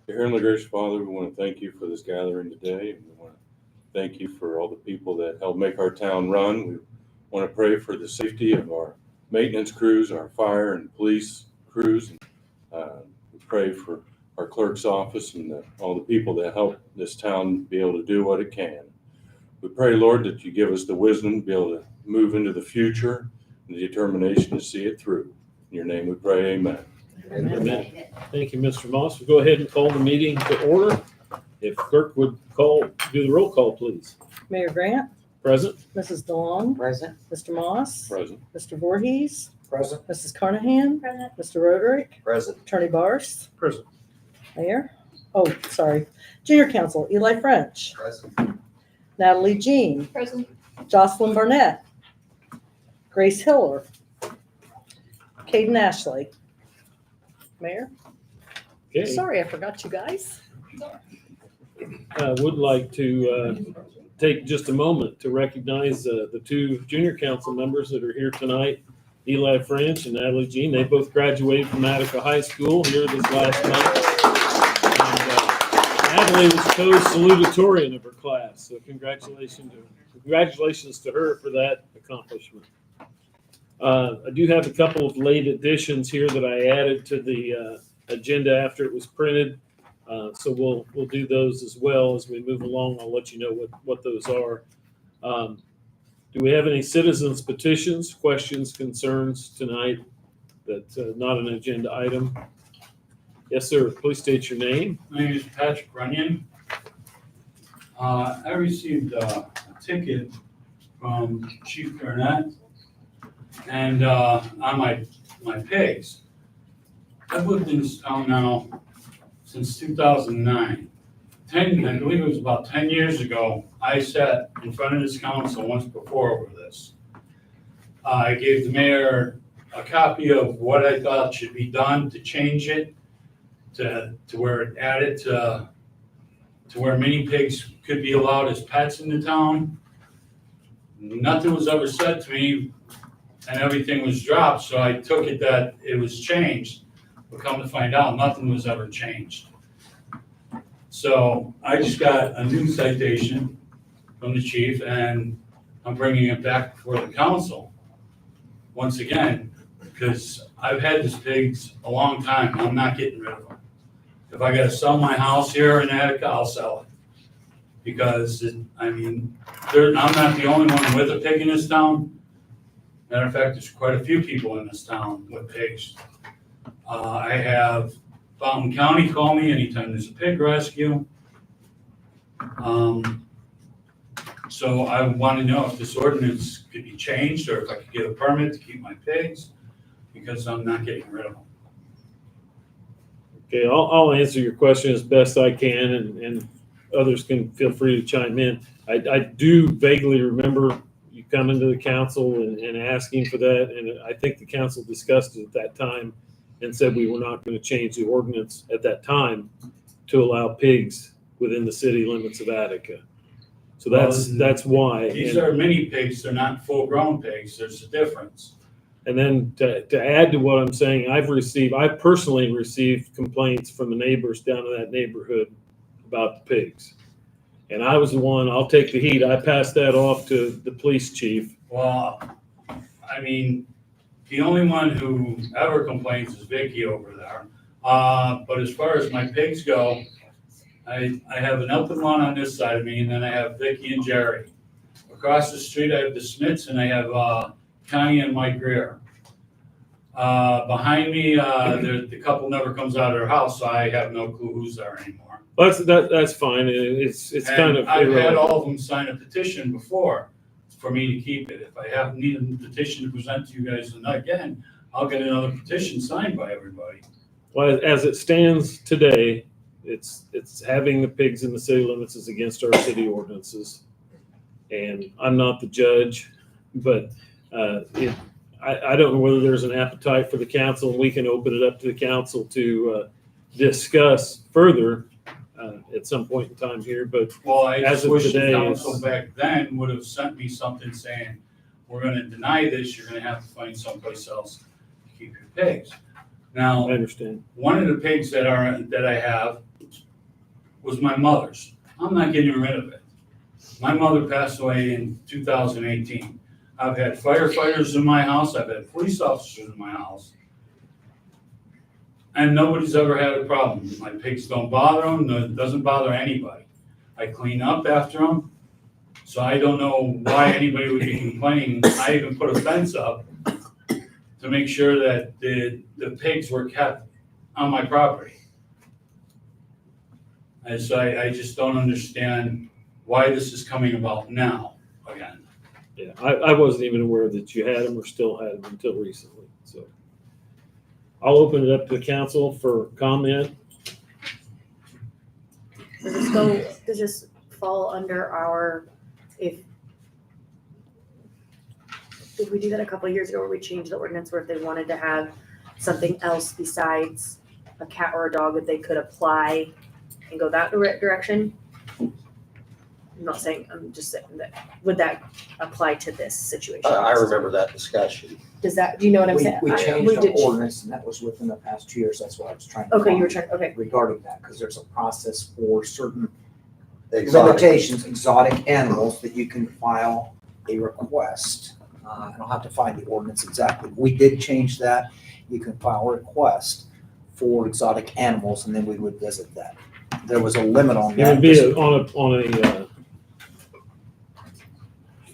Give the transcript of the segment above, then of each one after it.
Dear Heavenly Gracious Father, we want to thank you for this gathering today. And we want to thank you for all the people that help make our town run. We want to pray for the safety of our maintenance crews, our fire and police crews. We pray for our clerk's office and all the people that help this town be able to do what it can. We pray, Lord, that you give us the wisdom to be able to move into the future and the determination to see it through. In your name we pray, amen. Amen. Thank you, Mr. Moss. We'll go ahead and call the meeting to order. If clerk would do the roll call, please. Mayor Grant, Present. Mrs. DeLong, Present. Mr. Moss, Present. Mr. Voorhees, Present. Mrs. Carnahan, Present. Mr. Roderick, Present. Attorney Barst, Present. Mayor. Oh, sorry. Junior Counsel, Eli French, Present. Natalie Jean, Present. Jocelyn Barnett, Grace Hiller, Caden Ashley. Mayor, Okay. sorry, I forgot you guys. I would like to take just a moment to recognize the two junior council members that are here tonight, Eli French and Natalie Jean. They both graduated from Attica High School here this last month. And, Natalie was co-salutatorian of her class, so congratulations to her for that accomplishment. I do have a couple of late additions here that I added to the agenda after it was printed. So we'll do those as well as we move along. I'll let you know what those are. Do we have any citizens petitions, questions, concerns tonight that's not an agenda item? Yes, sir. Please state your name. My name is Patrick Runyon. I received a ticket from Chief Garnett and on my pigs. I've lived in this town now since 2009. I believe it was about 10 years ago, I sat in front of this council once before over this. I gave the mayor a copy of what I thought should be done to change it to where it added to where mini pigs could be allowed as pets in the town. Nothing was ever said to me and everything was dropped, so I took it that it was changed. But come to find out, nothing was ever changed. So I just got a new citation from the chief and I'm bringing it back before the council once again, because I've had these pigs a long time. I'm not getting rid of them. If I gotta sell my house here in Attica, I'll sell it. Because, I'm not the only one with a pig in this town. Matter of fact, there's quite a few people in this town with pigs. I have Fountain County call me anytime there's a pig rescue. So I want to know if this ordinance could be changed or if I could get a permit to keep my pigs, because I'm not getting rid of them. Okay, I'll answer your question as best I can, and others can feel free to chime in. I do vaguely remember you coming to the council and asking for that, and I think the council discussed it at that time and said we were not going to change the ordinance at that time to allow pigs within the city limits of Attica. So that's why. These are mini pigs, they're not full-grown pigs, there's a difference. And then to add to what I'm saying, I personally received complaints from the neighbors down in that neighborhood about the pigs. And I was the one, I'll take the heat, I passed that off to the police chief. Well, the only one who ever complains is Vicky over there. But as far as my pigs go, I have an open one on this side of me, and then I have Vicky and Jerry. Across the street, I have the Smiths, and I have Connie and Mike Greer. Behind me, the couple never comes out of their house, so I have no clue who's there anymore. That's fine. It's kind of I've had irrelevant. all of them sign a petition before for me to keep it. If I need a petition to present to you guys again, I'll get another petition signed by everybody. Well, as it stands today, it's having the pigs in the city limits is against our city ordinances. And I'm not the judge, but I don't know whether there's an appetite for the council, and we can open it up to the council to discuss further at some point in time here. But Well, I as just of wish the today, council back then would have sent me something saying, we're gonna deny this, you're gonna have to find someplace else to keep your pigs. I Now, understand. one of the pigs that I have, was my mother's. I'm not getting rid of it. My mother passed away in 2018. I've had firefighters in my house, I've had police officers in my house. And nobody's ever had a problem. My pigs don't bother them, no, it doesn't bother anybody. I clean up after them, so I don't know why anybody would be complaining. I even put a fence up to make sure that the pigs were kept on my property. And so I just don't understand why this is coming about now again. Yeah, I wasn't even aware that you had them or still had them until recently, so. I'll open it up to the council for comment. Does this fall under our, did we do that a couple of years ago where we changed the ordinance where if they wanted to have something else besides a cat or a dog that they could apply and go that direction? I'm not saying, I'm just saying that, would that apply to this situation? I remember that discussion. Does that, do you know what I'm saying? We We changed did the ordinance, and that was within the past 2 years, that's what I was trying to. Okay, you were find trying, okay. regarding that, because there's a process for certain Exotic. limitations, exotic animals, that you can file a request. And I'll have to find the ordinance exactly. We did change that. You can file a request for exotic animals, and then we would visit that. There was a limit on It that. would be on a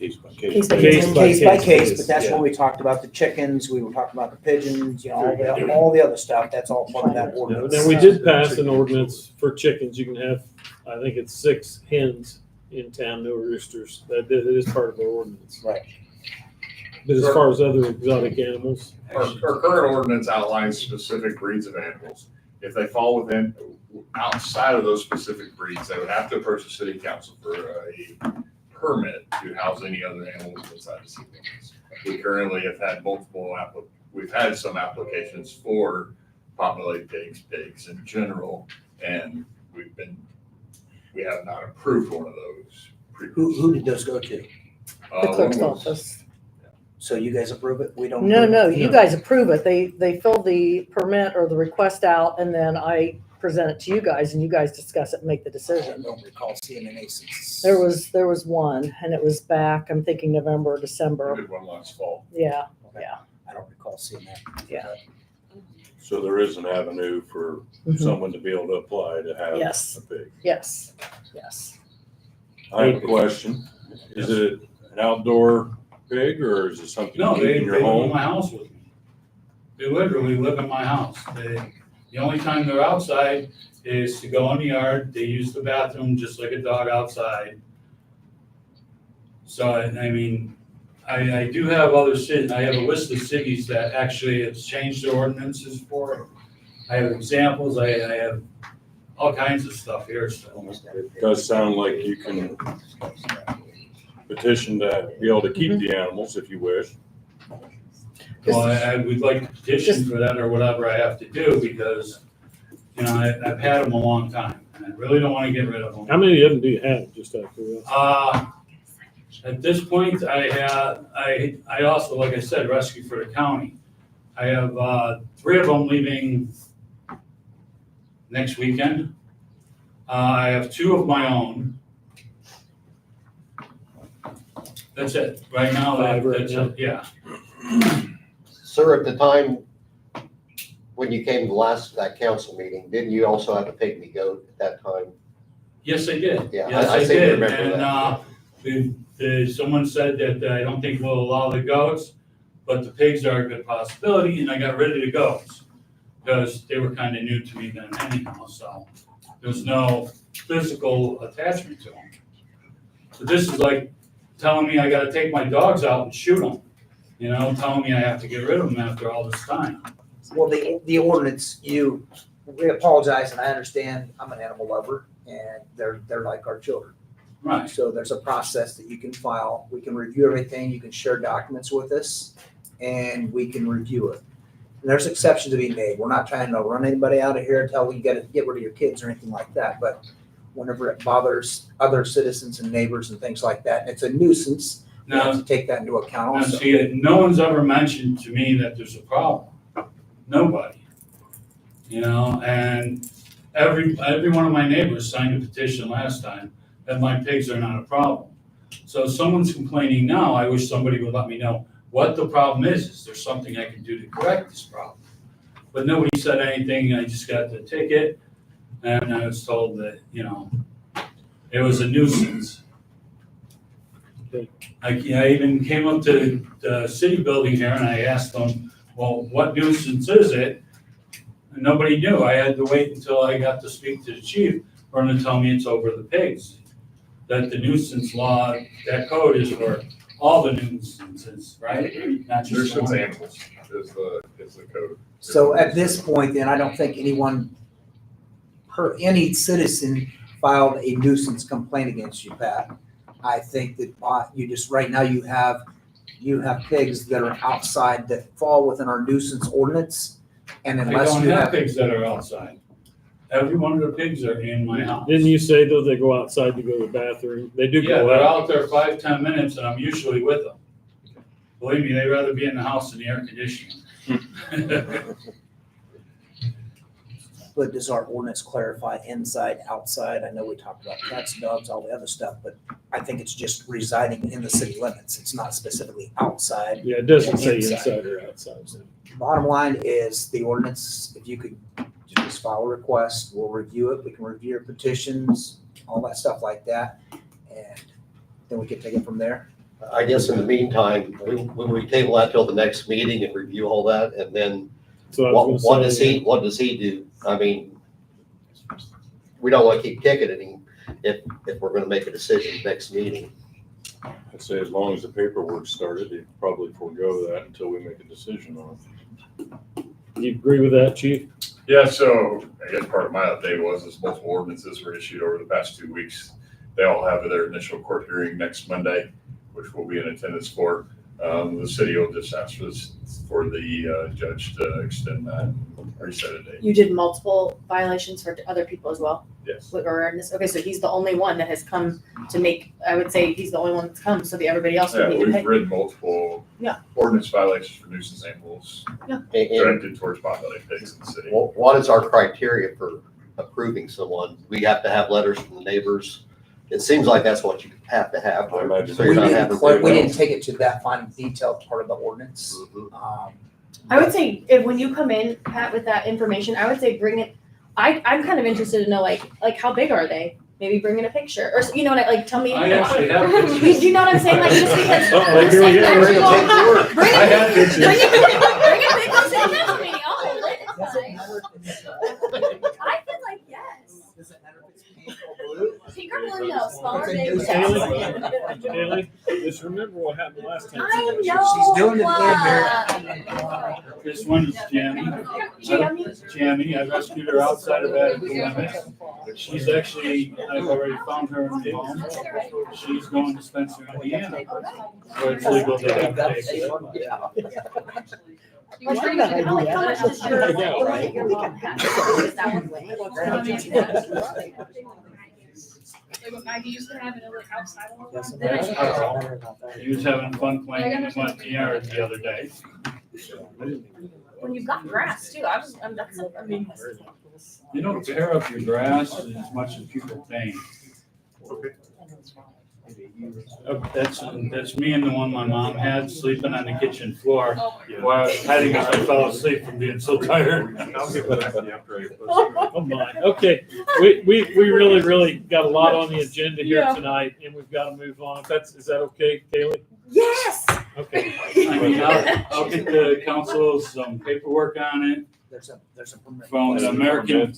Case by case. Case by Case by case, but that's yeah. when we talked about the chickens, we were talking about the pigeons, you know, all the other stuff, that's all part of that ordinance. Now, we did pass an ordinance for chickens. You can have, I think it's 6 hens in town, no roosters. That is part of our ordinance. Right. But as far as other exotic animals, Our current ordinance outlines specific breeds of animals. If they fall within, outside of those specific breeds, they would have to approach the city council for a permit to house any other animals inside the city limits. We currently have had we've had some applications for populated pigs in general, and we have not approved one of those. Who did those go to? The clerk's One was- office. So you guys approve it? We don't? No, approve it? no, you No. guys approve it. They fill the permit or the request out, and then I present it to you guys, and you guys discuss it and make the I decision. don't recall seeing any since. There was one, and it was back, I'm thinking November or We December. did one last fall. Yeah, I don't recall seeing that. Yeah. So there is an avenue for Mhm. someone to be able to apply to have Yes. a pig. yes, yes. I have a question. Is it an outdoor pig or is it something No, you keep they in your live in home? my house with me. They literally live in my house. The only time they're outside is to go in the yard. They use the bathroom just like a dog outside. So, I mean, I do have I have a list of cities that actually have changed their ordinances for it. I have examples, I have all kinds of stuff here, so. It does sound like you can petition to be able to keep the animals if you wish. Well, I would like to petition for that or whatever I have to do because, you know, I've had them a long time and I really don't want to get rid of them. how many of them do you have, just out of curiosity? At this point, I also, like I said, rescue for the county. I have 3 of them leaving next weekend. I have 2 of my own. That's it. Right now, 5 right that's now? it, yeah. Sir, at the time when you came to that council meeting, didn't you also have a pygmy goat at that time? Yes, I did. Yeah, Yes, I seem to did. remember that. And someone said that I don't think we'll allow the goats, but the pigs are a good possibility, and I got rid of the goats because they were kind of new to me then anyhow, so there's no physical attachment to them. So this is like telling me I gotta take my dogs out and shoot them, you know, telling me I have to get rid of them after all this time. Well, the ordinance, we apologize, and I understand, I'm an animal lover, and they're like our children. Right. So there's a process that you can file, we can review everything, you can share documents with us, and we can review it. And there's exceptions to be made, we're not trying to run anybody out of here, tell you gotta get rid of your kids or anything like that, but whenever it bothers other citizens and neighbors and things like that, and it's a nuisance, you have Now, to take that into account now also. see, no one's ever mentioned to me that there's a problem. Nobody. You know, and every one of my neighbors signed a petition last time that my pigs are not a problem. So if someone's complaining now, I wish somebody would let me know what the problem is. Is there something I can do to correct this problem? But nobody said anything. I just got the ticket and I was told that, it was a nuisance. I even came up to the city building here and I asked them, well, what nuisance is it? And nobody knew. I had to wait until I got to speak to the chief for him to tell me it's over the pigs. That the nuisance law, that code is for all the nuisances, right? Not just Nuisance one. animals is the code. So at this point, then, I don't think any citizen filed a nuisance complaint against you, Pat. I think that you just, right now, you have pigs that are outside that fall within our nuisance ordinance. And I unless don't you have have, pigs that are outside. Every one of the pigs are in my house. Didn't you say though they go outside to go to the bathroom? They do Yeah, go they're out. out there 5-10 minutes and I'm usually with them. Believe me, they'd rather be in the house in the air conditioning. but does our ordinance clarify inside, outside? I know we talked about cats, dogs, all the other stuff, but I think it's just residing in the city limits. It's not specifically outside. Yeah, it doesn't say Inside. inside or outside. Bottom line is the ordinance, if you could just file a request, we'll review it. We can review your petitions, all that stuff like that. And then we can take it from there. I guess in the meantime, when we table that till the next meeting and review all that, and then So I what was what gonna does say, what does he do? I mean, we don't want to keep kicking him if we're gonna make a decision next meeting. I'd say as long as the paperwork's started, he'd probably forego that until we make a decision on it. You agree with that, chief? Yeah, so I guess part of my update was multiple ordinances were issued over the past 2 weeks. They all have their initial court hearing next Monday, which we'll be in attendance for. The city will just ask for the judge to extend that or set a date. You did multiple violations for other people as well? Yes. Or in this, okay, so he's the only one that has come to make, I would say he's the only one that's come, so everybody else would Yeah, need to we've pay. written multiple Yeah. ordinance violations for nuisance animals And directed towards potbelly pigs in the city. what is our criteria for approving someone? We have to have letters from the neighbors. It seems like that's what you have to have. I imagine So We you're not didn't, having. we didn't take it to that fine detailed part of the ordinance. Mhm. I would say if when you come in, Pat, with that information, I would say bring it, I'm kind of interested to know like how big are they? Maybe bring in a picture or, you know, like tell me. I actually have Do pictures. you know what I'm saying? Like just because. Uh-oh, here we go. We're gonna take the work. Bring I it, have pictures. bring it, bring it, come to the council meeting, I'll hold it, Does it's it matter if it's, I feel like yes. does it matter if it's pink or blue? Pink or blue, no, smaller, It's a big. nuisance. Haley, just remember what happened last time. I know. She's doing it again, This one is Jamie. Jamie? Jamie, I rescued her outside of Attica limits. She's actually, I've already found her in the home. She's going to Spencer, Indiana, where it's legal to have pigs. How much does your, Yeah, right. your mom have? Is that one way? Like what Maggie used to have and it was outside a little Yes, bit. it matters. He was having fun playing in the yard the other day. When you've got grass too, I mean. You don't tear up your grass as much as people think. That's me and the one my mom had sleeping on the kitchen floor. Oh my God. While I was hiding as I fell asleep from being so tired. Oh my, okay, we really got a lot on the agenda here Yeah. tonight, and we've got to move on. Is that okay, Kaylee? Yes. Okay. I mean, I'll get the council some paperwork on it There's a permit. from the American.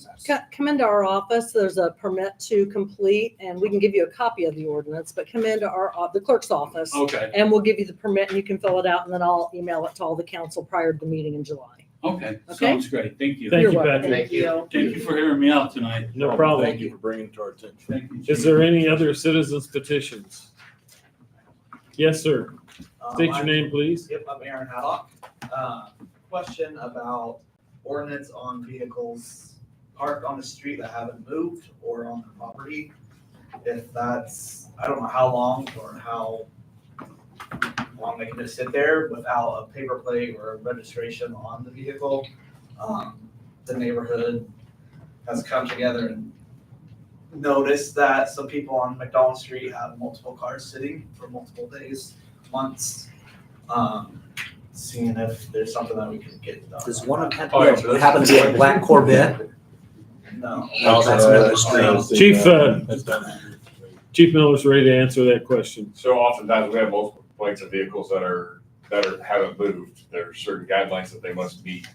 Come into our office, there's a permit to complete, and we can give you a copy of the ordinance, but come into the clerk's office, Okay, and we'll give you the permit, and you can fill it out, and then I'll email it to all the council prior to the meeting in July. okay, Okay. sounds great, thank you. Thank You're you, welcome. Patrick. Thank you. Thank you for hearing me out tonight. No problem. Thank you for bringing it to our attention. Thank you. Is there any other citizens petitions? Yes, sir. State your I'm- name, please. Yep, I'm Aaron Haddock. Question about ordinance on vehicles parked on the street that haven't moved or on the property. If that's, I don't know how long or how long they can just sit there without a paper plate or a registration on the vehicle. The neighborhood has come together and noticed that some people on McDonald Street have multiple cars sitting for multiple days, months. Seeing if there's something that we can get done. Does one of them Oh, yeah, so happen to be a black Corvette? No. No, that's another street. Chief Miller's ready to answer that question. So oftentimes we have multiple complaints of vehicles that haven't moved. There are certain guidelines that they must meet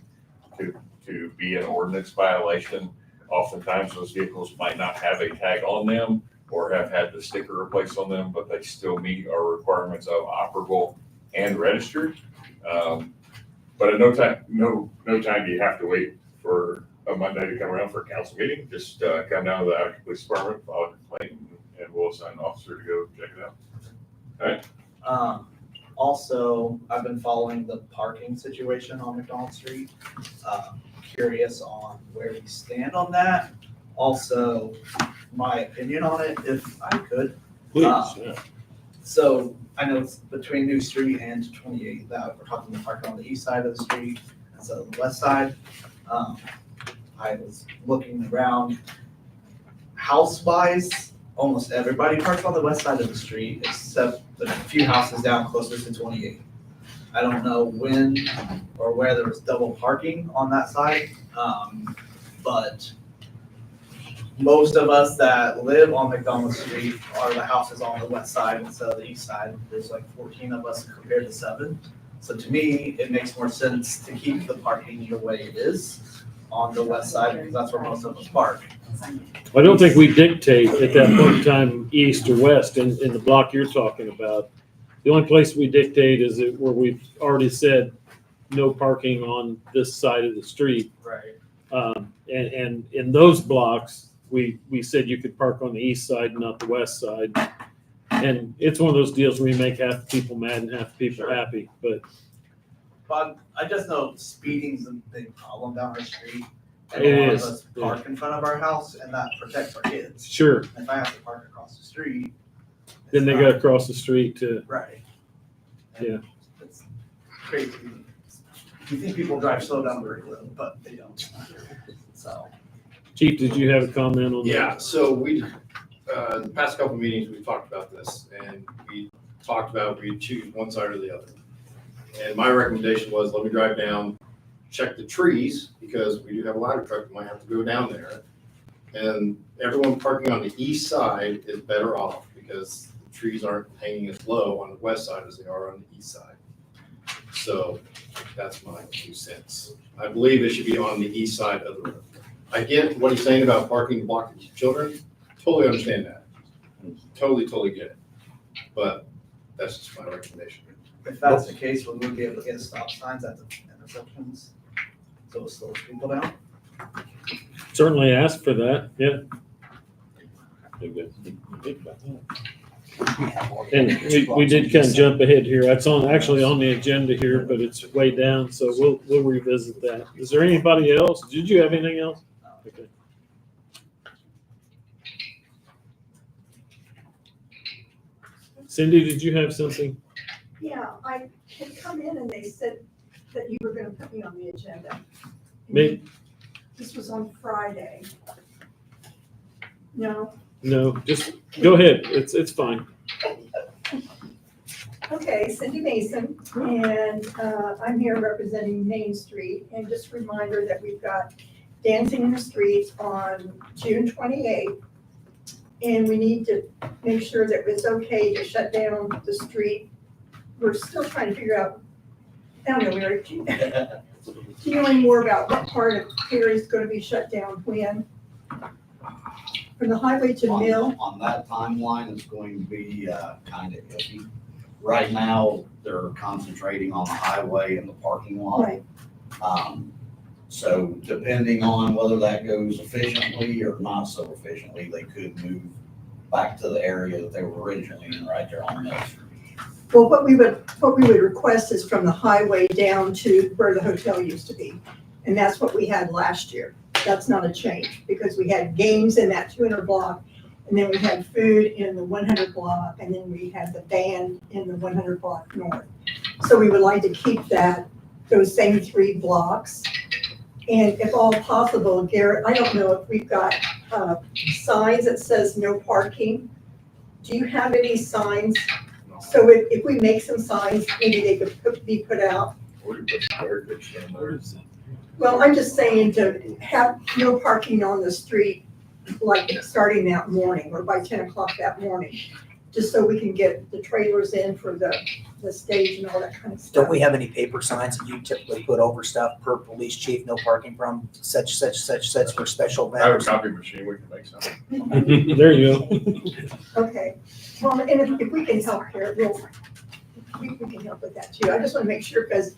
to be an ordinance violation. Oftentimes those vehicles might not have a tag on them or have had the sticker replaced on them, but they still meet our requirements of operable and registered. But at no time do you have to wait for a Monday to come around for a council meeting. Just come down to the Attica Police Department, file a complaint, and we'll assign an officer to go check it out. Also, I've been following the parking situation on McDonald Street. Curious on where we stand on that. Also, my opinion on it, if I could. Please, yeah. So I know it's between New Street and 28 that we're talking about parking on the east side of the street instead of the west side. I was looking around house-wise, almost everybody parks on the west side of the street except the few houses down closer to 28. I don't know when or where there was double parking on that side, but most of us that live on McDonald Street are the houses on the west side instead of the east side. There's like 14 of us compared to 7. So to me, it makes more sense to keep the parking the way it is on the west side because that's where most of us park. I don't think we dictate at that point in time, east or west in the block you're talking about. The only place we dictate is where we've already said no parking on this side of the street. Right. And in those blocks, we said you could park on the east side, not the west side. And it's one of those deals where you make half the people mad and half the people happy, but But I just know speeding's a big problem down our street. And It a lot is, of us park in front of our house and that protects our kids. sure, If I have to park across the street. then they it's got not- across the street to, Right. And Yeah. It's crazy. You think people drive slow down the road, but they don't. So. Chief, did you have a comment on that? Yeah, so we, the past couple of meetings, we talked about this, and we talked about we choose one side or the other. And my recommendation was, let me drive down, check the trees, because we do have a ladder truck, we might have to go down there. And everyone parking on the east side is better off, because the trees aren't hanging as low on the west side as they are on the east side. So that's my 2 cents. I believe it should be on the east side of the road. I get what he's saying about parking blocking children. Totally understand that. Totally get it. But that's just my recommendation. If that's the case, we would be able to get stop signs at the intersections. So it slows people down. Certainly ask for that, yeah. And we did kind of jump ahead here. That's actually on the agenda here, but it's way down, so we'll revisit that. Is there anybody else? Did you have anything else? Okay. Cindy, did you have something? Yeah, I had come in and they said that you were gonna put me on the agenda. Me? This was on Friday. No? No, just go ahead. It's fine. Okay, Cindy Mason, and I'm here representing Main Street. And just a reminder that we've got Dancing in the Streets on June 28th. And we need to make sure that it's okay to shut down the street. We're still trying to figure out, I don't know, Eric, do you know any more about what part of Perry's gonna be shut down when? From the highway to Mill? On that timeline, it's going to be kind of iffy. Right now, they're concentrating on the highway and the parking lot. Right. So depending on whether that goes efficiently or not so efficiently, they could move back to the area that they were originally in, right there on Mill Street. Well, what we would request is from the highway down to where the hotel used to be. And that's what we had last year. That's not a change because we had games in that 200 block. And then we had food in the 100 block. And then we had the band in the 100 block north. So we would like to keep those same 3 blocks. And if all possible, Garrett, I don't know if we've got signs that says no parking. Do you have any signs? So if we make some signs, maybe they could be put out. Well, I'm just saying to have no parking on the street, like starting that morning or by 10 o'clock that morning, just so we can get the trailers in for the stage and all that kind of stuff. Don't we have any paper signs that you typically put over stuff per police chief, no parking from such for special I have a events? copy machine, we can make some. There you go. Okay, well, and if we can help here, we can help with that too. I just want to make sure, because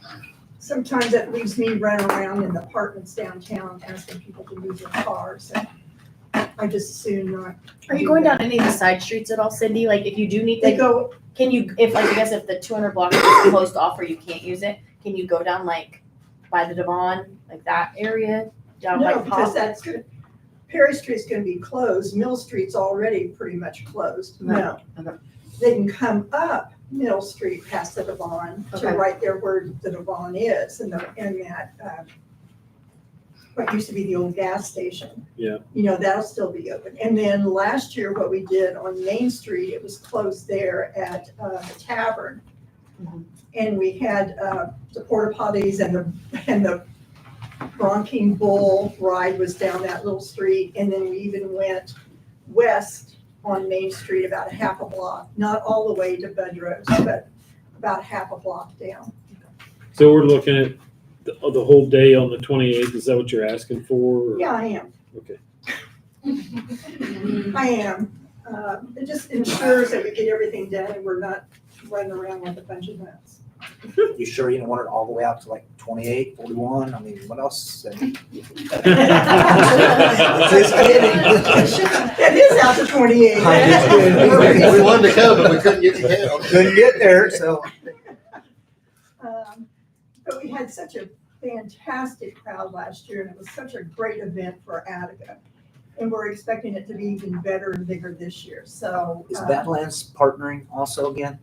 sometimes that leaves me running around in the apartments downtown asking people to move their cars. And I just assume not. Are you going down any of the side streets at all, Cindy? Like if you do need, They like, go, can you, if like, I guess if the 200 block is closed off or you can't use it, can you go down like by the Devon, like that area? Down by no, because Pop? that's good. Perry Street's gonna be closed. Mill Street's already pretty much closed. No. Okay. They can come up Mill Street past the Devon to Okay. right there where the Devon is and that, what used to be the old gas station. Yeah. You know, that'll still be open. And then last year, what we did on Main Street, it was closed there at the tavern. Mhm. And we had the porta potties and the Bronking Bull ride was down that little street. And then we even went west on Main Street about a half a block, not all the way to Budrose, but about half a block down. So we're looking at the whole day on the 28th. Is that what you're asking for? or- Yeah, I am. Okay. I am. It just ensures that we get everything done and we're not running around like a bunch of nuts. You sure you don't want it all the way out to like 28, 41? I mean, what else? It is out to 28. We wanted to come, but we couldn't get the count. Couldn't get there, so. But we had such a fantastic crowd last year and it was such a great event for Attica. And we're expecting it to be even better and bigger this year, so. Is Badlands partnering also again?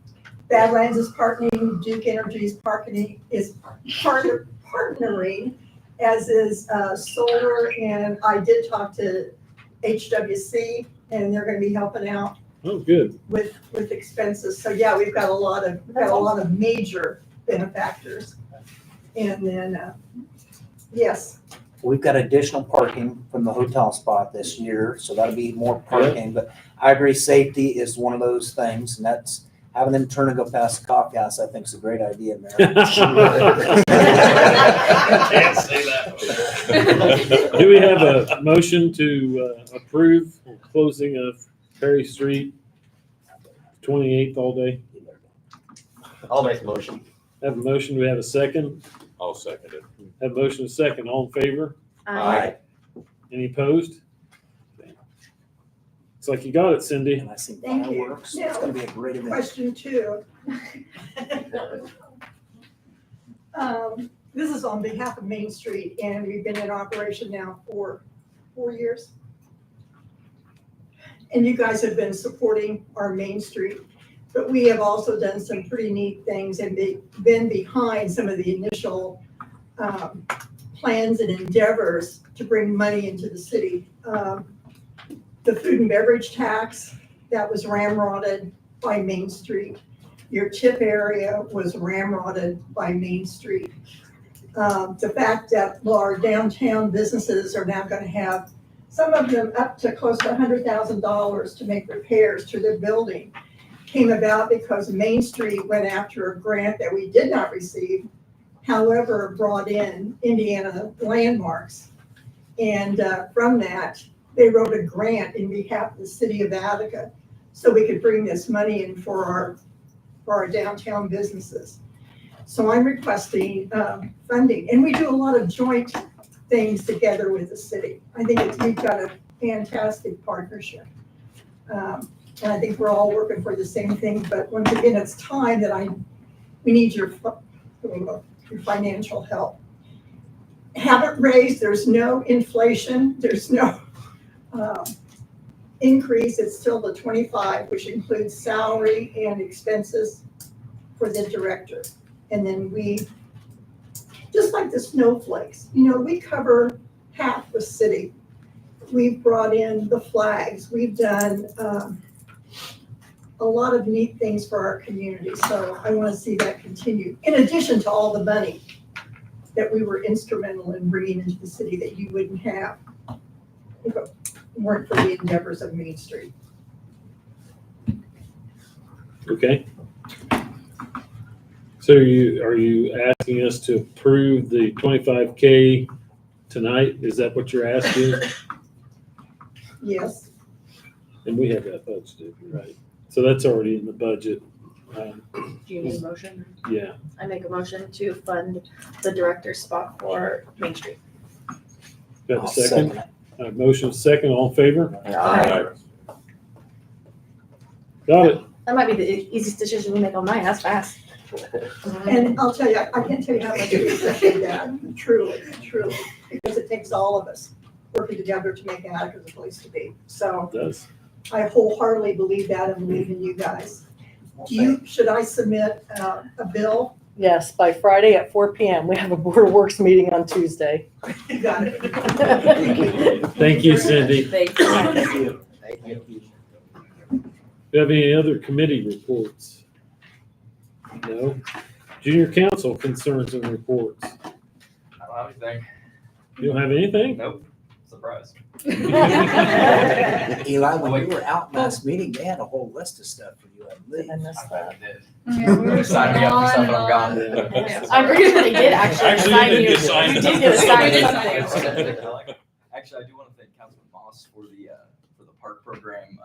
Badlands is partnering, Duke Energy's partnering, as is solar, and I did talk to HWC, and they're gonna be helping out Oh, good. with expenses. So yeah, we've got a lot of major benefactors. And then, yes, We've got additional parking from the hotel spot this year, so that'll be more parking, but I agree, safety is one of those things, and that's, having them turn and go past the coffee house, I think is a great idea, Mayor. Do we have a motion to approve closing of Perry Street 28th all day? I'll make the motion. Have a motion. Do we have a second? I'll second it. Have a motion and a second. All in favor? Aye. Any opposed? It's like you got it, Cindy. And I see Thank you. fireworks, it's gonna be a great event. question two. This is on behalf of Main Street, and we've been in operation now for 4 years. And you guys have been supporting our Main Street, but we have also done some pretty neat things and been behind some of the initial plans and endeavors to bring money into the city. The food and beverage tax, that was ramrodded by Main Street. Your tip area was ramrodded by Main Street. The fact that our downtown businesses are now gonna have, some of them up to close to $100,000 to make repairs to their building, came about because Main Street went after a grant that we did not receive, however, brought in Indiana landmarks. And from that, they wrote a grant in behalf of the city of Attica, so we could bring this money in for our downtown businesses. So I'm requesting funding, and we do a lot of joint things together with the city. I think we've got a fantastic partnership. And I think we're all working for the same thing, but once again, it's time that we need your financial help. Haven't raised, there's no inflation, there's no increase, it's still the 25, which includes salary and expenses for the director. And then we just like the snowflakes, we cover half the city. We've brought in the flags, we've done, a lot of neat things for our community, so I want to see that continue. In addition to all the money that we were instrumental in bringing into the city that you wouldn't have if it weren't for the endeavors of Main Street. Okay. So are you asking us to approve the 25K tonight? Is that what you're asking? Yes, And we have that budgeted, right? So that's already in the budget. Do you need a motion? Yeah. I make a motion to fund the director's spot for Main Street. Got a I'll second? it. Motion second, all in favor? Aye. Got it. That might be the easiest decision we make all night, that's fast. and I'll tell you, I can't tell you how much we appreciate that, truly, because it takes all of us working together to make Attica the place to be. So It does. I wholeheartedly believe that and believe in you guys. Should I submit a bill? Yes, by Friday at 4 PM. We have a Board of Works meeting on Tuesday. You got it. Thank you, Cindy. Thank you. Thank you. Thank you. Do you have any other committee reports? No? Junior council concerns and reports. I don't have anything. You don't have anything? Nope. Surprise. Eli, when you were out last meeting, they had a whole list of stuff for you, I believe. I missed I that. bet it Yeah, we were Sign me up for something, I'm gone. Yeah. I'm pretty sure they did actually. Actually, assign they you. did sign You it. did get assigned We did something. sign Actually, I do want to thank Councilman Moss for the park program,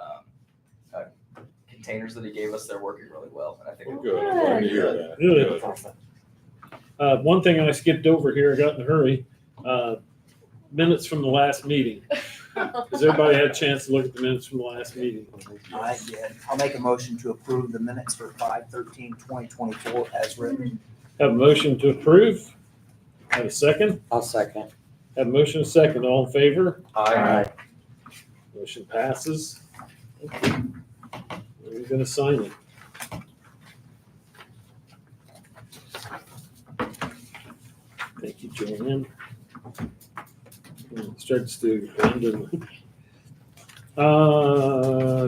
containers that he gave us. They're working really well, and I think. Good, I'm glad to hear that. Good. One thing I skipped over here, I got in a hurry. Minutes from the last meeting. Has everybody had a chance to look at the minutes from the last meeting? I did. I'll make a motion to approve the minutes for 5/13/2024 as written. Have a motion to approve? Have a second? I'll second. Have a motion and a second. All in favor? Aye. Motion passes. We're gonna sign it. Thank you, Joanne. Starts to pen, didn't we?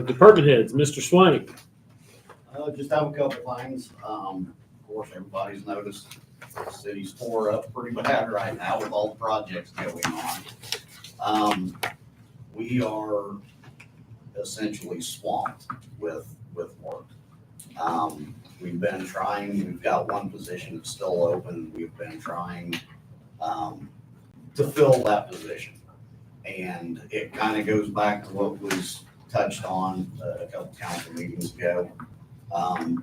Department heads, Mr. Swank. Just have a couple things. Of course, everybody's noticed the city's tore up pretty bad right now with all the projects going on. We are essentially swamped with work. We've been trying, we've got one position that's still open. We've been trying to fill that position. And it kind of goes back to what was touched on a couple council meetings ago,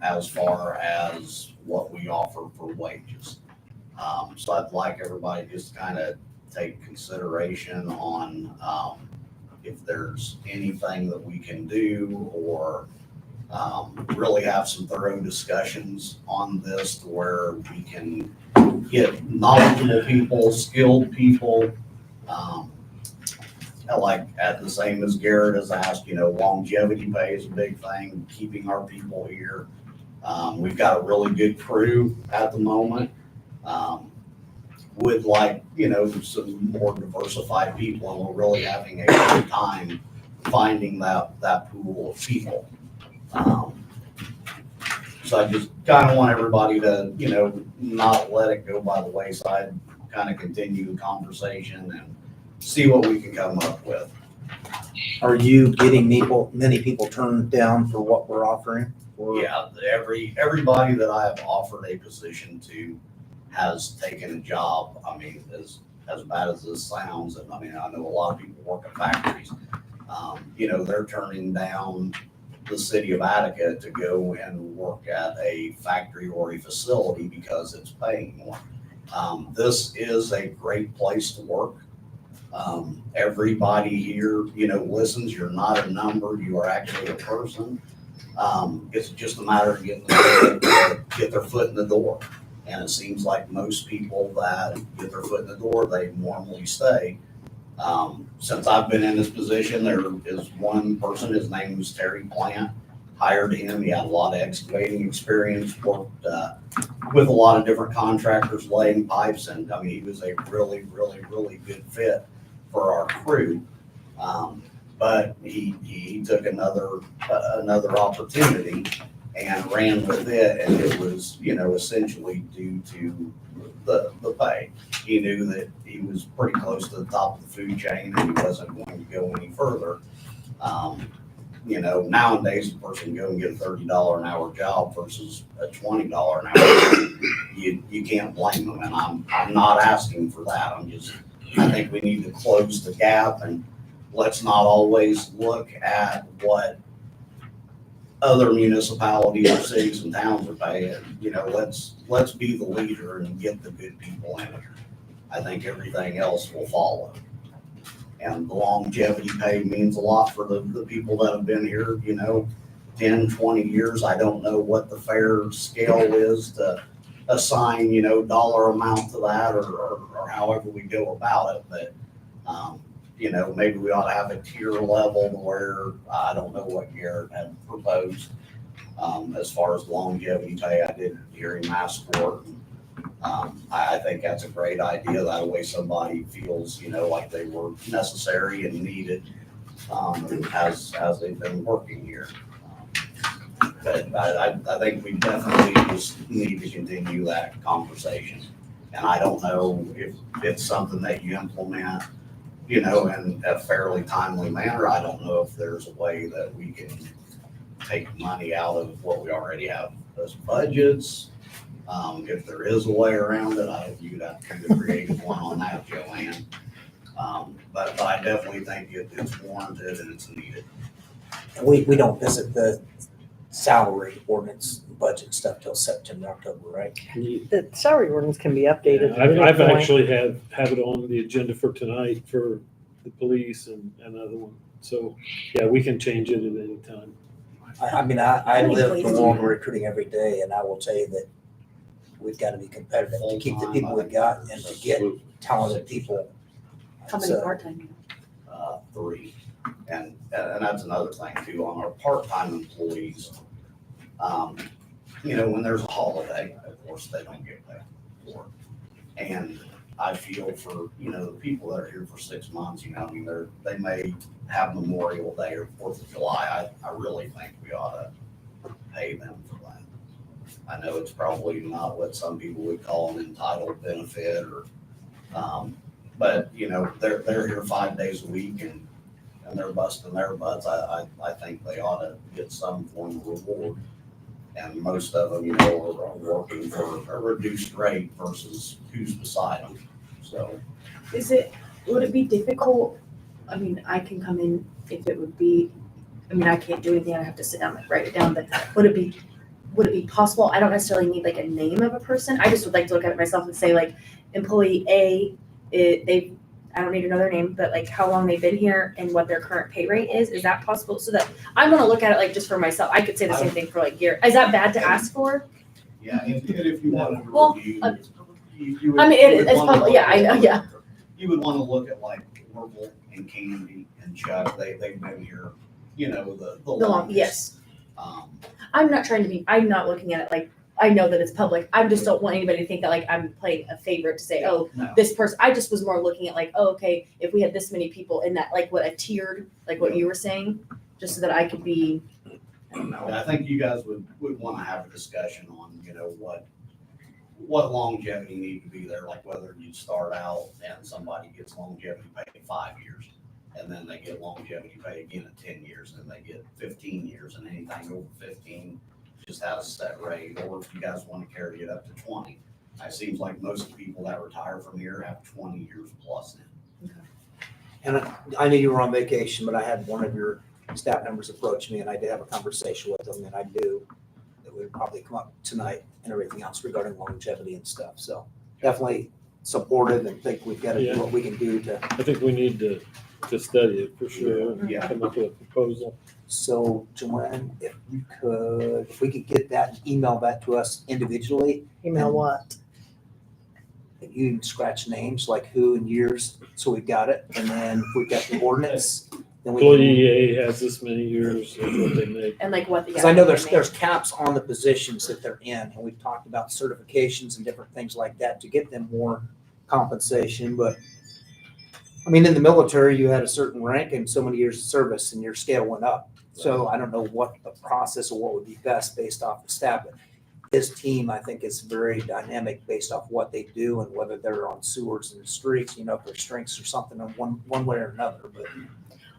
as far as what we offer for wages. So I'd like everybody just kind of take consideration on if there's anything that we can do, or really have some thorough discussions on this to where we can get knowledgeable people, skilled people. Like at the same as Garrett has asked, longevity pay is a big thing, keeping our people here. We've got a really good crew at the moment. Would like, some more diversified people, and we're really having a good time finding that pool of people. So I just kind of want everybody to, not let it go by the wayside, kind of continue the conversation and see what we can come up with. Are you getting many people turned down for what we're offering? Or- Yeah, everybody that I have offered a position to has taken a job. I mean, as bad as this sounds, and I mean, I know a lot of people work at factories. They're turning down the city of Attica to go and work at a factory or a facility because it's paying more. This is a great place to work. Everybody here, listens. You're not a number. You are actually a person. It's just a matter of get their foot in the door. And it seems like most people that get their foot in the door, they normally stay. Since I've been in this position, there is one person, his name was Terry Plant, hired him. He had a lot of excavating experience, worked with a lot of different contractors laying pipes, and I mean, he was a really, really, really good fit for our crew. But he took another opportunity and ran with it, and it was, you know, essentially due to the pay. He knew that he was pretty close to the top of the food chain and he wasn't going to go any further. You know, nowadays, a person can go and get a $30 an hour job versus a $20 an hour. You can't blame them, and I'm not asking for that. I think we need to close the gap, and let's not always look at what other municipalities or cities and towns are paying. You know, let's be the leader and get the good people in here. I think everything else will follow. And the longevity pay means a lot for the people that have been here, you know, 10, 20 years. I don't know what the fair scale is to assign, you know, dollar amount to that or however we go about it. But, you know, maybe we ought to have a tier level where, I don't know what Garrett had proposed as far as longevity pay. I did hear him ask for it. I think that's a great idea. That way somebody feels, you know, like they were necessary and needed as they've been working here. But I think we definitely just need to continue that conversation. And I don't know if it's something that you implement, you know, in a fairly timely manner. I don't know if there's a way that we can take money out of what we already have as budgets. If there is a way around it, you'd have to be the creative one on that, Joanne. But I definitely think it's warranted and it's needed. And we don't visit the salary ordinance budget stuff till September, October, right? The salary ordinance can be updated. Yeah, at any I've point. actually have it on the agenda for tonight for the police and another one. So, yeah, we can change it at any time. I mean, I live the world of recruiting every day, and I will tell you that we've got to be competitive to keep the people we got and to get talented people. How many part-time? 3. And that's another thing too, on our part-time employees. You know, when there's a holiday, of course, they don't get paid for it. And I feel for, you know, the people that are here for 6 months, you know, I mean, they may have Memorial Day or 4th of July. I really think we ought to pay them for that. I know it's probably not what some people would call an entitled benefit or, but you know, they're here 5 days a week and they're busting their butts. I think they ought to get some form of reward. And most of them, you know, are working for a reduced rate versus who's beside them. So. Would it be difficult? I mean, I can come in if it would be, I mean, I can't do anything. I have to sit down and write it down, but would it be possible? I don't necessarily need like a name of a person. I just would like to look at it myself and say like employee A, I don't need to know their name, but like how long they've been here and what their current pay rate is. Is that possible? So that I want to look at it like just for myself. I could say the same thing for like Garrett. Is that bad to ask for? Yeah, and if you wanted to Well, review. I mean, it's public. Yeah, I know. Yeah. You would want to look at like Orville and Candy and Chuck. They've been here, you know, the longest. Yes. I'm not looking at it like, I know that it's public. I just don't want anybody to think that like I'm playing a favorite to say, oh, No. this person. I just was more looking at like, oh, okay, if we had this many people in that, like what a tiered, like what you were saying, just so that I could be, I don't know. And I think you guys would want to have a discussion on, you know, what longevity need to be there, like whether you start out and somebody gets longevity pay 5 years, and then they get longevity pay again at 10 years, and they get 15 years, and anything over 15 just has a set rate, or if you guys want to carry it up to 20. It seems like most of the people that retire from here have 20 years plus now. And I knew you were on vacation, but I had one of your staff members approach me and I did have a conversation with them, and I knew that would probably come up tonight and everything else regarding longevity and stuff. So definitely supportive and think we've got to do what we can do to. I think we need to study it for sure and Yeah. come up with a proposal. So Joanne, if we could get that and email that to us individually. Email what? You can scratch names like who and years, so we've got it. And then we've got the ordinance then we can. Employee A has this many years, that's what they make. And like what the. Because I know there's caps on the positions that they're in, and we've talked about certifications and different things like that to get them more compensation, but I mean, in the military, you had a certain rank and so many years of service and your scale went up. So I don't know what the process or what would be best based off the staff, but this team, I think, is very dynamic based off what they do and whether they're on sewers and the streets, you know, if their strengths or something in one way or another, but.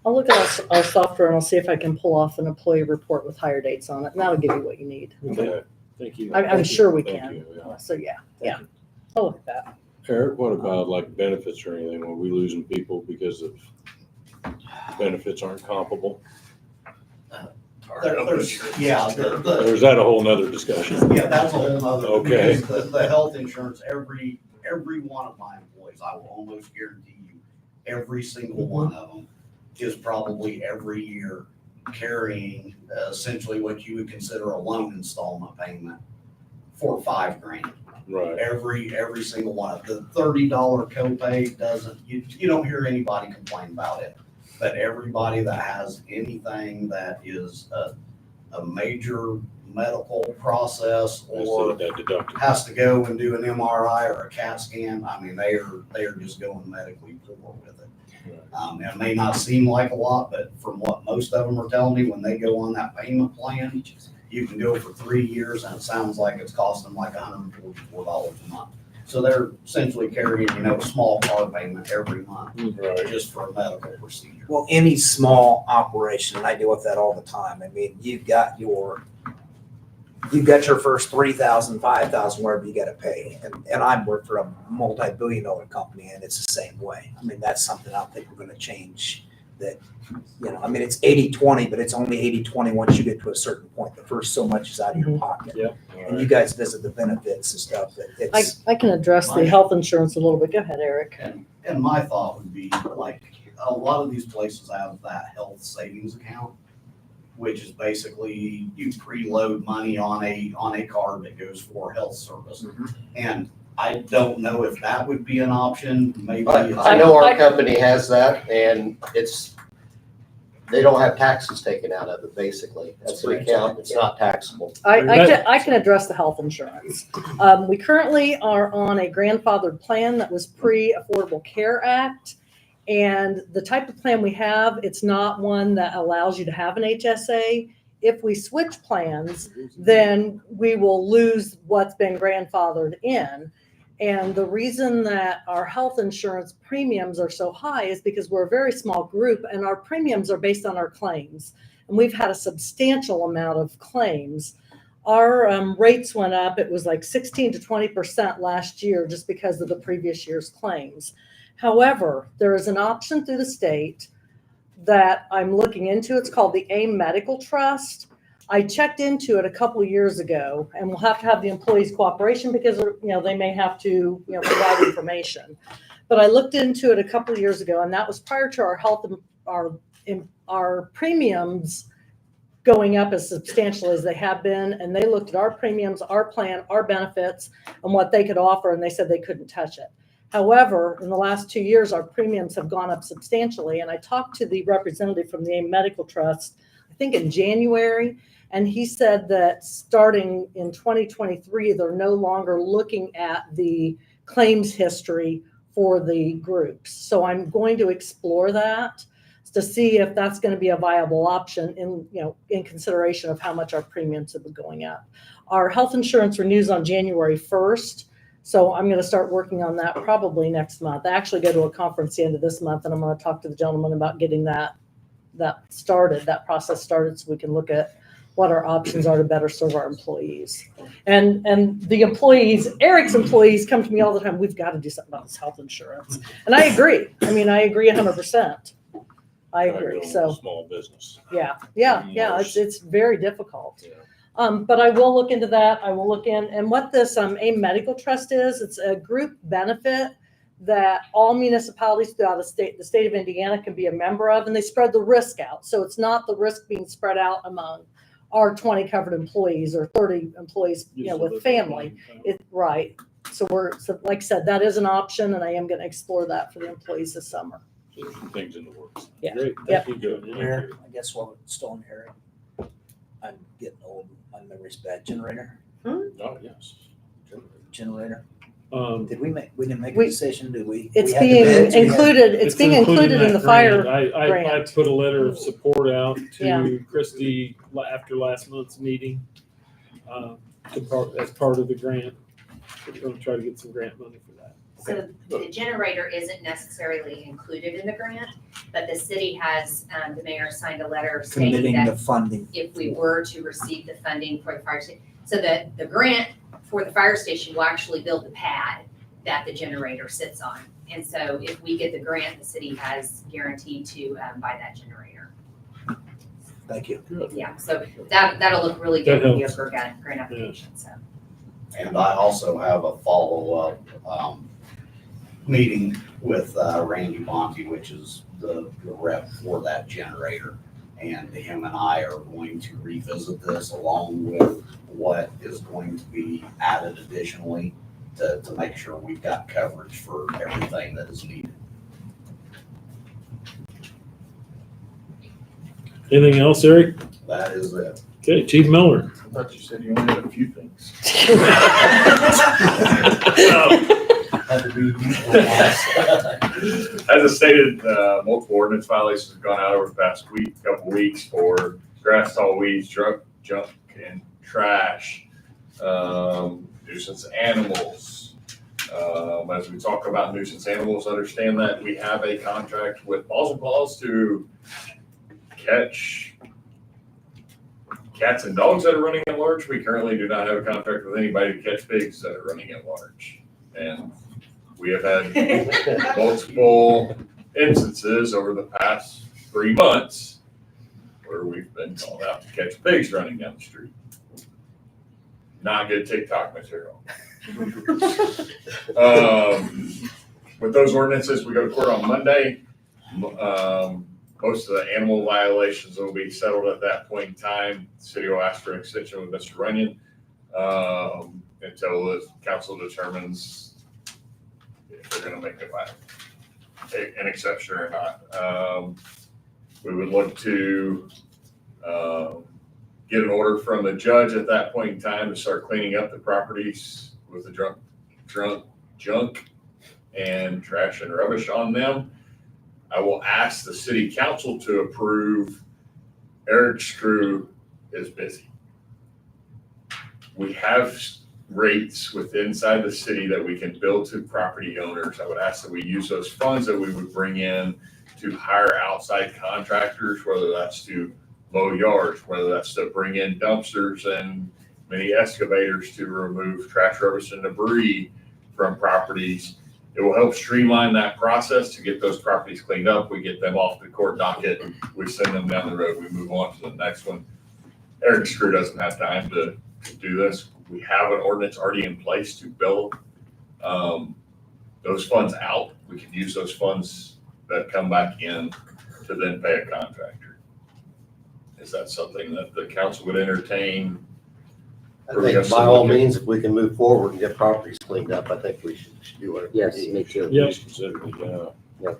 I'll look at our software and I'll see if I can pull off an employee report with hire dates on it, and that'll give you what you need. Okay, thank you. I'm sure we Thank can. you, yeah. So, yeah, I'll look at that. Eric, what about like benefits or anything? Are we losing people because of benefits aren't comparable? Yeah, Or is that a whole nother discussion? yeah, that's a whole nother. Okay. Because the health insurance, every one of my employees, I will almost guarantee you, every single one of them is probably every year carrying essentially what you would consider a loan installment payment for $5,000. Right. Every single one of the $30 copay doesn't, you don't hear anybody complain about it. But everybody that has anything that is a major medical process or That deductible. has to go and do an MRI or a CAT scan, I mean, they are just going medically poor with it. It may not seem like a lot, but from what most of them are telling me, when they go on that payment plan, you can go for 3 years and it sounds like it's costing them like $144 a month. So they're essentially carrying, a small car payment every month Right. just for a medical procedure. Well, any small operation, and I deal with that all the time. I mean, you've got your first 3,000, 5,000, wherever you got to pay. And I work for a multi-billion-dollar company, and it's the same way. I mean, that's something I don't think we're going to change. That, I mean, it's 80-20, but it's only 80-20 once you get to a certain point. The first so much is out of your pocket. Yeah. And you guys visit the benefits and stuff. That it's I can address the health insurance a little bit. Go ahead, Eric. And my thought would be like, a lot of these places have that health savings account, which is basically you preload money on a card that goes for health service. And I don't know if that would be an option, maybe. I know our company has that, and they don't have taxes taken out of it, basically. That's the account, it's not taxable. I can address the health insurance. We currently are on a grandfathered plan that was pre-Affordable Care Act. And the type of plan we have, it's not one that allows you to have an HSA. If we switch plans, then we will lose what's been grandfathered in. And the reason that our health insurance premiums are so high is because we're a very small group and our premiums are based on our claims. And we've had a substantial amount of claims. Our rates went up. It was like 16 to 20% last year just because of the previous year's claims. However, there is an option through the state that I'm looking into. It's called the AIM Medical Trust. I checked into it a couple of years ago, and we'll have to have the employees' cooperation because they may have to provide information. But I looked into it a couple of years ago, and that was prior to our premiums going up as substantial as they have been. And they looked at our premiums, our plan, our benefits, and what they could offer, and they said they couldn't touch it. However, in the last 2 years, our premiums have gone up substantially. And I talked to the representative from the AIM Medical Trust, I think in January, and he said that starting in 2023, they're no longer looking at the claims history for the groups. So I'm going to explore that to see if that's going to be a viable option in consideration of how much our premiums have been going up. Our health insurance renews on January 1st. So I'm going to start working on that probably next month. I actually go to a conference the end of this month, and I'm going to talk to the gentleman about getting that process started so we can look at what our options are to better serve our employees. And the employees, Eric's employees come to me all the time, we've got to do something about this health insurance. And I agree. I mean, I agree 100%. I agree. So Small business. yeah. It's very difficult. But I will look into that. I will look in, and what this AIM Medical Trust is, it's a group benefit that all municipalities throughout the state of Indiana can be a member of, and they spread the risk out. So it's not the risk being spread out among our 20 covered employees or 30 employees, with family. Right. So like I said, that is an option, and I am going to explore that for the employees this summer. So there's some things in the works. Yeah. Great, Yep. thank you, Joe. Mayor, I guess while it's still in here, I'm getting old, my memory's bad. Generator, Oh, yes. generator. Did we didn't make a We- decision, did we? It's We had the being bids, we had- included, it's being included in the that fire grant. I grant. put a letter of support out Yeah. to Christie after last month's meeting, as part of the grant. We're gonna try to get some grant money for that. So the generator isn't necessarily included in the grant, but the city has, the mayor signed a letter stating Committing the that funding. if we were to receive the funding for the fire station, so that the grant for the fire station will actually build the pad that the generator sits on. And so if we get the grant, the city has guaranteed to buy that generator. Thank you. Yeah, so that'll look really good That when you helps. have for grant application, so. And I also have a follow-up, meeting with, Randy Monty, which is the rep for that generator. And him and I are going to revisit this along with what is going to be added additionally to make sure we've got coverage for everything that is needed. Anything else, Eric? That is it. Okay, Chief Miller. I thought you said you only had a few things. As I stated, multiple ordinance violations have gone out over the past couple weeks for grass, tall weeds, junk and trash, nuisance animals. As we talk about nuisance animals, understand that we have a contract with Balls and Paws to catch cats and dogs that are running at large. We currently do not have a contract with anybody to catch pigs that are running at large. And we have had multiple instances over the past 3 months where we've been called out to catch pigs running down the street. Not good TikTok material. With those ordinances, we go to court on Monday. Most of the animal violations will be settled at that point in time. The city will ask for an extension with Mr. Runyon until the council determines if they're gonna make an exception or not. We would look to get an order from the judge at that point in time to start cleaning up the properties with the junk and trash and rubbish on them. I will ask the city council to approve. Eric's crew is busy. We have rates inside the city that we can bill to property owners. I would ask that we use those funds that we would bring in to hire outside contractors, whether that's to mow yards, whether that's to bring in dumpsters and mini excavators to remove trash, rubbish, and debris from properties. It will help streamline that process to get those properties cleaned up. We get them off the court docket. We send them down the road. We move on to the next one. Eric's crew doesn't have time to do this. We have an ordinance already in place to bill those funds out. We can use those funds that come back in to then pay a contractor. Is that something that the council would entertain? I think by all means, if we can move forward and get properties cleaned up, I think we should do it. Yes, me too. Yeah. Please consider it, yeah.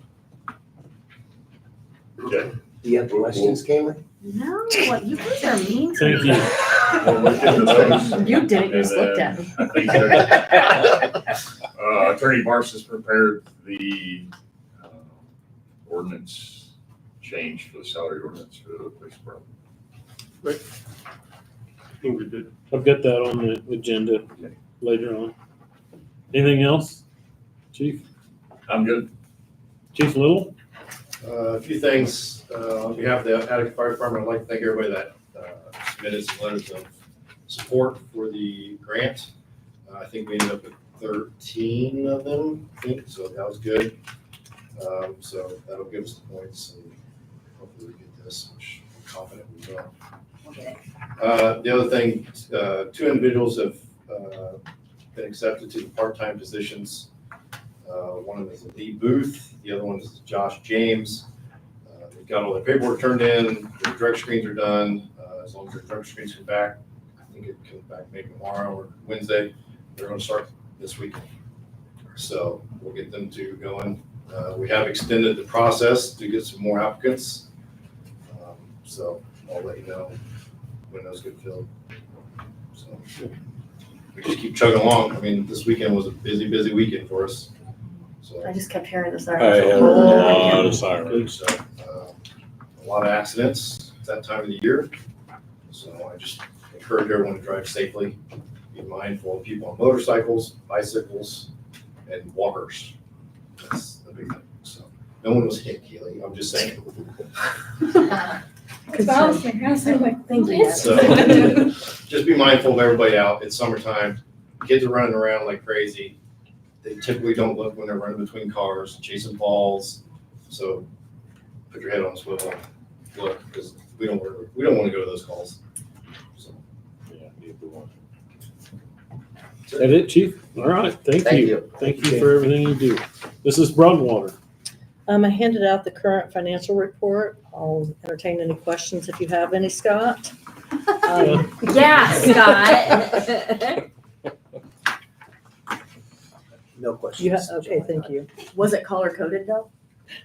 Okay. Do you have questions, Kaylee? No, you guys are mean to Thank me. you. We'll look into those. You didn't, you And just looked then at me. I think that, Attorney Marsh has prepared the ordinance change for the salary ordinance for the police department. I think we did. I've got that on the agenda later on. Anything else, Chief? I'm good. Chief Little? A few things, on behalf of the Attica Fire Department, I'd like to thank everybody that submitted some letters of support for the grant. I think we ended up with 13 of them, I think, so that was good. So that'll give us the points and hopefully we get this, which I'm confident we will. The other thing, 2 individuals have been accepted to the part-time positions. One of them is Lee Booth, the other one is Josh James. They've got all their paperwork turned in, their drug screens are done. As long as their drug screens come back, I think it comes back maybe tomorrow or Wednesday, they're gonna start this weekend. So we'll get them to going We have extended the process to get some more applicants. So I'll let you know when those get filled. So we just keep chugging along. I mean, this weekend was a busy, busy weekend for us. So I just kept hearing the I sirens. have a lot of sirens. So, a lot of accidents at that time of the year. So I just encourage everyone to drive safely, be mindful of people on motorcycles, bicycles, and walkers. That's the big thing. So no one was hit, Keely. I'm just saying. It's balancing, I was like, Thank you. So just be mindful of everybody out. It's summertime. Kids are running around like crazy. They typically don't look when they're running between cars, chasing balls. So put your head on a swivel. Look, because we don't want to go to those calls. So, Yeah, neither one. That it, Chief? All right, thank Thank you. you. Thank you for everything you do. Mrs. Broadwater. I handed out the current financial report. I'll entertain any questions if you have any, Scott. Yeah, Scott. No questions. You have, okay, thank you. Was it color coded though?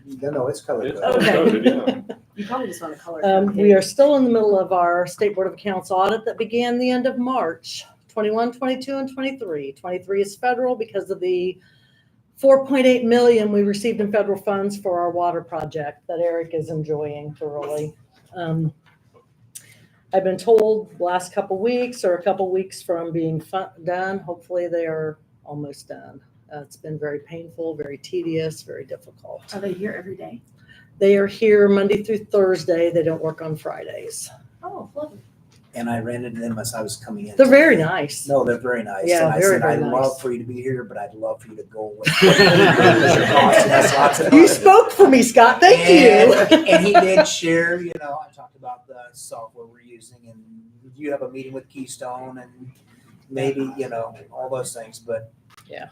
No, it's colored. It's Okay. coded, yeah. You probably just want to color. We are still in the middle of our State Board of Accounts audit that began the end of March, 21, 22, and 23. 23 is federal because of the 4.8 million we received in federal funds for our water project that Eric is enjoying thoroughly. I've been told the last couple weeks or a couple weeks from being done, hopefully they are almost done. It's been very painful, very tedious, very difficult. Are they here every day? They are here Monday through Thursday. They don't work on Fridays. Oh, lovely. And I ran into them as I was coming in. They're very nice. No, they're very nice. Yeah, And I very, said, very I'd nice. love for you to be here, but I'd love for you to go away. Because you're costing us lots of You money. spoke for me, Scott. Thank you. And he did share, I talked about the software we're using, and you have a meeting with Keystone and maybe, all those things, but. Yeah.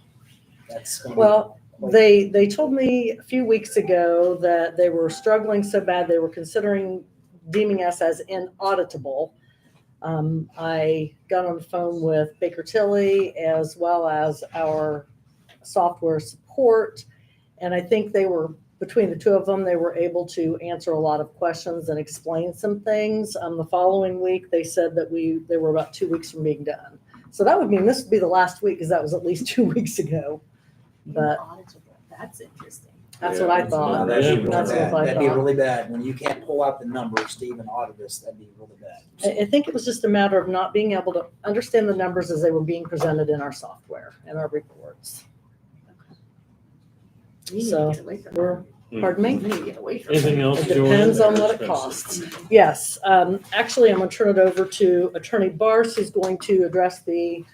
That's. gonna be Well, quite- they told me a few weeks ago that they were struggling so bad they were considering deeming us as inauditable. I got on the phone with Baker Tilly as well as our software support, and I think between the two of them, they were able to answer a lot of questions and explain some things. The following week, they said that they were about 2 weeks from being done. So that would mean this would be the last week because that was at least 2 weeks ago. But That's interesting. that's Yeah, what I that's thought. That'd be really That's what bad. I That'd be thought. really bad. When you can't pull out the numbers to even audit us, that'd be really bad. I think it was just a matter of not being able to understand the numbers as they were being presented in our software and our reports. You need to So get away from we're, that. pardon You me? need to get away from Anything that. else, It Joanne? depends on what it costs. Yes, actually, I'm gonna turn it over to Attorney Barce, who's going to address the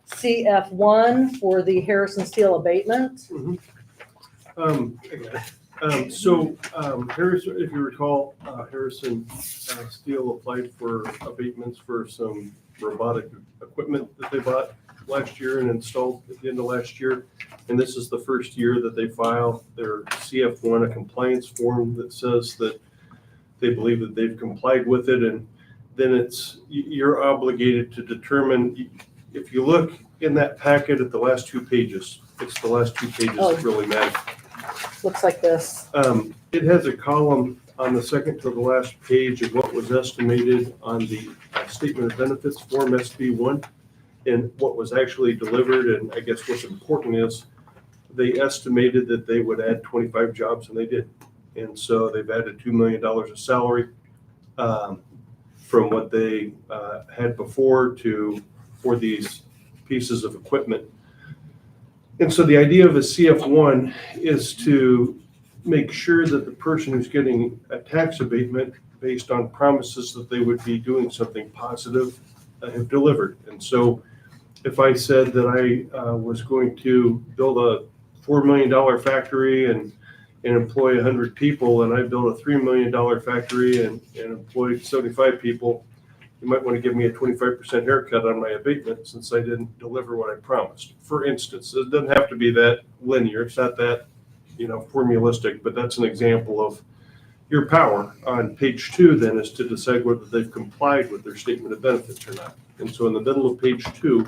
CF1 for the Harrison Steel abatement. Harrison, if you recall, Harrison Steel applied for abatements for some robotic equipment that they bought last year and installed at the end of last year. And this is the first year that they file their CF1, a compliance form that says that they believe that they've complied with it. And then you're obligated to determine, if you look in that packet at the last 2 pages, it's the last 2 pages that really matter. Looks like this. It has a column on the second to the last page of what was estimated on the statement of benefits form SB1 and what was actually delivered. And I guess what's important is they estimated that they would add 25 jobs, and they did. And so they've added $2 million of salary from what they had before for these pieces of equipment. And so the idea of a CF1 is to make sure that the person who's getting a tax abatement based on promises that they would be doing something positive have delivered. And so if I said that I was going to build a $4 million factory and employ 100 people, and I built a $3 million factory and employed 75 people, you might want to give me a 25% haircut on my abatement since I didn't deliver what I promised. For instance, it doesn't have to be that linear. It's not that, formulistic, but that's an example of your power on page 2 then is to decide whether they've complied with their statement of benefits or not. And so in the middle of page 2,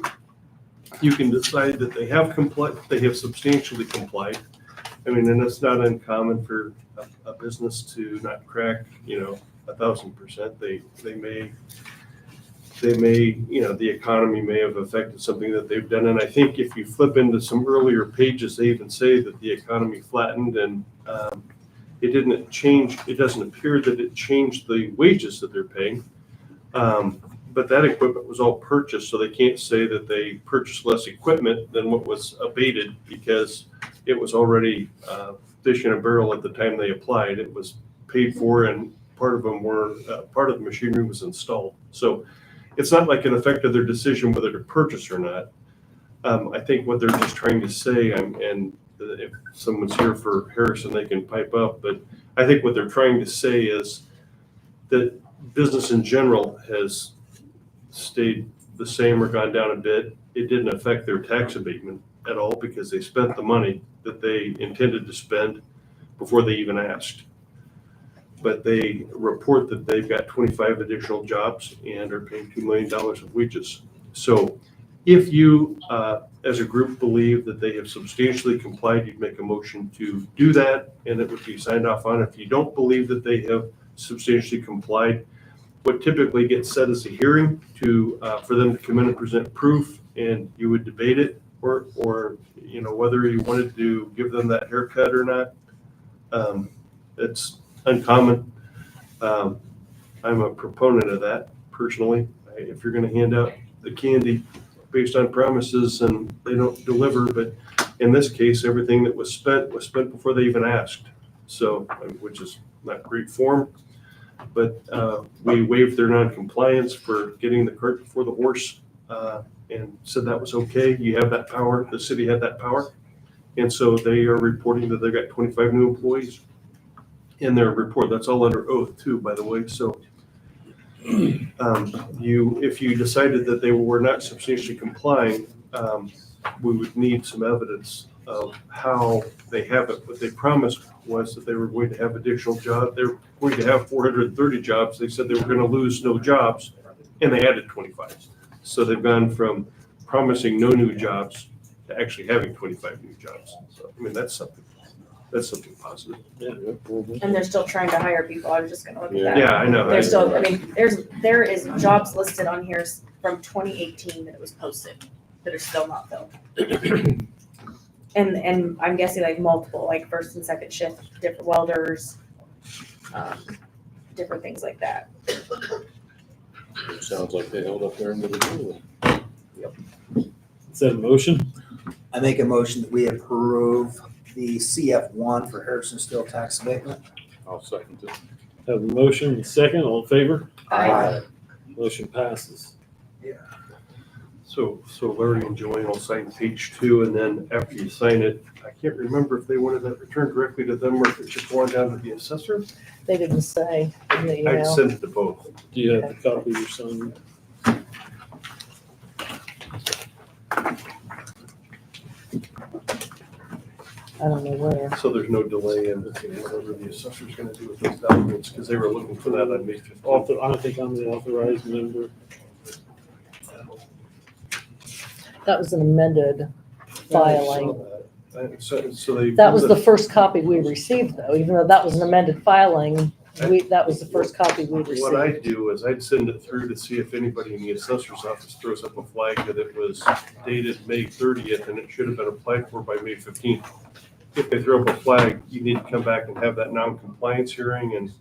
you can decide that they have complied, they have substantially complied, I mean, and it's not uncommon for a business to not crack, 1,000%. They may, the economy may have affected something that they've done. And I think if you flip into some earlier pages, they even say that the economy flattened and it didn't change. It doesn't appear that it changed the wages that they're paying. But that equipment was all purchased, so they can't say that they purchased less equipment than what was abated because it was already fish in a barrel at the time they applied. It was paid for, and part of the machinery was installed. So it's not like it affected their decision whether to purchase or not. I think what they're just trying to say, and if someone's here for Harrison, they can pipe up, but I think what they're trying to say is that business in general has stayed the same or gone down a bit. It didn't affect their tax abatement at all because they spent the money that they intended to spend before they even asked. But they report that they've got 25 additional jobs and are paying $2 million of wages. So if you, as a group, believe that they have substantially complied, you'd make a motion to do that and it would be signed off on. If you don't believe that they have substantially complied, what typically gets set is a hearing for them to come in and present proof, and you would debate it, or whether you wanted to give them that haircut or not. It's uncommon. I'm a proponent of that personally. If you're going to hand out the candy based on promises and they don't deliver, but in this case, everything that was spent before they even asked. So, which is not great form. But we waived their non-compliance for getting the cart before the horse and said that was okay. You have that power. The city had that power. And so they are reporting that they've got 25 new employees in their report. That's all under oath too, by the way. So if you decided that they were not substantially complying, we would need some evidence of how they have it. What they promised was that they were going to have additional jobs. They were going to have 430 jobs. They said they were going to lose no jobs, and they added 25. So they've gone from promising no new jobs to actually having 25 new jobs. So, I mean, that's something positive. Yeah. And they're still trying to hire people. I was just gonna look at that. Yeah, I know. There's still, there is jobs listed on here from 2018 that it was posted that are still not filled. And I'm guessing like multiple, like first and second shift, different welders, different things like that. It sounds like they held up their end of the deal. Is that a motion? I make a motion that we approve the CF1 for Harrison Steel tax abatement. I'll second it. Have a motion and a second. All in favor? Aye. Motion passes. So Larry and Joanne will sign page 2, and then after you sign it, I can't remember if they wanted that returned directly to them or if it should go on down to the assessor. They didn't say in the I'd email. send it to both. Do you have the copy of your son? I don't know where. So there's no delay in whatever the assessor's gonna do with those documents, because they were looking for that on May 15th. I don't think I'm the authorized member. That was an amended filing. So they. That was the first copy we received though, even though that was an amended filing, that was the first copy we received. What I'd do is I'd send it through to see if anybody in the assessor's office throws up a flag that it was dated May 30th and it should have been applied for by May 15th. If they throw up a flag, you need to come back and have that non-compliance hearing, and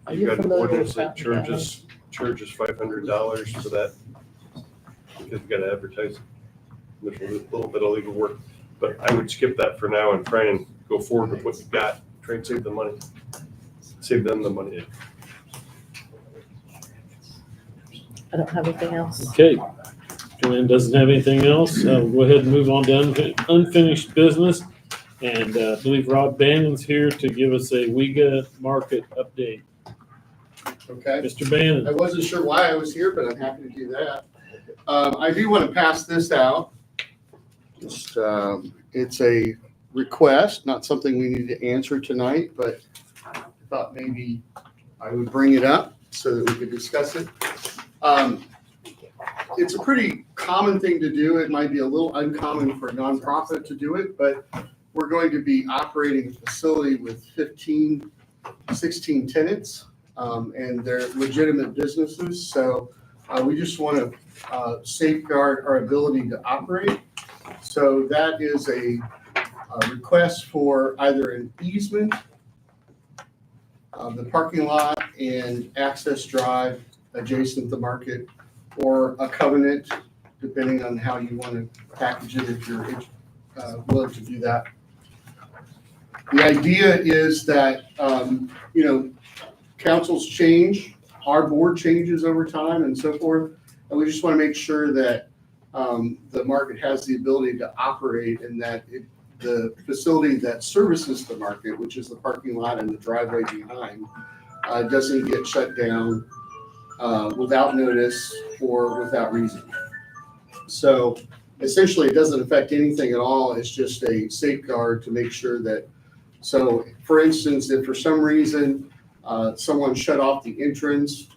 Are you've you got an familiar ordinance with that that? charges $500 for that, because you gotta advertise it. There's a little bit of legal work, but I would skip that for now and try and go forward with what you got. Try and save the money. Save them the money. I don't have anything else. Okay. Joanne doesn't have anything else. We'll go ahead and move on to unfinished business. And I believe Rob Bannon's here to give us a WEGA market update. Okay. Mr. Bannon. I wasn't sure why I was here, but I'm happy to do that. I do want to pass this out. Just, it's a request, not something we need to answer tonight, but I thought maybe I would bring it up so that we could discuss it. It's a pretty common thing to do. It might be a little uncommon for a nonprofit to do it, but we're going to be operating a facility with 16 tenants, and they're legitimate businesses. So we just want to safeguard our ability to operate. So that is a request for either an easement of the parking lot and access drive adjacent to the market, or a covenant, depending on how you want to package it, if you're willing to do that. The idea is that, councils change, our board changes over time and so forth. And we just want to make sure that the market has the ability to operate, and that the facility that services the market, which is the parking lot and the driveway behind, doesn't get shut down without notice or without reason. So essentially, it doesn't affect anything at all. It's just a safeguard to make sure that, so for instance, if for some reason someone shut off the entrance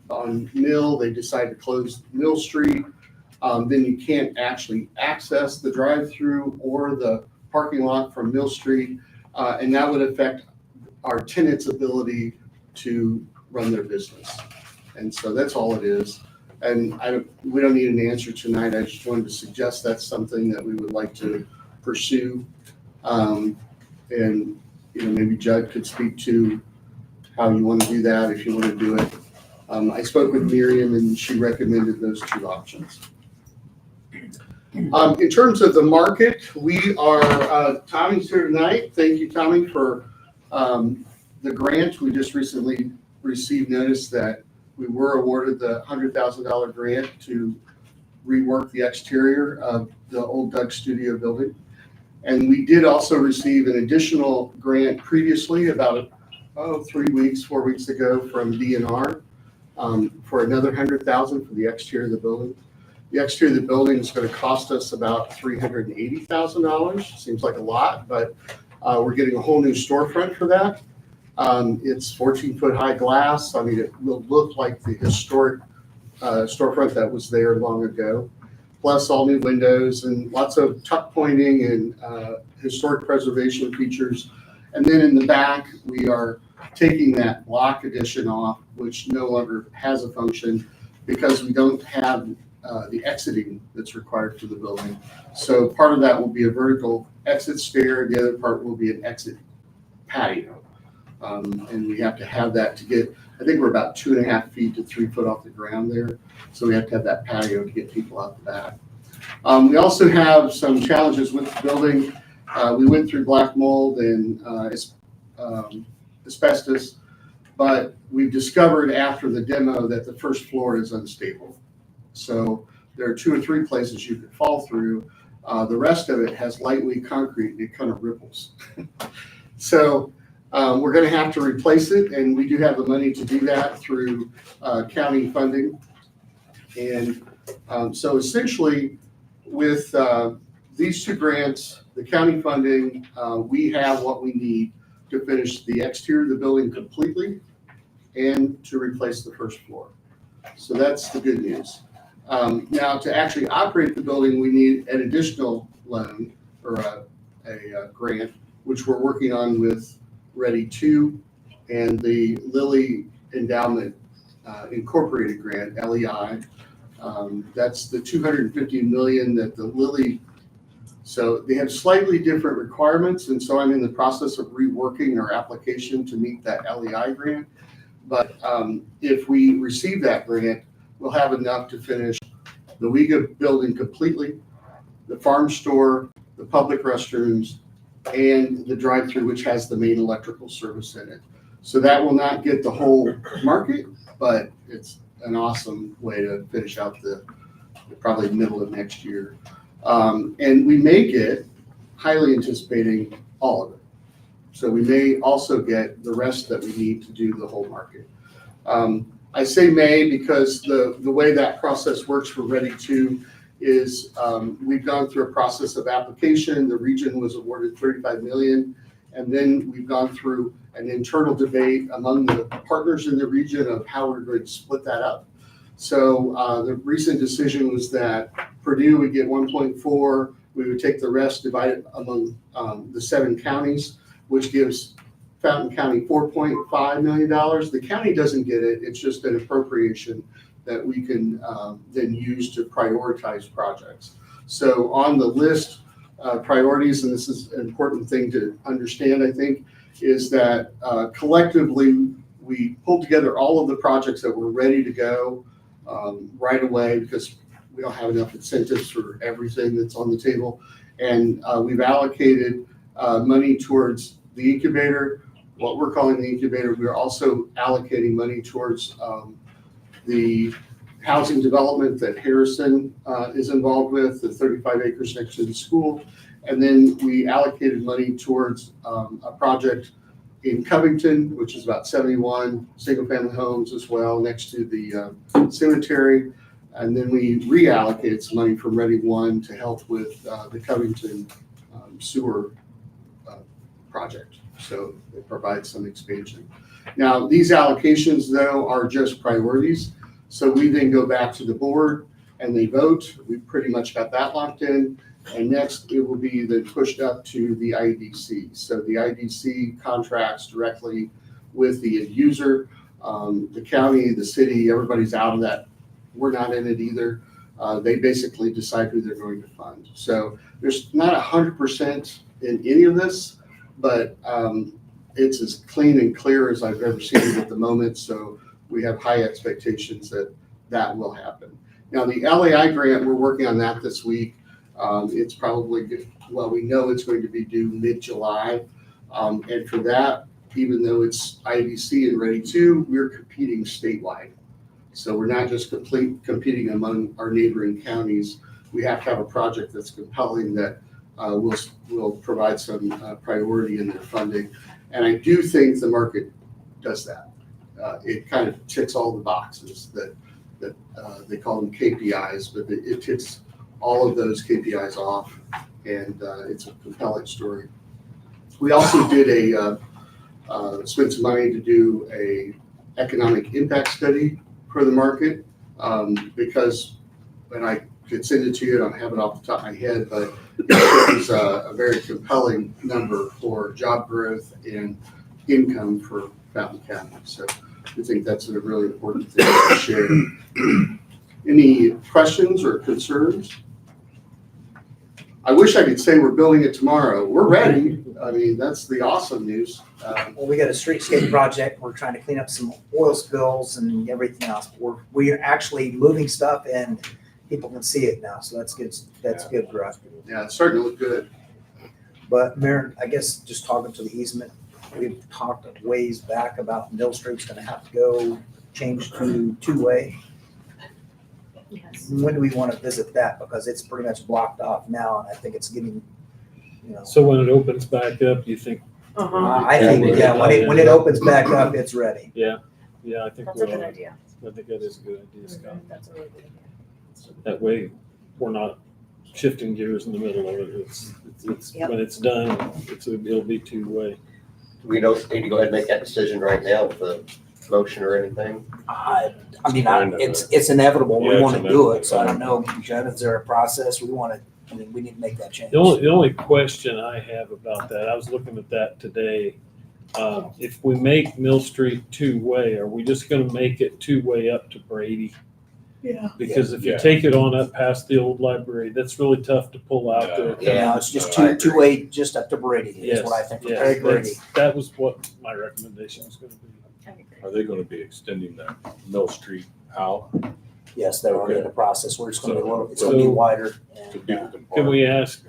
on Mill, they decide to close Mill Street, then you can't actually access the drive-through or the parking lot from Mill Street, and that would affect our tenants' ability to run their business. And so that's all it is. And we don't need an answer tonight. I just wanted to suggest that's something that we would like to pursue. And maybe Judd could speak to how you want to do that, if you want to do it. I spoke with Miriam, and she recommended those two options. In terms of the market, we are, Tommy's here tonight. Thank you, Tommy, for the grant. We just recently received notice that we were awarded the $100,000 grant to rework the exterior of the old Doug Studio building. And we did also receive an additional grant previously, about 4 weeks ago, from DNR for another $100,000 for the exterior of the building. The exterior of the building is going to cost us about $380,000. Seems like a lot, but we're getting a whole new storefront for that. It's 14-foot high glass. I mean, it will look like the historic storefront that was there long ago, plus all new windows and lots of tuck pointing and historic preservation features. And then in the back, we are taking that block addition off, which no longer has a function because we don't have the exiting that's required for the building. So part of that will be a vertical exit stair. The other part will be an exit patio. And we have to have that to get, I think we're about 2.5 feet to 3 foot off the ground there. So we have to have that patio to get people out the back. We also have some challenges with the building. We went through black mold and asbestos, but we've discovered after the demo that the first floor is unstable. So there are 2 or 3 places you could fall through. The rest of it has lightweight concrete and it kind of ripples. So we're going to have to replace it, and we do have the money to do that through county funding. And so essentially with these 2 grants, the county funding, we have what we need to finish the exterior of the building completely and to replace the first floor. So that's the good news. Now, to actually operate the building, we need an additional loan or a grant, which we're working on with Ready 2 and the Lilly Endowment Incorporated grant, LEI. That's the $250 million that the Lilly, so they have slightly different requirements, and so I'm in the process of reworking our application to meet that LEI grant. But if we receive that grant, we'll have enough to finish the WEGA building completely, the farm store, the public restrooms, and the drive-through, which has the main electrical service in it. So that will not get the whole market, but it's an awesome way to finish out the probably middle of next year. And we may get, highly anticipating, all of it. So we may also get the rest that we need to do the whole market. I say may because the way that process works for Ready 2 is we've gone through a process of application. The region was awarded $35 million, and then we've gone through an internal debate among the partners in the region of how we're going to split that up. So the recent decision was that Purdue would get 1.4, We would take the rest, divide it among the 7 counties, which gives Fountain County $4.5 million. The county doesn't get it. It's just an appropriation that we can then use to prioritize projects. So on the list, priorities, and this is an important thing to understand, I think, is that collectively we pulled together all of the projects that were ready to go right away because we don't have enough incentives for everything that's on the table. And we've allocated money towards the incubator, what we're calling the incubator. We're also allocating money towards the housing development that Harrison is involved with, the 35 acres next to the school. And then we allocated money towards a project in Covington, which is about 71 single-family homes as well, next to the cemetery. And then we reallocated some money from Ready One to help with the Covington sewer project. So it provides some expansion. Now, these allocations, though, are just priorities. So we then go back to the board and they vote. We pretty much got that locked in. And next, it will be then pushed up to the IDC. So the IDC contracts directly with the end user. The county, the city, everybody's out of that. We're not in it either. They basically decide who they're going to fund. So there's not 100% in any of this, but it's as clean and clear as I've ever seen it at the moment. So we have high expectations that that will happen. Now, the LAI grant, we're working on that this week. It's probably, well, we know it's going to be due mid-July. And for that, even though it's IDC and Ready 2, we're competing statewide. So we're not just competing among our neighboring counties. We have to have a project that's compelling that will provide some priority in their funding. And I do think the market does that. It kind of ticks all the boxes that they call them KPIs, but it ticks all of those KPIs off, and it's a compelling story. We also did spent some money to do a economic impact study for the market, because when I could send it to you, I don't have it off the top of my head, but it was a very compelling number for job growth and income for Fountain County. So I think that's a really important thing to share. Any questions or concerns? I wish I could say we're building it tomorrow. We're ready. I mean, that's the awesome news. Well, we got a streetscape project. We're trying to clean up some oil spills and everything else. We're actually moving stuff and people can see it now. So that's good. That's good for us. Yeah, it's starting to look good. But Mayor, I guess just talking to the easement, we've talked ways back about Mill Street's gonna have to go change to two-way. Yes. When do we want to visit that? Because it's pretty much blocked off now, and I think it's getting, So when it opens back up, you think? I think, yeah, when it opens back up, it's ready. Yeah, I think That's a good idea. I think that is a good idea, Scott. That's a really good idea. That way, we're not shifting gears in the middle of it. It's Yep. when it's done, it'll be two-way. We don't need to go ahead and make that decision right now with the motion or anything. I mean, it's inevitable. We want to do it, so I don't know, Judd, is there a process we want to, we need to make that change? The only question I have about that, I was looking at that today. If we make Mill Street two-way, are we just gonna make it two-way up to Brady? Yeah. Because if you take it on up past the old library, that's really tough to pull out there. Yeah, it's just two-way, just up to Brady, is what I think. Yes, Very Brady. that was what my recommendation was gonna be. Are they gonna be extending that Mill Street out? Yes, they're already in the process. We're just gonna be a little, it's So- gonna be wider. So people can Can park? we ask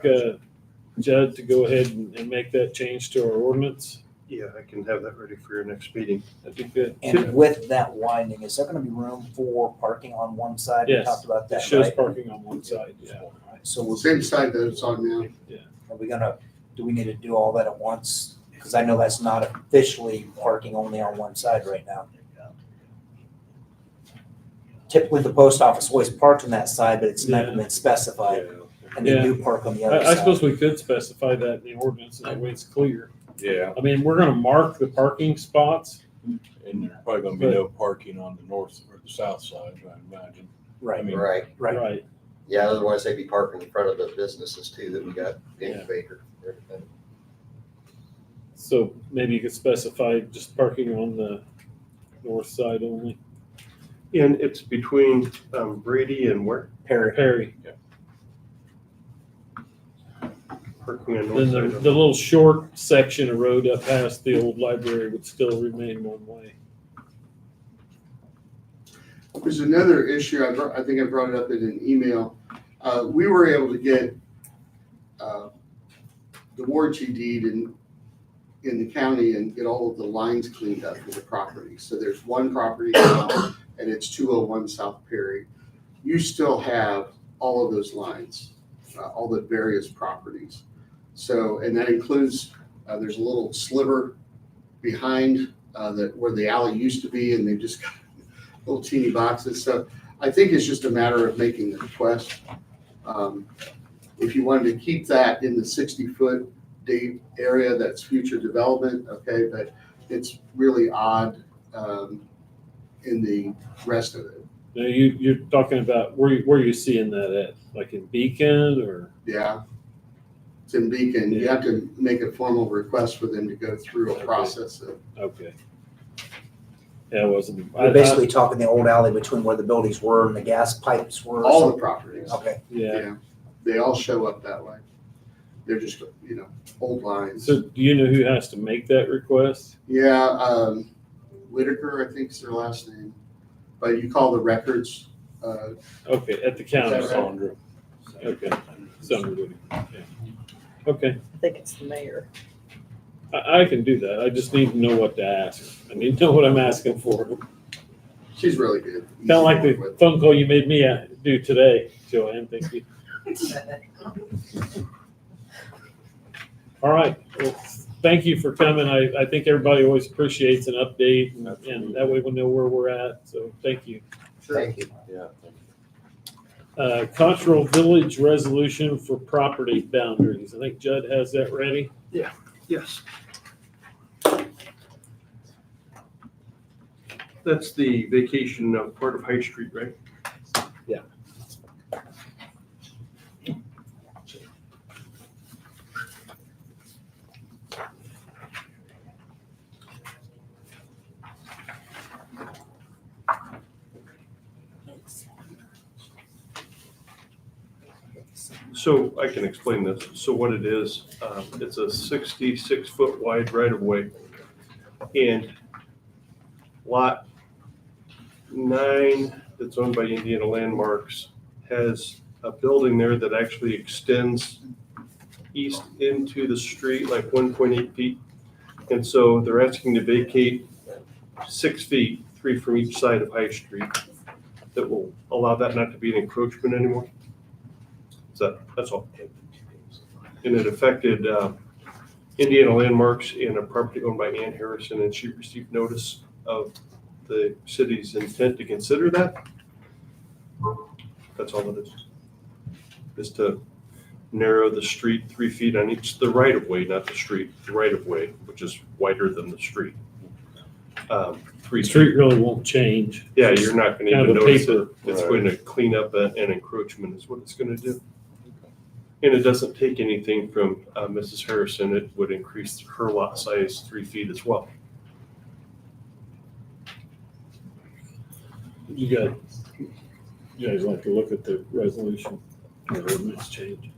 Judd to go ahead and make that change to our ordinance? Yeah, I can have that ready for your next meeting. That'd be good. And with that widening, is there gonna be room for parking on one side? We Yes, talked about It that, shows right? parking on one side, yeah. So we're, Same side that it's on now. are we gonna, do we need to do all that at once? Because I know that's not officially parking only on one side right now. Typically, the post office always parked on that side, but it's never been specified, and they Yeah. do park on the other I side. suppose we could specify that in the ordinance, and that way it's clear. Yeah, I mean, we're gonna mark the parking spots. and there's probably gonna be no parking on the north or the south side, I imagine. Right, I mean, Right. right. Right. Yeah, otherwise they'd be parking in front of the businesses too, that we got incubator. and everything. So maybe you could specify just parking on the north side only. And it's between Brady and where? Perry. Parking on Then north side. the little short section of road up past the old library would still remain one way. There's another issue, I think I brought it up in an email. We were able to get the warranty deed in the county and get all of the lines cleaned up for the property. So there's one property now, and it's 201 South Perry. You still have all of those lines, all the various properties. So, and that includes, there's a little sliver behind where the alley used to be, and they've just got little teeny boxes. So I think it's just a matter of making the request. If you wanted to keep that in the 60-foot deep area, that's future development, okay, but it's really odd in the rest of it. Now you're talking about where you seeing that at? Like in Beacon or? Yeah. It's in Beacon. You have to make a formal request for them to go through a process of. Okay. Yeah, it wasn't. We're basically talking the old alley between where the buildings were and the gas pipes were. All the properties. Okay. Yeah. They all show up that way. They're just, old lines. So do you know who has to make that request? Yeah, Whitaker, I think is their last name. But you call the records. Okay, at the county. Is that right? Sandra. Okay, Sandra Whitaker. Yeah. Okay, I think it's the mayor. I can do that. I just need to know what to ask. I need to know what I'm asking for. She's really good. Kind of like the phone call you made me do today, Joanne. Thank you. All right. Well, thank you for coming. I think everybody always appreciates an update, and that way we know where we're at. So thank you. Thank you. Yeah. Cultural Village resolution for property boundaries. I think Judd has that ready. Yes. That's the vacation part of High Street, right? Yeah. So I can explain this. So what it is, it's a 66-foot wide right of way. And lot 9 that's owned by Indiana Landmarks has a building there that actually extends east into the street like 1.8 feet. And so they're asking to vacate 6 feet, 3 from each side of High Street, that will allow that not to be an encroachment anymore. So that's all. And it affected Indiana Landmarks and a property owned by Ann Harrison, and she received notice of the city's intent to consider that. That's all it is to narrow the street 3 feet on each, the right of way, not the street, the right of way, which is wider than the street. 3 The street really won't change. Yeah, you're not gonna Kind even of a notice it. paper. It's Right. going to clean up an encroachment is what it's gonna do. And it doesn't take anything from Mrs. Harrison. It would increase her lot size 3 feet as well. You guys like to look at the resolution, the ordinance change.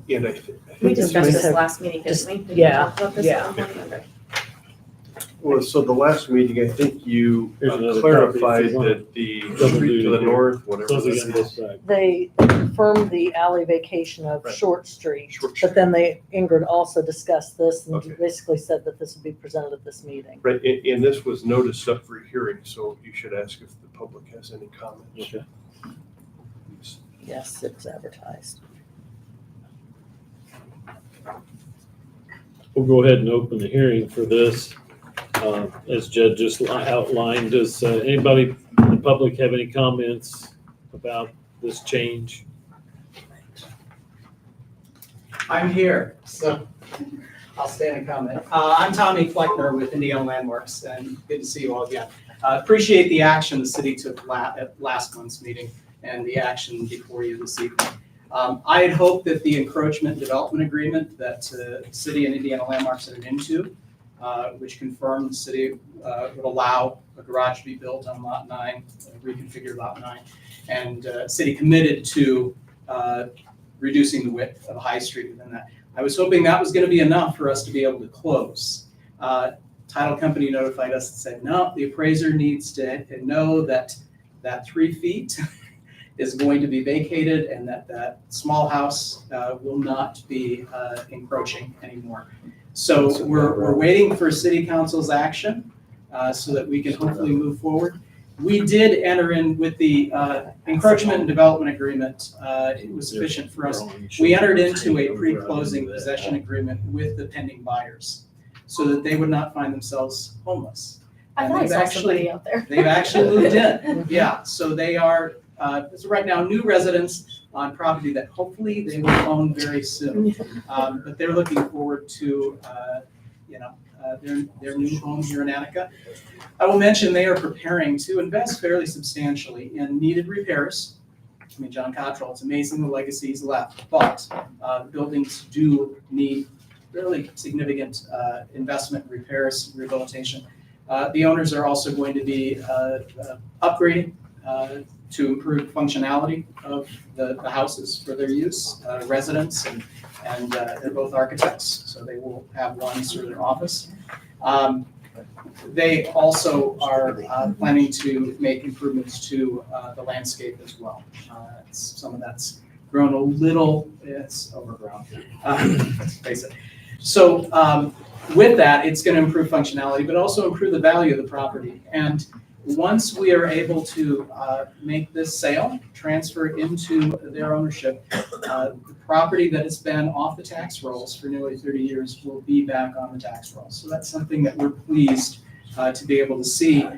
And We discussed this have- last meeting, didn't we? Did we yeah, talk about this yeah. at one point? Okay. well, so the last meeting, I think you Here's another clarified copy if you want. that the Double street to duty the here. north, whatever Those this are gonna is. look back. They confirmed the alley vacation of Right. Short Street, Short but then Ingrid also discussed this and Okay. basically said that this would be presented at this meeting. Right, and this was noticed up for hearing, so you should ask if the public has any comments. Okay. Yes, it was advertised. We'll go ahead and open the hearing for this. As Judd just outlined, does anybody in the public have any comments about this change? I'm here, so I'll stand and comment. I'm Tommy Fleckner with Indiana Landmarks, and good to see you all again. Appreciate the action the city took at last month's meeting and the action before you this evening. I had hoped that the encroachment development agreement that the city and Indiana Landmarks entered into, which confirmed the city would allow a garage to be built on Lot 9, reconfigure Lot 9, and city committed to reducing the width of High Street within that. I was hoping that was going to be enough for us to be able to close. Title company notified us and said, no, the appraiser needs to know that 3 feet is going to be vacated and that small house will not be encroaching anymore. So we're waiting for city council's action so that we can hopefully move forward. We did enter in with the encroachment and development agreement. It was sufficient for us. We entered into a pre-closing possession agreement with the pending buyers so that they would not find themselves homeless. I thought I saw somebody out there. They've actually moved in. Yeah, so they are, so right now, new residents on property that hopefully they will own very soon. But they're looking forward to, their new home here in Attica. I will mention they are preparing to invest fairly substantially in needed repairs. I mean, John Cottrell, it's amazing the legacy he's left, but buildings do need really significant investment, repairs, rehabilitation. The owners are also going to be upgrading to improve functionality of the houses for their use, residents, and they're both architects, so they will have one for their office. They also are planning to make improvements to the landscape as well. Some of that's grown a little, it's overgrown, let's face it. So with that, it's going to improve functionality, but also improve the value of the property. And once we are able to make this sale, transfer into their ownership, the property that has been off the tax rolls for nearly 30 years will be back on the tax rolls. So that's something that we're pleased to be able to see.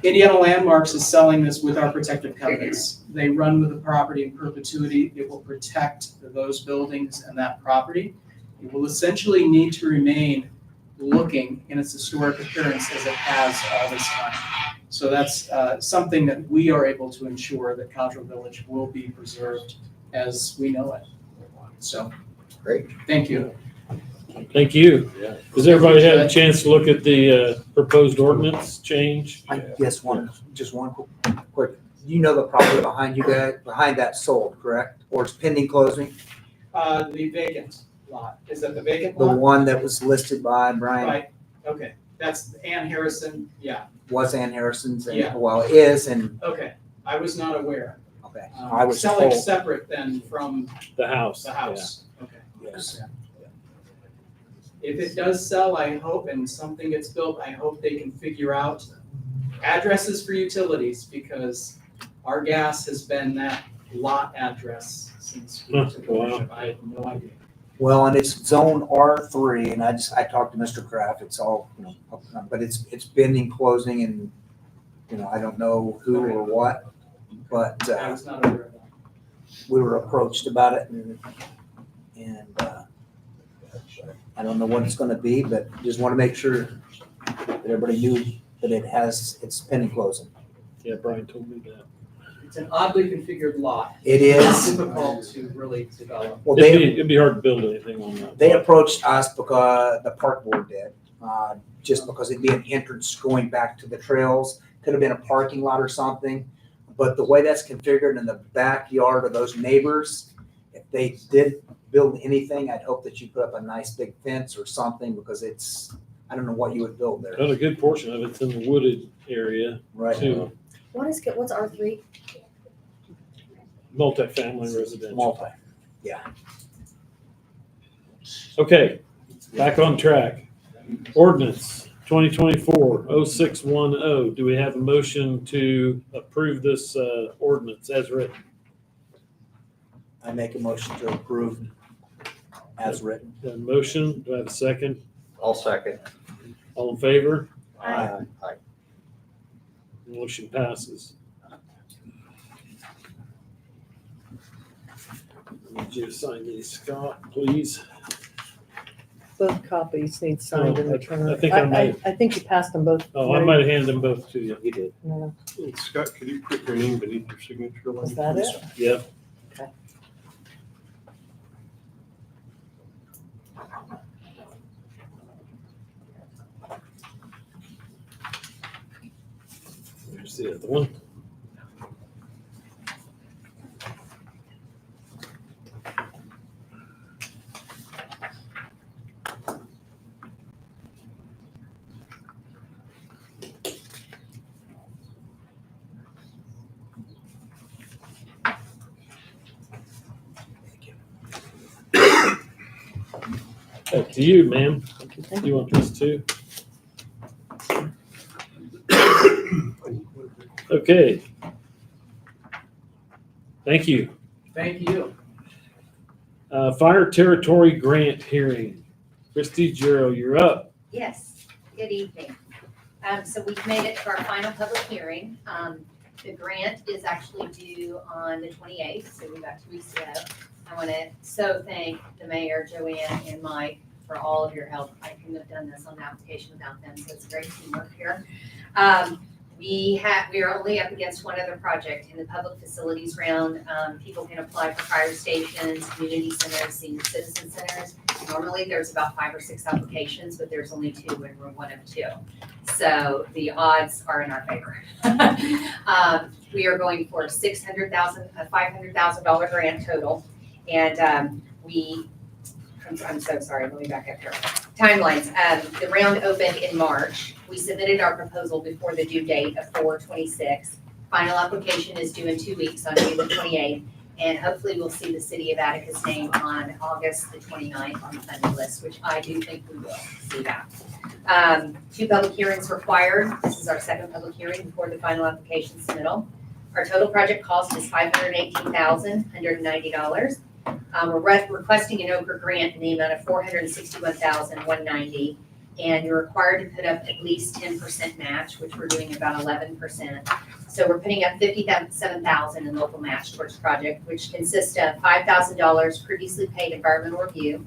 Indiana Landmarks is selling this with our protective covenants. They run with the property in perpetuity. It will protect those buildings and that property. It will essentially need to remain looking in its historic appearance as it has all this time. So that's something that we are able to ensure that Cottrell Village will be preserved as we know it. So, great. Thank you. Thank you. Has everybody had a chance to look at the proposed ordinance change? Just one quick. You know the property behind you guys, behind that sold, correct? Or it's pending closing? The vacant lot. Is that the vacant The lot? one that was listed by Brian? Right. Okay. That's Ann Harrison. Yeah. Was Ann Harrison's? And, Yeah. well, it is, and, Okay. I was not aware. okay. I was Selling told. separate then from The house. the house. Okay. Yes. If it does sell, I hope, and something gets built, I hope they can figure out addresses for utilities, because our gas has been that lot address since we took ownership. I had no idea. Well, and it's zone R3, and I talked to Mr. Kraft, it's all, but it's pending closing, and, I don't know who or what, but, I was not aware of that. we were approached about it, and I don't know what it's gonna be, but just wanna make sure that everybody knew that it's pending closing. Yeah, Brian told me that. It's an oddly configured lot. It It's is. difficult to really develop. Well, It'd be hard to build anything on that. they approached us because the park board did, just because it'd be an entrance going back to the trails. Could have been a parking lot or something, but the way that's configured in the backyard of those neighbors, if they did build anything, I'd hope that you put up a nice big fence or something, because I don't know what you would build there. Well, a good portion of it's in the wooded area Right. too. What's R3? Multifamily residential. Multi, yeah. Okay, back on track. Ordinance 2024-0610. Do we have a motion to approve this ordinance as written? I make a motion to approve as written. Got a motion, do I have a second? I'll second. All in favor? Aye. Motion passes. I need you to sign these, Scott, please. Both copies need signed and Oh, I returned. think I might- I think you passed them both. Oh, I might have handed them both to you. He did. No, And Scott, could you put your name beneath your signature line? was that it? Yeah. Okay. There's the other one. Back to you, ma'am. You want this too? Okay. Thank you. Thank you. Fire territory grant hearing. Christy Gero, you're up. Yes, good evening. So we've made it to our final public hearing. The grant is actually due on the 28th, so we've got 2 weeks to go. I want to so thank the mayor, Joanne, and Mike for all of your help. I couldn't have done this on the application without them, so it's great teamwork here. We are only up against one other project in the public facilities round. People can apply for fire stations, community centers, senior citizen centers. Normally, there's about 5 or 6 applications, but there's only 2 and we're one of 2. So the odds are in our favor. We are going for a $500,000 grant total. And I'm so sorry, let me back up here. Timelines, the round opened in March. We submitted our proposal before the due date of 4/26. Final application is due in 2 weeks on May the 28th. And hopefully we'll see the city of Attica's name on August the 29th on the funding list, which I do think we will see that. 2 public hearings required. This is our 2nd public hearing before the final application submittal. Our total project cost is $518,190. We're requesting an Okra grant in the amount of $461,190, and you're required to put up at least 10% match, which we're doing about 11%. So we're putting up $57,000 in local match towards the project, which consists of $5,000 previously paid environmental review.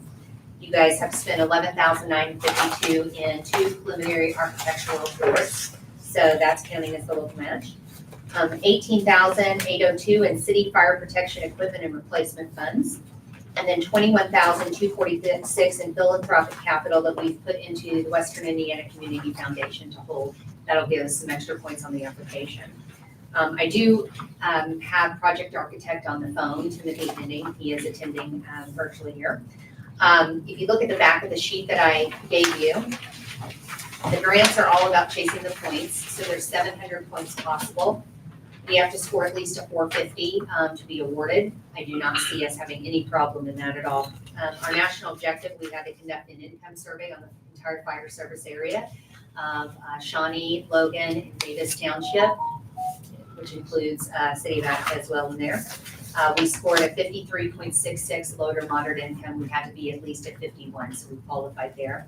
You guys have spent $11,952 in 2 preliminary architectural reports, so that's counting as the local match. $18,802 in city fire protection equipment and replacement funds, and then $21,246 in philanthropic capital that we've put into the Western Indiana Community Foundation to hold. That'll give us some extra points on the application. I do have project architect on the phone, Timothy Henning. He is attending virtually here. If you look at the back of the sheet that I gave you, the grants are all about chasing the points. So there's 700 points possible. We have to score at least a 450 to be awarded. I do not see us having any problem in that at all. Our national objective, we had to conduct an income survey on the entire fire service area of Shawnee, Logan, and Davis Township, which includes City of Attica as well in there. We scored a 53.66 low to moderate income. We had to be at least at 51, so we qualified there.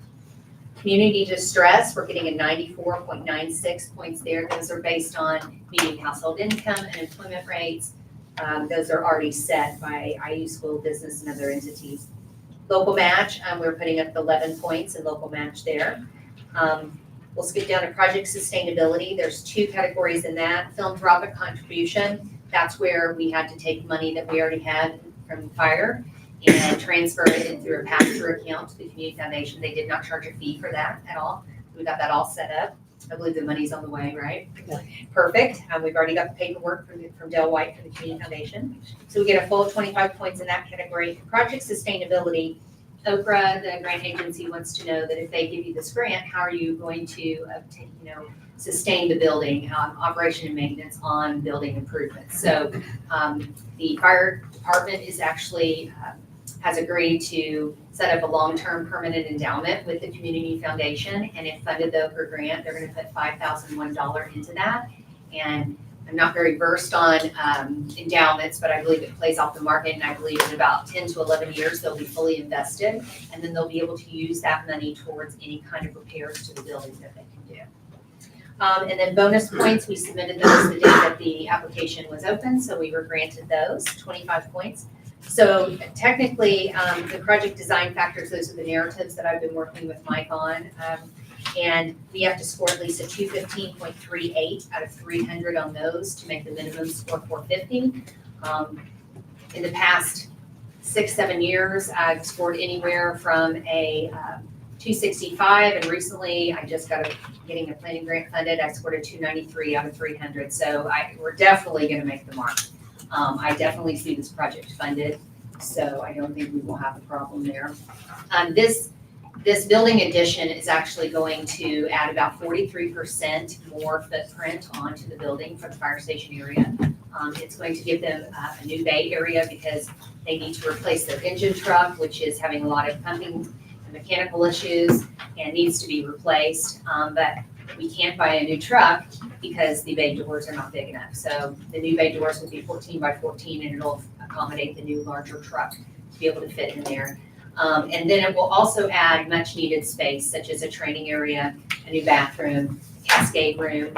Community distress, we're getting a 94.96 points there. Those are based on median household income and employment rates. Those are already set by IU School Business and other entities. Local match, we're putting up 11 points in local match there. We'll skip down to project sustainability. There's 2 categories in that. Philanthropic contribution, that's where we had to take money that we already had from fire and transfer it in through a pass-through account to the community foundation. They did not charge a fee for that at all. We got that all set up. I believe the money's on the way, right? Yeah. Perfect. We've already got the paperwork from Dale White from the community foundation. So we get a full 25 points in that category. Project sustainability, Okra, the grant agency, wants to know that if they give you this grant, how are you going to obtain, sustain the building, operation and maintenance on building improvements. So the fire department is actually has agreed to set up a long-term permanent endowment with the community foundation, and if funded the Okra grant, they're going to put $5,001 into that. And I'm not very versed on endowments, but I believe it plays off the market, and I believe in about 10 to 11 years they'll be fully invested, and then they'll be able to use that money towards any kind of repairs to the buildings that they can do. And then bonus points, we submitted those the day that the application was open, so we were granted those, 25 points. So technically, the project design factors, those are the narratives that I've been working with Mike on. And we have to score at least a 215.38 out of 300 on those to make the minimum score 450. In the past 6-7 years, I've scored anywhere from a 265, and recently I just getting a planning grant funded. I scored a 293 out of 300. So we're definitely going to make the mark. I definitely see this project funded, so I don't think we will have a problem there. This building addition is actually going to add about 43% more footprint onto the building for the fire station area. It's going to give them a new bay area because they need to replace their engine truck, which is having a lot of pumping and mechanical issues and needs to be replaced. But we can't buy a new truck because the bay doors are not big enough. So the new bay doors will be 14 by 14 and it'll accommodate the new larger truck to be able to fit in there. And then it will also add much needed space such as a training area, a new bathroom, cascade room.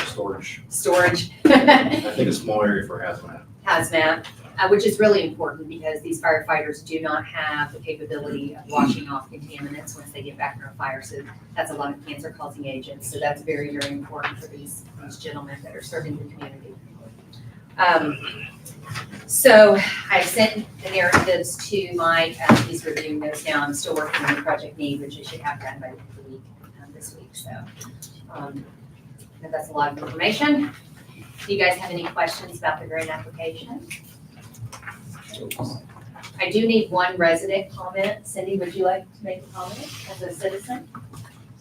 Storage. Storage. I think a small area for hazmat. Hazmat, which is really important because these firefighters do not have the capability of washing off contaminants once they get back from a fire. So that's a lot of cancer causing agents. So that's very, very important for these gentlemen that are serving the community. So I've sent the narratives to Mike. He's reviewing those now. I'm still working on the project need, which I should have done by the week, this week. So that's a lot of information. Do you guys have any questions about the grant application? I do need one resident comment. Cindy, would you like to make a comment as a citizen?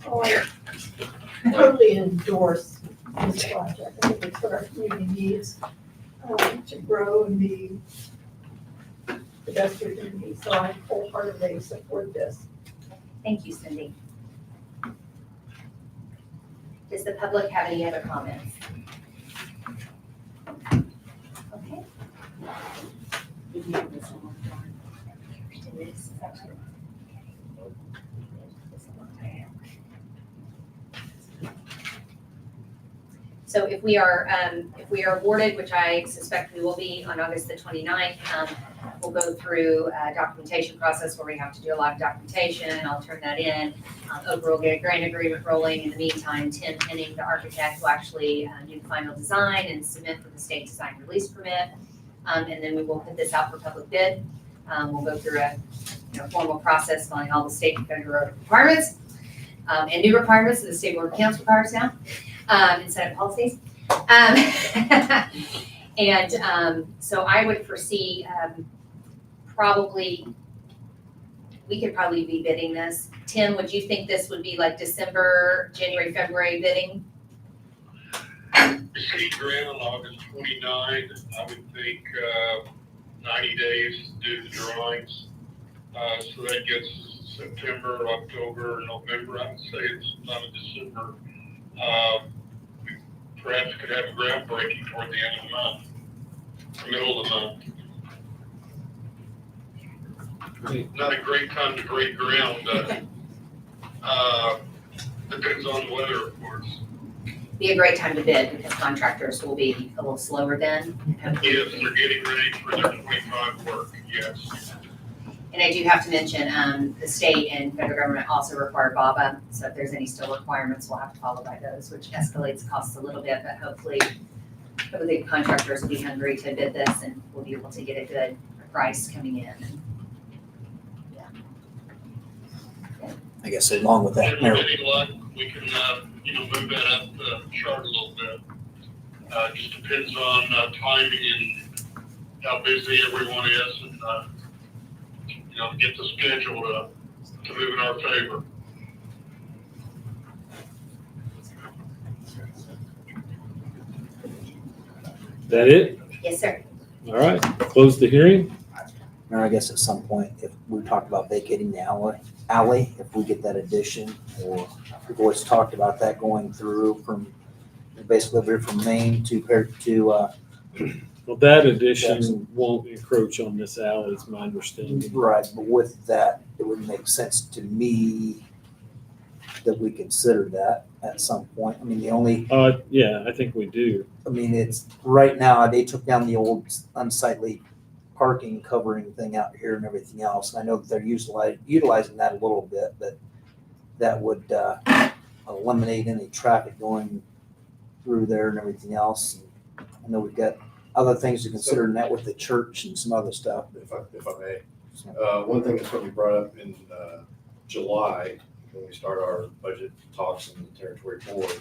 Oh, I totally endorse this project. I think it's what our community needs to grow and be the best we can be. So I wholeheartedly support this. Thank you, Cindy. Does the public have any other comments? Okay. So if we are awarded, which I suspect we will be on August the 29th, we'll go through a documentation process where we have to do a lot of documentation. I'll turn that in. Oprah will get a grant agreement rolling. In the meantime, Tim Penning, the architect, will actually do the final design and submit for the state design release permit. And then we will put this out for public bid. We'll go through a formal process following all the state and federal requirements and new requirements that the state board of accounts requires now. Instead of policies. So I would foresee we could probably be bidding this. Tim, would you think this would be like December, January, February bidding? City grant on August 29, I would think 90 days to do the drawings. So that gets September, October, November. I would say it's not a December. We perhaps could have a groundbreaking toward the end of the month, middle of the month. Not a great time to break ground. Depends on the weather, of course. Be a great time to bid because contractors will be a little slower then. Yes, they're getting ready for their 25 work, yes. And I do have to mention, the state and federal government also require BABA. So if there's any still requirements, we'll have to follow by those, which escalates costs a little bit, but hopefully contractors will be hungry to bid this and we'll be able to get a good price coming in. I guess along with that, And with any luck, we can, move that up the chart a little bit. Just depends on timing and how busy everyone is and, get the schedule to move in our favor. That it? Yes, sir. All right, close the hearing. Now, I guess at some point, if we talked about vacating the alley, if we get that addition, or we've always talked about that going through from, basically over here from Maine to Well, that addition won't encroach on this alley, is my understanding. right, but with that, it would make sense to me that we consider that at some point. I mean, the only, Yeah, I think we do. I mean, it's, right now, they took down the old unsightly parking covering thing out here and everything else. And I know that they're utilizing that a little bit, but that would eliminate any traffic going through there and everything else. And I know we've got other things to consider in that with the church and some other stuff. If I may, one thing that's going to be brought up in July, when we start our budget talks in the territory board,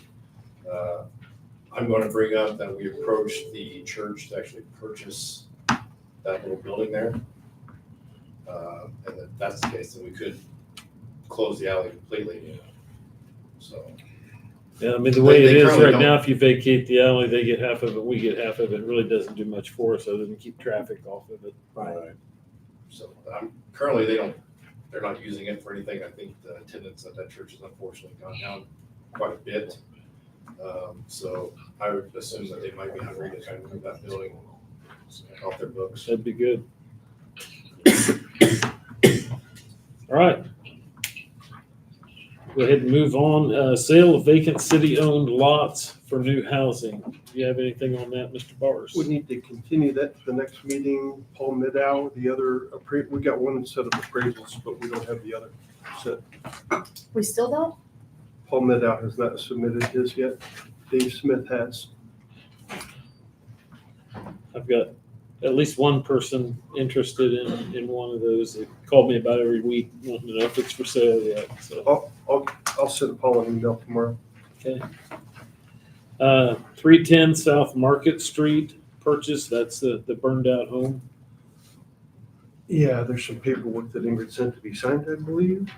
I'm going to bring up that we approached the church to actually purchase that little building there. And if that's the case, then we could close the alley completely. So. Yeah, I mean, the way it is currently right don't- now, if you vacate the alley, they get half of it, we get half of it. It really doesn't do much for us other than keep traffic off of it. Right. So currently they're not using it for anything. I think the attendance at that church has unfortunately gone down quite a bit. So I would assume that they might be hungry to kind of move that building off their books. That'd be good. All right. Go ahead and move on. Sale of vacant city-owned lots for new housing. Do you have anything on that, Mr. Bars? We need to continue that to the next meeting. Paul Midow, the other, we got one set of appraisals, but we don't have the other set. We still don't? Paul Midow has not submitted his yet. Dave Smith has. I've got at least one person interested in one of those. They call me about every week wanting to know if it's for sale yet. So I'll send Paul an email tomorrow. okay. 310 South Market Street purchase. That's the burned out home. Yeah, there's some paperwork that Ingrid sent to be signed, I believe,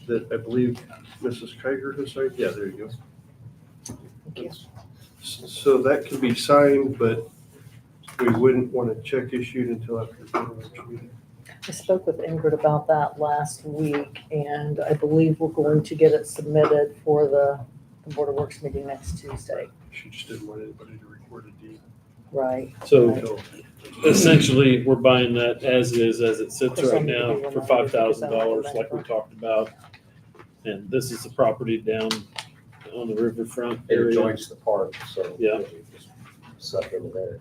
that I believe Mrs. Kiger has signed. Yeah, there you go. So that can be signed, but we wouldn't want a check issued until after the board works meeting. I spoke with Ingrid about that last week, and I believe we're going to get it submitted for the Board of Works meeting next Tuesday. She just didn't want anybody to record a deed. Right. So essentially, we're buying that as is, as it sits Of course, right I'm gonna now be for $5,000, like we talked about. And this is the property down on the riverfront It area. joins the park, so. Yeah. just Suck into there.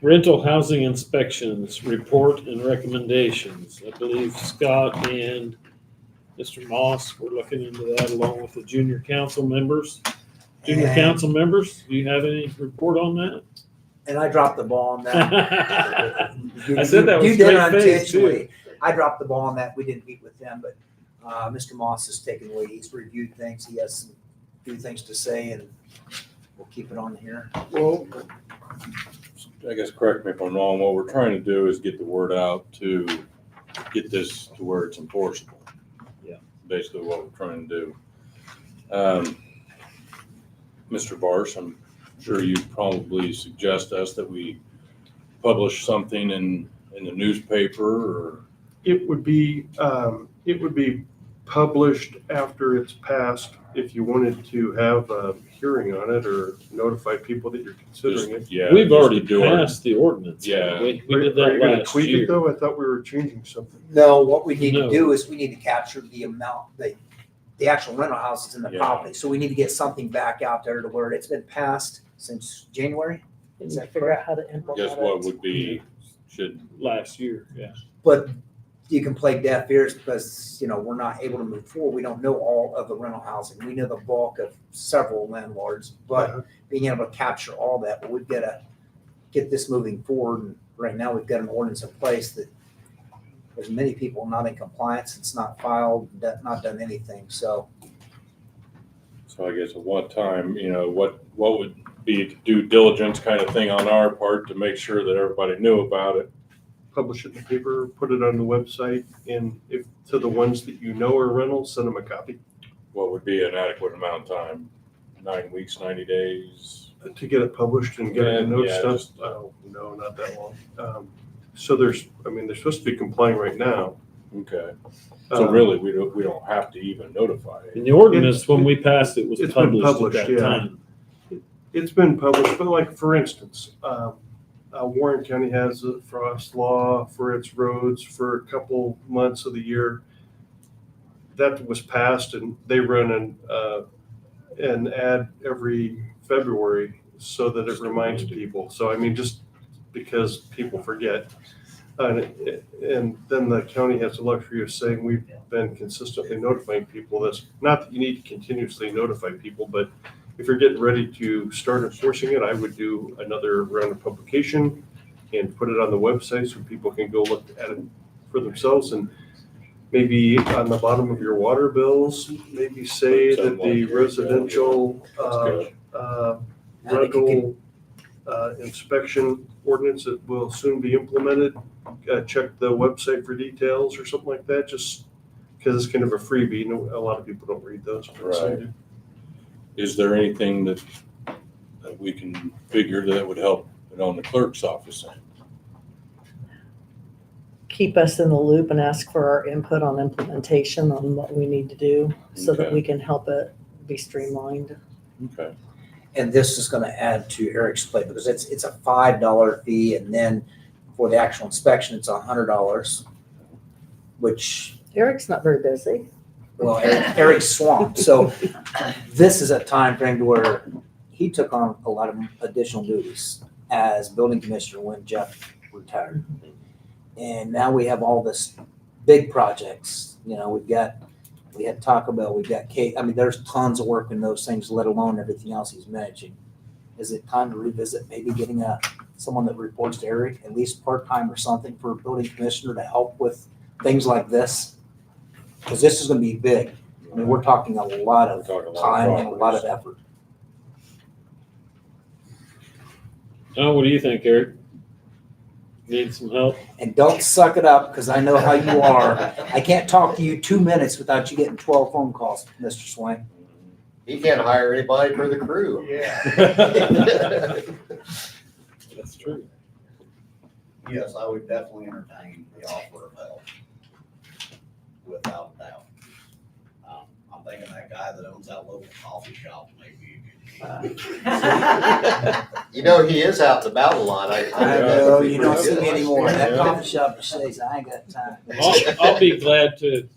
Rental housing inspections, report and recommendations. I believe Scott and Mr. Moss were looking into that along with the junior council members. Junior And- council members, do you have any report on that? And I dropped the ball on that. I said that was You did straight face, too. unintentionally. I dropped the ball on that. We didn't meet with them, but Mr. Moss has taken the lead. He's reviewed things. He has some few things to say, and we'll keep it on here. Well, I guess correct me if I'm wrong, what we're trying to do is get the word out to get this to where it's enforceable. Yeah. Basically what we're trying to do. Mr. Barsh, I'm sure you'd probably suggest us that we publish something in the newspaper or. It would be published after it's passed. If you wanted to have a hearing on it or notify people that you're considering it. Yeah. We've just already to do our- passed the ordinance. Yeah. We Are did you that gonna last tweak it year. though? I thought we were changing something. No, what we need No. to do is we need to capture the amount, the actual rental houses in the Yeah. property. So we need to get something back out there to where it's been passed since January. Is that Figure out correct? how to Guess implement what it. would be, should, Last year, yeah. But you can play deaf ears because, we're not able to move forward. We don't know all of the rental housing. We know the bulk of several landlords, but being able to capture all that, but we've got to get this moving forward. And right now, we've got an ordinance in place that there's many people not in compliance. It's not filed, not done anything. So so I guess at one time, what would be due diligence kind of thing on our part to make sure that everybody knew about it? Publish it in the paper, put it on the website, and if to the ones that you know are rentals, send them a copy. What would be an adequate amount of time? 9 weeks, 90 days? To get it published and get it Yeah, noticed yeah, up, just- no, not that long. So they're supposed to be complying right now. Okay. So really, we don't have to even notify it. And the ordinance, when we passed it, was It's been published at that published, yeah. time. It's been published, but like, for instance, Warren County has a frost law for its roads for a couple months of the year. that was passed, and they run an ad every February so that it reminds people. So I mean, just because people forget. And then the county has the luxury of saying we've been consistently notifying people. That's not that you need to continuously notify people, but if you're getting ready to start enforcing it, I would do another round of publication and put it on the website so people can go look at it for themselves. And maybe on the bottom of your water bills, maybe say that the residential rental inspection ordinance that will soon be implemented. Check the website for details or something like that, just because it's kind of a freebie. A lot of people don't read those. Right. Is there anything that we can figure that would help it on the clerk's office end? Keep us in the loop and ask for our input on implementation on what we need to do so that Okay. we can help it be streamlined. Okay. And this is gonna add to Eric's plate because it's a $5 fee, and then for the actual inspection, it's $100, which, Eric's not very busy. well, Eric's swamped. So this is a time frame to where he took on a lot of additional duties as building commissioner when Jeff retired. And now we have all this big projects, we had Taco Bell, we've got Kate, I mean, there's tons of work in those things, let alone everything else he's managing. Is it time to revisit maybe getting someone that reports to Eric, at least part-time or something for a building commissioner to help with things like this? Because this is gonna be big. I mean, we're talking a lot of time and a lot of effort. Oh, what do you think, Eric? Need some help? And don't suck it up, because I know how you are. I can't talk to you 2 minutes without you getting 12 phone calls, Mr. Swain. He can't hire anybody for the crew. That's true. Yes, I would definitely entertain the offer of help, without a doubt. I'm thinking that guy that owns that local coffee shop may be a good. He is out and about a lot. I know, you don't see me anymore. That coffee shop says, I ain't got time. I'll be glad to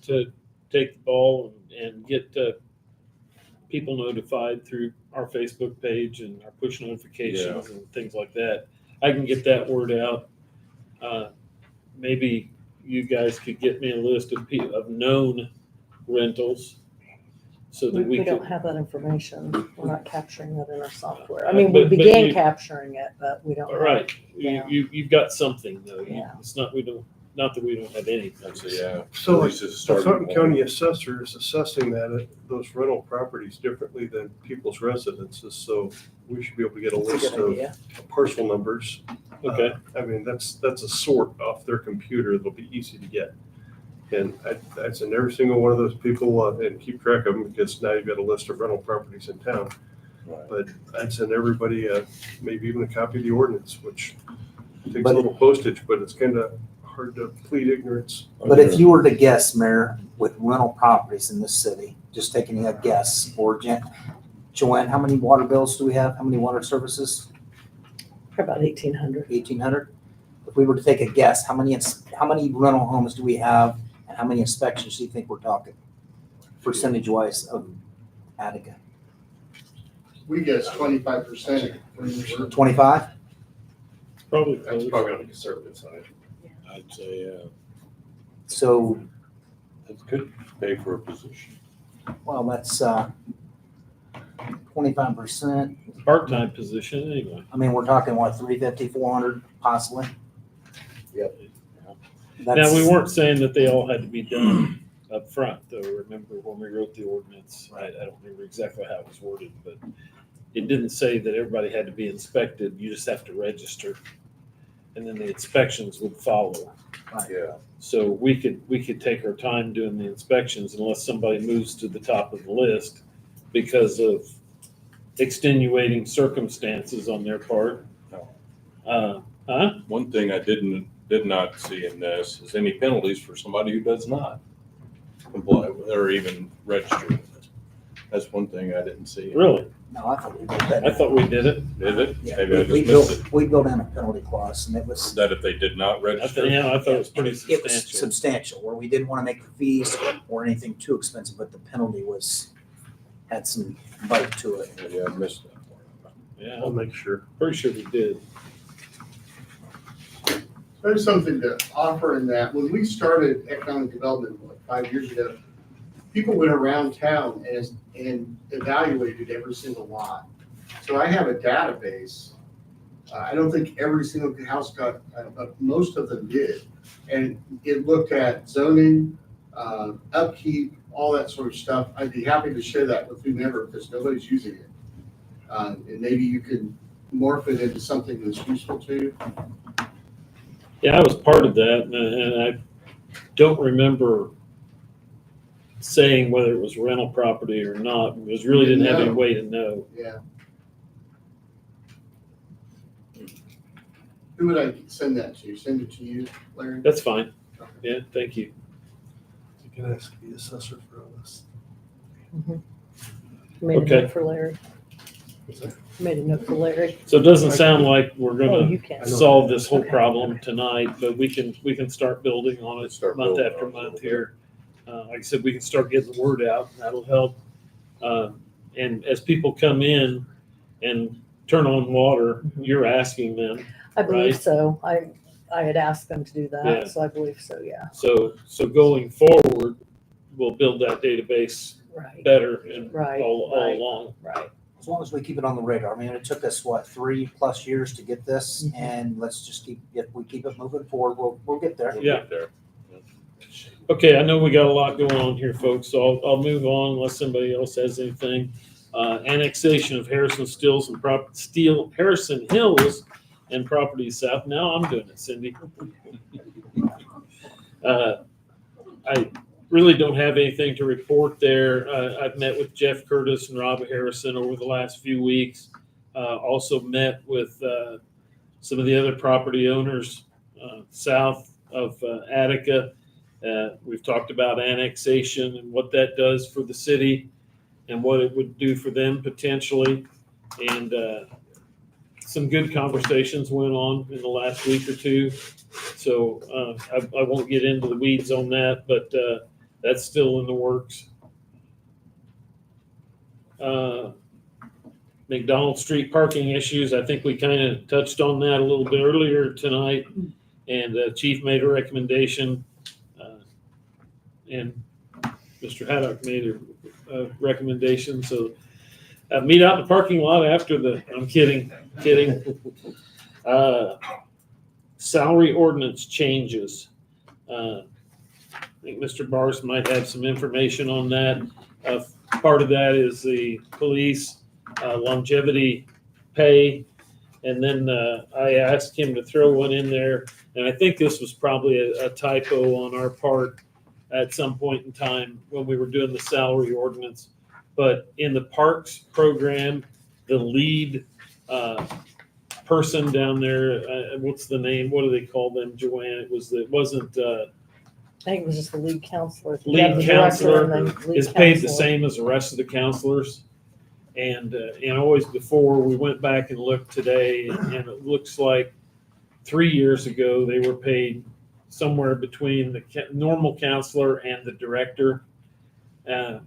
take the ball and get people notified through our Facebook page and our push notifications and things like that. I can get that word out. Maybe you guys could get me a list of known rentals so that We we don't could. have that information. We're not capturing that in our software. I mean, we But began you- capturing it, but we don't. All right, Yeah. you've got something though. Yeah. It's not that we don't have anything. So At like, least it's a the starting Thornton point. County assessor is assessing those rental properties differently than people's residences. So we should be able to get a That's a list good of idea. parcel numbers. Okay. I mean, that's a sort off their computer. They'll be easy to get. And I'd send every single one of those people and keep track of them, because now you've got a list of rental properties in town. Right. But I'd send everybody maybe even a copy of the ordinance, which takes a But- little postage, but it's kind of hard to plead ignorance. But if you were to guess, Mayor, with rental properties in this city, just taking a guess, or Joanne, how many water bills do we have? How many water services? About 1,800. 1,800? If we were to take a guess, how many rental homes do we have, and how many inspections do you think we're talking? Percentage-wise of Attica? We guess 25%. 25? Probably. That's probably on the conservative side. I'd say, So, that could pay for a position. well, that's 25%. Part-time position anyway. I mean, we're talking, what, 350, 400 possibly? Yep. Now, we weren't saying that they all had to be done up front, though. Remember when we wrote the ordinance, I don't remember exactly how it was worded, but it didn't say that everybody had to be inspected. You just have to register. And then the inspections would follow. Yeah. So we could take our time doing the inspections unless somebody moves to the top of the list because of extenuating circumstances on their part. One thing I did not see in this is any penalties for somebody who does not comply with or even register with it. That's one thing I didn't see. Really? No, I thought we did that. I thought we did it. Did it? Yeah, Maybe I we just missed it. we built in a penalty clause, and it was. That if they did not I register. thought it was pretty It was substantial. substantial, where we didn't want to make the fees or anything too expensive, but the penalty had some bite to it. Yeah, I missed that. Yeah, I'll make sure. pretty sure we did. There's something to offer in that. When we started economic development, like 5 years ago, people went around town and evaluated every single lot. So I have a database. I don't think every single house got, but most of them did. And it looked at zoning, upkeep, all that sort of stuff. I'd be happy to share that with whomever because nobody's using it. And maybe you can morph it into something that's useful to you. Yeah, I was part of that, and I don't remember saying whether it was rental property or not, because really didn't have any way to know. Yeah. Who would I send that to? Send it to you, Larry? That's fine. Yeah, thank you. You can ask the assessor for all this. Made a Okay. note for Larry. Made a note for Larry. So it doesn't sound like we're Oh, gonna you can. solve this whole Okay. problem tonight, but we can start building on it Start month building after on it a month little here. Like I said, we can start getting the word out, and that'll help. And as people come in and turn on water, you're asking them. I believe Right. so. I had asked them to do Yeah. that, so I believe so, yeah. So going forward, we'll build that database Right, better and Right, all right. along. right. As long as we keep it on the radar. I mean, it took us, 3+ years to get this, Mhm. and let's just if we keep it moving forward, we'll get there. We'll Yeah. get there. Okay, I know we got a lot going on here, folks, so I'll move on unless somebody else has anything. Annexation of Harrison Hills and properties south. Now I'm doing it, Cindy. I really don't have anything to report there. I've met with Jeff Curtis and Rob Harrison over the last few weeks. Also met with some of the other property owners south of Attica. We've talked about annexation and what that does for the city and what it would do for them potentially. And some good conversations went on in the last week or two. So I won't get into the weeds on that, but that's still in the works. McDonald Street parking issues, I think we kind of touched on that a little bit earlier tonight. And the chief made a recommendation. And Mr. Haddock made a recommendation. So meet out in the parking lot after I'm kidding. Salary ordinance changes. I think Mr. Bars might have some information on that. Part of that is the police longevity pay. And then I asked him to throw one in there. And I think this was probably a typo on our part at some point in time when we were doing the salary ordinance. But in the parks program, the lead person down there, what's the name? What do they call them, Joanne? It wasn't. I think it was just the lead counselor. Yeah, the Lead director counselor and the lead is paid the counselor. same as the rest of the counselors. And always before, we went back and looked today, and it looks like 3 years ago, they were paid somewhere between the normal counselor and the director.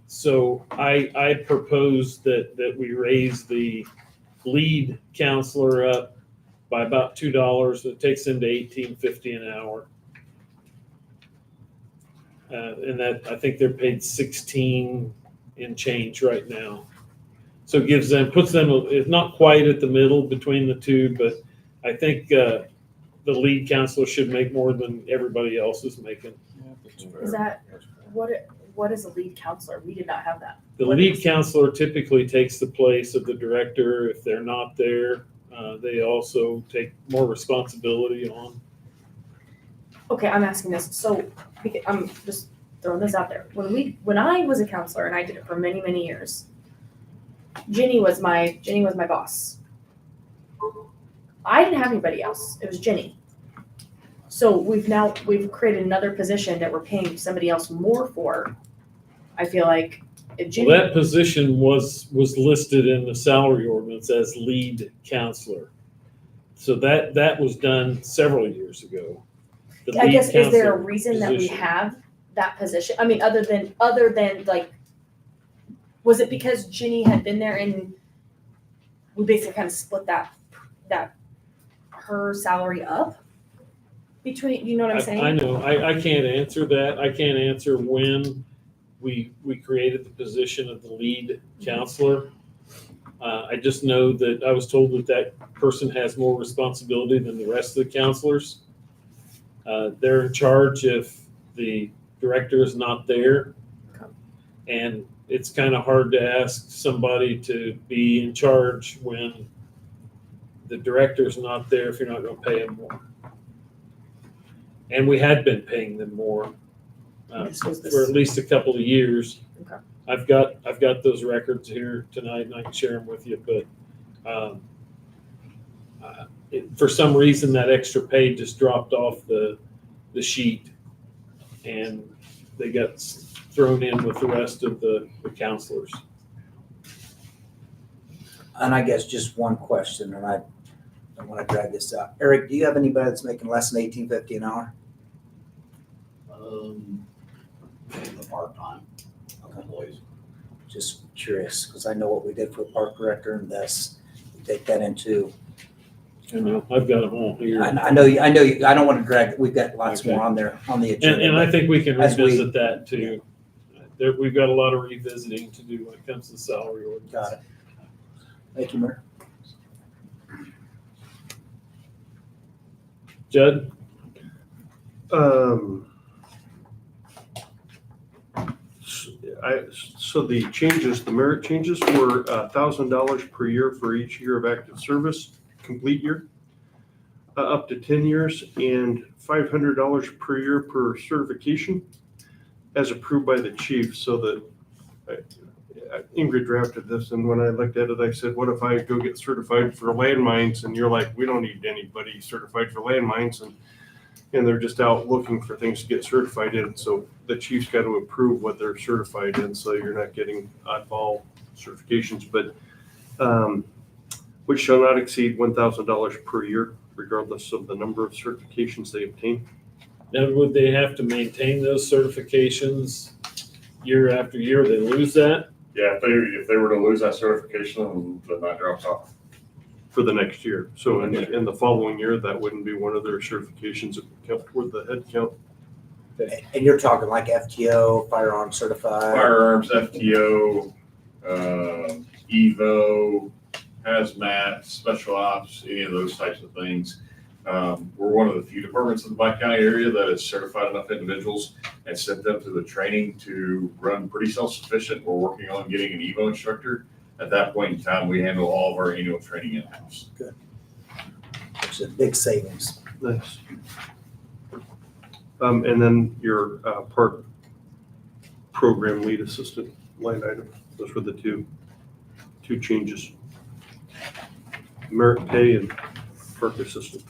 So I propose that we raise the lead counselor up by about $2. It takes them to $18.50 an hour. And that, I think they're paid 16 and change right now. So it puts them, it's not quite at the middle between the two, but I think the lead counselor should make more than everybody else is making. Is that, what is a lead counselor? We did not have that. The lead counselor typically takes the place of the director. If they're not there, they also take more responsibility on. Okay, I'm asking this, so, I'm just throwing this out there. When I was a counselor, and I did it for many, many years, Jenny was my boss. I didn't have anybody else. It was Jenny. So we've created another position that we're paying somebody else more for. I feel like if Well, Ginny, that position was listed in the salary ordinance as lead counselor. So that was done several years ago. The I lead guess, is there a counselor reason that we position. have that position? I mean, other than like, was it because Ginny had been there and we basically kind of split that her salary up between, you know what I'm saying? I know, I can't answer that. I can't answer when we created the position of the lead counselor. I just know that I was told that person has more responsibility than the rest of the counselors. They're in charge if the director is not there. And it's kind of hard to ask somebody to be in charge when the director's not there if you're not going to pay them more. And we had been paying them more for at least a couple of years. Okay. I've got those records here tonight, and I can share them with you. But for some reason, that extra pay just dropped off the sheet, and they got thrown in with the rest of the counselors. And I guess just one question, and I don't want to drag this out. Eric, do you have anybody that's making less than $18.50 an hour? The part-time employees. Just curious, because I know what we did for the park director and this. We take that into. I know, I've got them all here. I know you, I don't want to drag, we've got lots more on there, on the agenda. And I think we can as we- revisit that too. We've got a lot of revisiting to do when it comes to salary ordinance. Got it. Thank you, Mayor. Judd? So the changes, the merit changes were $1,000 per year for each year of active service, complete year, up to 10 years, and $500 per year per certification, as approved by the chief. So that Ingrid drafted this, and when I looked at it, I said, what if I go get certified for landmines? And you're like, we don't need anybody certified for landmines. And they're just out looking for things to get certified in. So the chief's got to approve what they're certified in, so you're not getting oddball certifications. But which shall not exceed $1,000 per year, regardless of the number of certifications they obtain. Now, would they have to maintain those certifications year after year? They lose that? Yeah, if they were to lose that certification, then that drops off. For the next year. So in the following year, that wouldn't be one of their certifications that would count toward the head count. And you're talking like FTO, firearm certified? Firearms, FTO, EVO, hazmat, special ops, any of those types of things. We're one of the few departments in the Pike County area that has certified enough individuals and sent them to the training to run pretty self-sufficient. We're working on getting an EVO instructor. At that point in time, we handle all of our annual training in-house. Good. It's a big savings. Nice. And then your park program lead assistant line item. Those were the two changes. Merit pay and park assistant.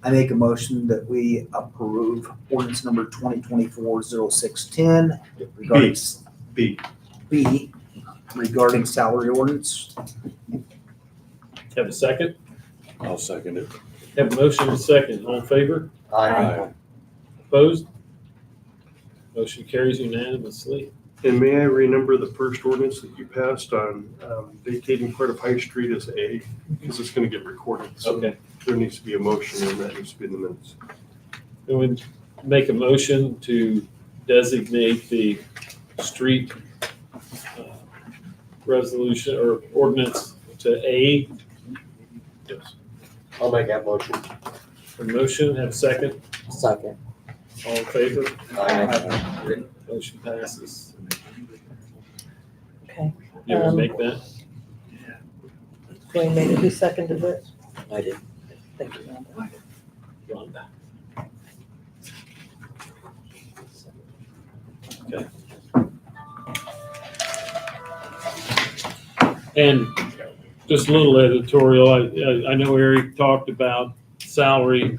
I make a motion that we approve ordinance number 2024-0610 regarding B regarding salary ordinance. Have a second? I'll second it. Have a motion and a second. All in favor? Aye. Opposed? Motion carries unanimously. And may I renumber the first ordinance that you passed on vacating part of High Street as A, because it's going to get recorded. So Okay. there needs to be a motion, and that needs to be in the minutes. We would make a motion to designate the street resolution or ordinance to A. Yes. I'll make that motion. A motion, have a second. Second. All in favor? Aye. Motion passes. Okay. You ever make that? Dwayne made it. Who seconded it? I did. Thank you, Rhonda. Rhonda. Okay. And just a little editorial, I know Eric talked about salary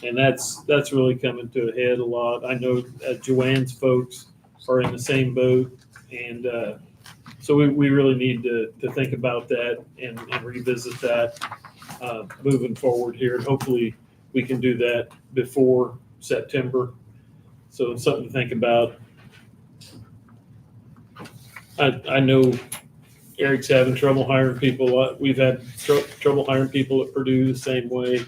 And that's really coming to a head a lot. I know Joanne's folks are in the same boat. And so we really need to think about that and revisit that moving forward here. And hopefully we can do that before September. So it's something to think about. I know Eric's having trouble hiring people. We've had trouble hiring people at Purdue the same way.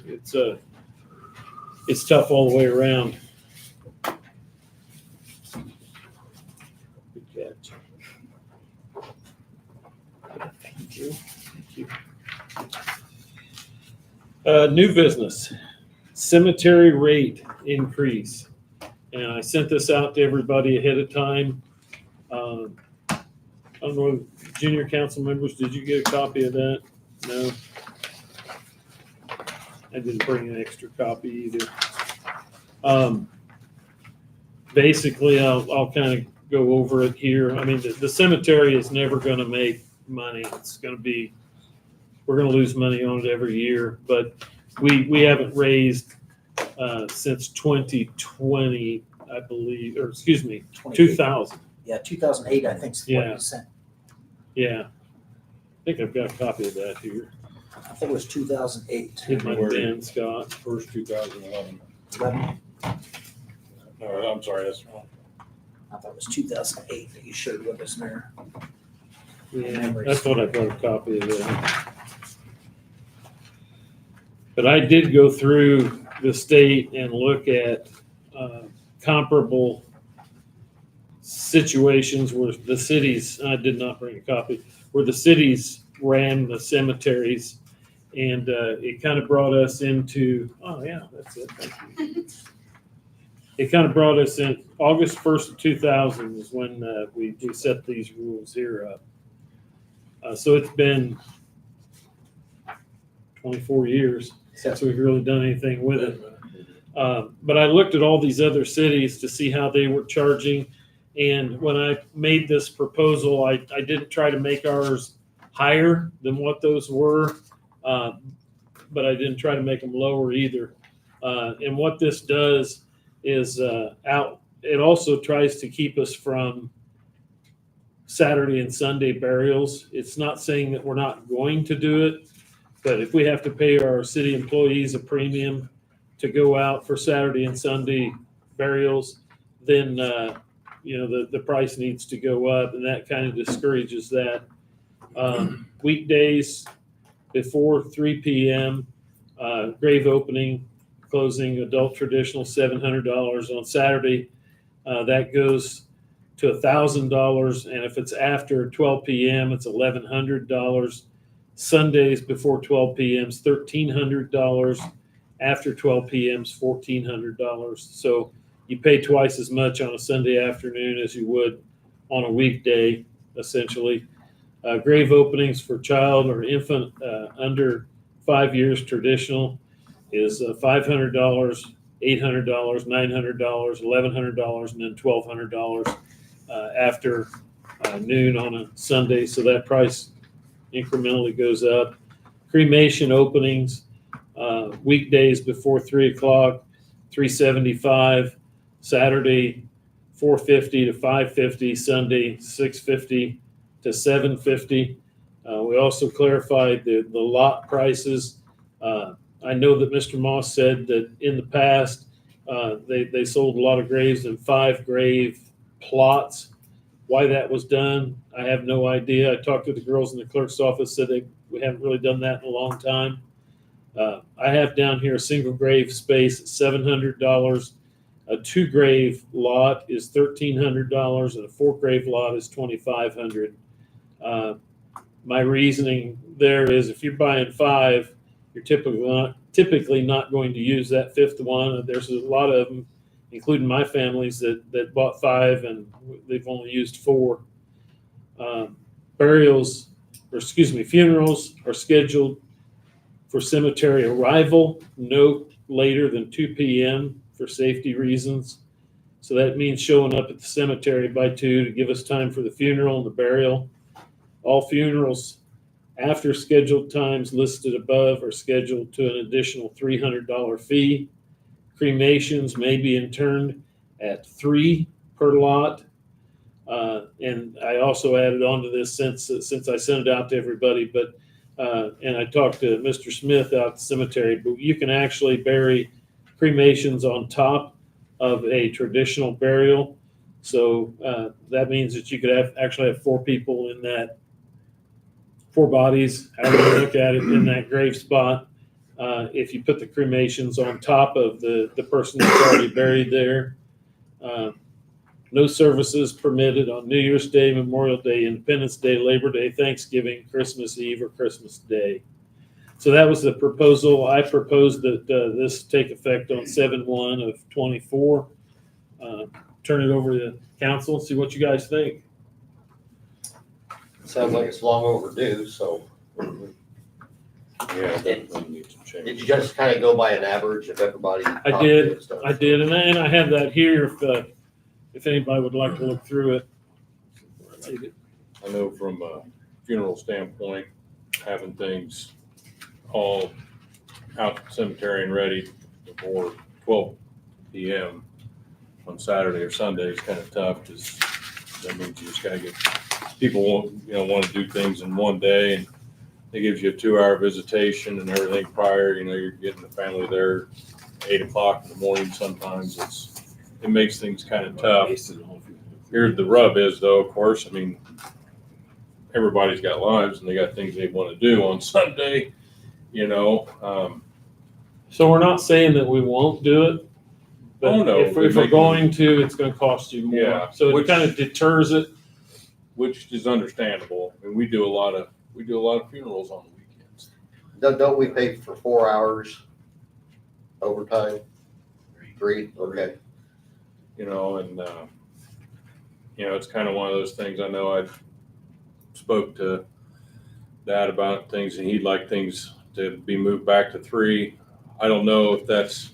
It's tough all the way around. Good catch. Thank you. Thank you. New business, cemetery rate increase. And I sent this out to everybody ahead of time. I don't know, junior council members, did you get a copy of that? No. I didn't bring an extra copy either. Basically, I'll kind of go over it here. I mean, the cemetery is never going to make money. It's going to be, we're going to lose money on it every year, but we haven't raised since 2020, I believe, or excuse me, 2000. Yeah, 2008, I think, is what Yeah. you sent. Yeah. I think I've got a copy of that here. I think it was 2008. It might have been, Scott. First 2011. 11. No, I'm sorry, that's wrong. I thought it was 2008 that you shared with us, Mayor. Yeah, I thought I got a copy of that. But I did go through the state and look at comparable situations where the cities, I did not bring a copy, where the cities ran the cemeteries. And it kind of brought us into, oh yeah, that's it, thank you. It kind of brought us in, August 1st of 2000 is when we set these rules here up. So it's been 24 years since we've really done anything with it. But I looked at all these other cities to see how they were charging. And when I made this proposal, I didn't try to make ours higher than what those were, but I didn't try to make them lower either. And what this does is it also tries to keep us from Saturday and Sunday burials. It's not saying that we're not going to do it, but if we have to pay our city employees a premium to go out for Saturday and Sunday burials, then the price needs to go up, and that kind of discourages that. Weekdays before 3 p.m., grave opening, closing, adult traditional, $700. On Saturday, that goes to $1,000, and if it's after 12 p.m., it's $1,100. Sundays before 12 p.m. is $1,300. After 12 p.m. is $1,400. So you pay twice as much on a Sunday afternoon as you would on a weekday, essentially. Grave openings for child or infant under 5 years traditional is $500, $800, $900, $1,100, and then $1,200 after noon on a Sunday. So that price incrementally goes up. Cremation openings, weekdays before 3 o'clock, $375. Saturday, $450 to $550. Sunday, $650 to $750. We also clarified the lot prices. I know that Mr. Moss said that in the past, they sold a lot of graves in 5 grave plots. Why that was done, I have no idea. I talked to the girls in the clerk's office, said we haven't really done that in a long time. I have down here a single grave space at $700. A 2 grave lot is $1,300, and a 4 grave lot is $2,500. My reasoning there is if you're buying 5, you're typically not going to use that 5th one. There's a lot of them, including my families, that bought 5 and they've only used 4. Funerals are scheduled for cemetery arrival no later than 2 p.m. for safety reasons. So that means showing up at the cemetery by 2 to give us time for the funeral and the burial. All funerals after scheduled times listed above are scheduled to an additional $300 fee. Cremations may be interned at 3 per lot. And I also added on to this since I sent it out to everybody, but and I talked to Mr. Smith out at the cemetery, but you can actually bury cremations on top of a traditional burial. So that means that you could actually have 4 people in that, 4 bodies, however you look at it, in that grave spot. If you put the cremations on top of the person that's already buried there. No services permitted on New Year's Day, Memorial Day, Independence Day, Labor Day, Thanksgiving, Christmas Eve, or Christmas Day. So that was the proposal. I proposed that this take effect on 7/1/24. Turn it over to council and see what you guys think. Sounds like it's long overdue, so. Yeah, definitely needs to change. Did you just kind of go by an average of everybody? I did, and I have that here if anybody would like to look through it. I know from a funeral standpoint, having things all out the cemetery and ready before 12 p.m. on Saturday or Sunday is kind of tough, because that means you just gotta get people want to do things in one day, and it gives you a 2-hour visitation and everything prior. You're getting the family there 8 o'clock in the morning. Sometimes it makes things kind of tough. Here, the rub is, though, of course, I mean, everybody's got lives and they got things they want to do on Sunday, So we're not saying that we won't do it, but Oh, no, if we're going to, it's going to cost you more. Yeah, So it which- kind of deters it. which is understandable. I mean, we do a lot of funerals on the weekends. Don't we pay for 4 hours overtime? 3, okay. It's kind of one of those things. I know I spoke to Dad about things, and he'd like things to be moved back to 3. I don't know if that's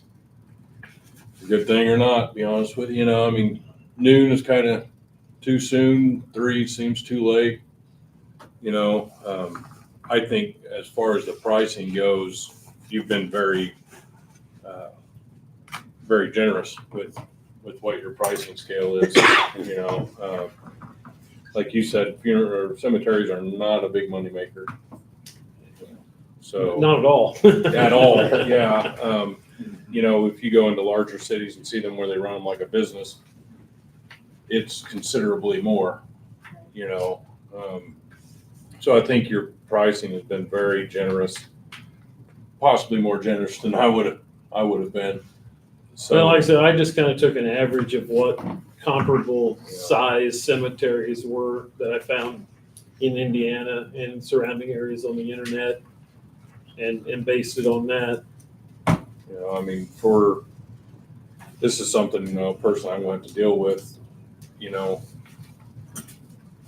a good thing or not, to be honest with you. I mean, noon is kind of too soon. 3 seems too late. I think as far as the pricing goes, you've been very, very generous with what your pricing scale is. Like you said, funeral or cemeteries are not a big money maker. So Not at all. at all, yeah. If you go into larger cities and see them where they run them like a business, it's considerably more. So I think your pricing has been very generous, possibly more generous than I would have been. So, Well, like I said, I just kind of took an average of what comparable size cemeteries were that I found in Indiana and surrounding areas on the internet, and based it on that. I mean, this is something, personally I'm going to have to deal with,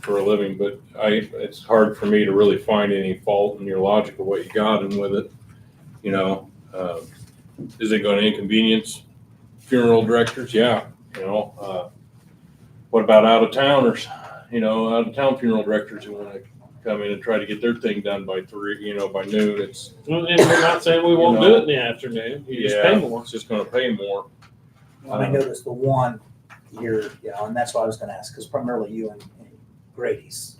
for a living, but it's hard for me to really find any fault in your logic of what you got and with it. Is it going to inconvenience funeral directors? Yeah. What about out of towners? Out of town funeral directors who want to come in and try to get their thing done by 3, by noon. And we're not saying we won't do it in the afternoon. You just pay more. It's just going to pay more. And I noticed the one here, and that's what I was gonna ask, because primarily you and Grady's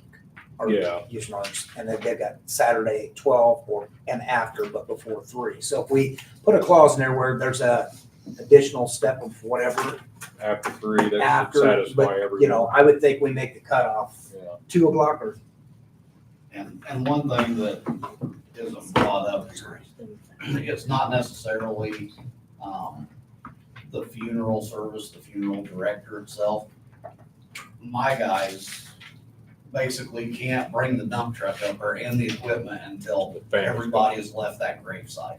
are Yeah. using ours, and they've got Saturday 12 and after, but before 3. So if we put a clause in there where there's a additional step of whatever After 3, that after, should satisfy but everyone. I would think we make the cutoff Yeah. 2 o'clock or. And one thing that isn't brought up here, it's not necessarily, the funeral service, the funeral director itself. My guys basically can't bring the dump truck up there and the equipment until everybody has left that gravesite.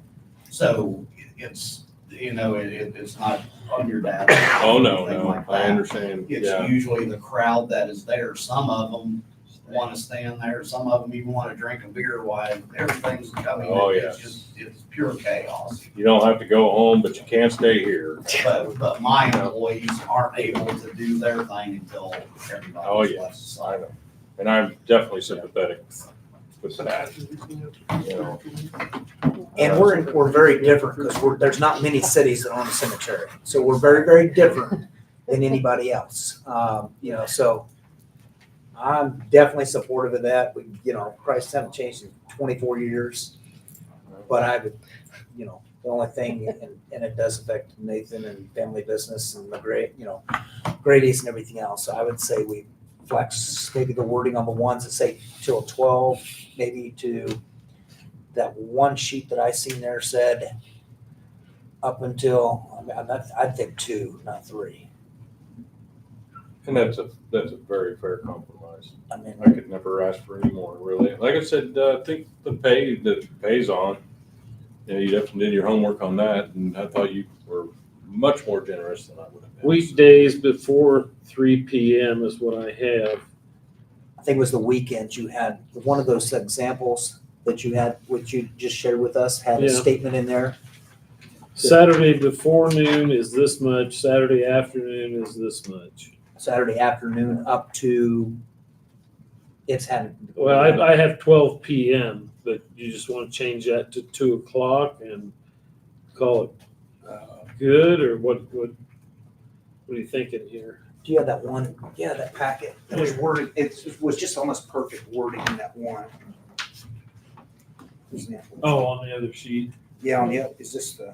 So it's, it's not on your dad. Oh, no, anything no, like I that. understand. It's Yeah. usually the crowd that is there. Some of them want to stand there. Some of them even want to drink a beer while everything's coming. Oh, It's yeah. just, it's pure chaos. You don't have to go home, but you can't stay here. But my employees aren't able to do their thing until Oh, everybody's yes, left. I know. And I'm definitely sympathetic with that. You know, And we're very different because there's not many cities that own a cemetery. So we're very, very different than anybody else. You know, so I'm definitely supportive of that. Prices haven't changed in 24 years. But I would, the only thing, and it does affect Nathan and family business and the Grady's and everything else. So I would say we flex maybe the wording on the ones that say till 12, maybe to that one sheet that I seen there said up until, I'd think 2, not 3. and that's a very fair compromise. I mean, I could never ask for any more, really. Like I said, I think the pay's on. You definitely did your homework on that, and I thought you were much more generous than I would have been. Weekdays before 3 p.m. is what I have. I think it was the weekends you had, one of those examples that you had, which you just shared with us, had a Yeah. statement in there. Saturday before noon is this much, Saturday afternoon is this much. Saturday afternoon up to, it's had. Well, I have 12 p.m., but you just want to change that to 2 o'clock and call it good, or what are you thinking here? Do you have that one? Yeah, that packet. It was worded, it was just almost perfect wording in that one. Oh, on the other sheet. Yeah, on the other, is this the?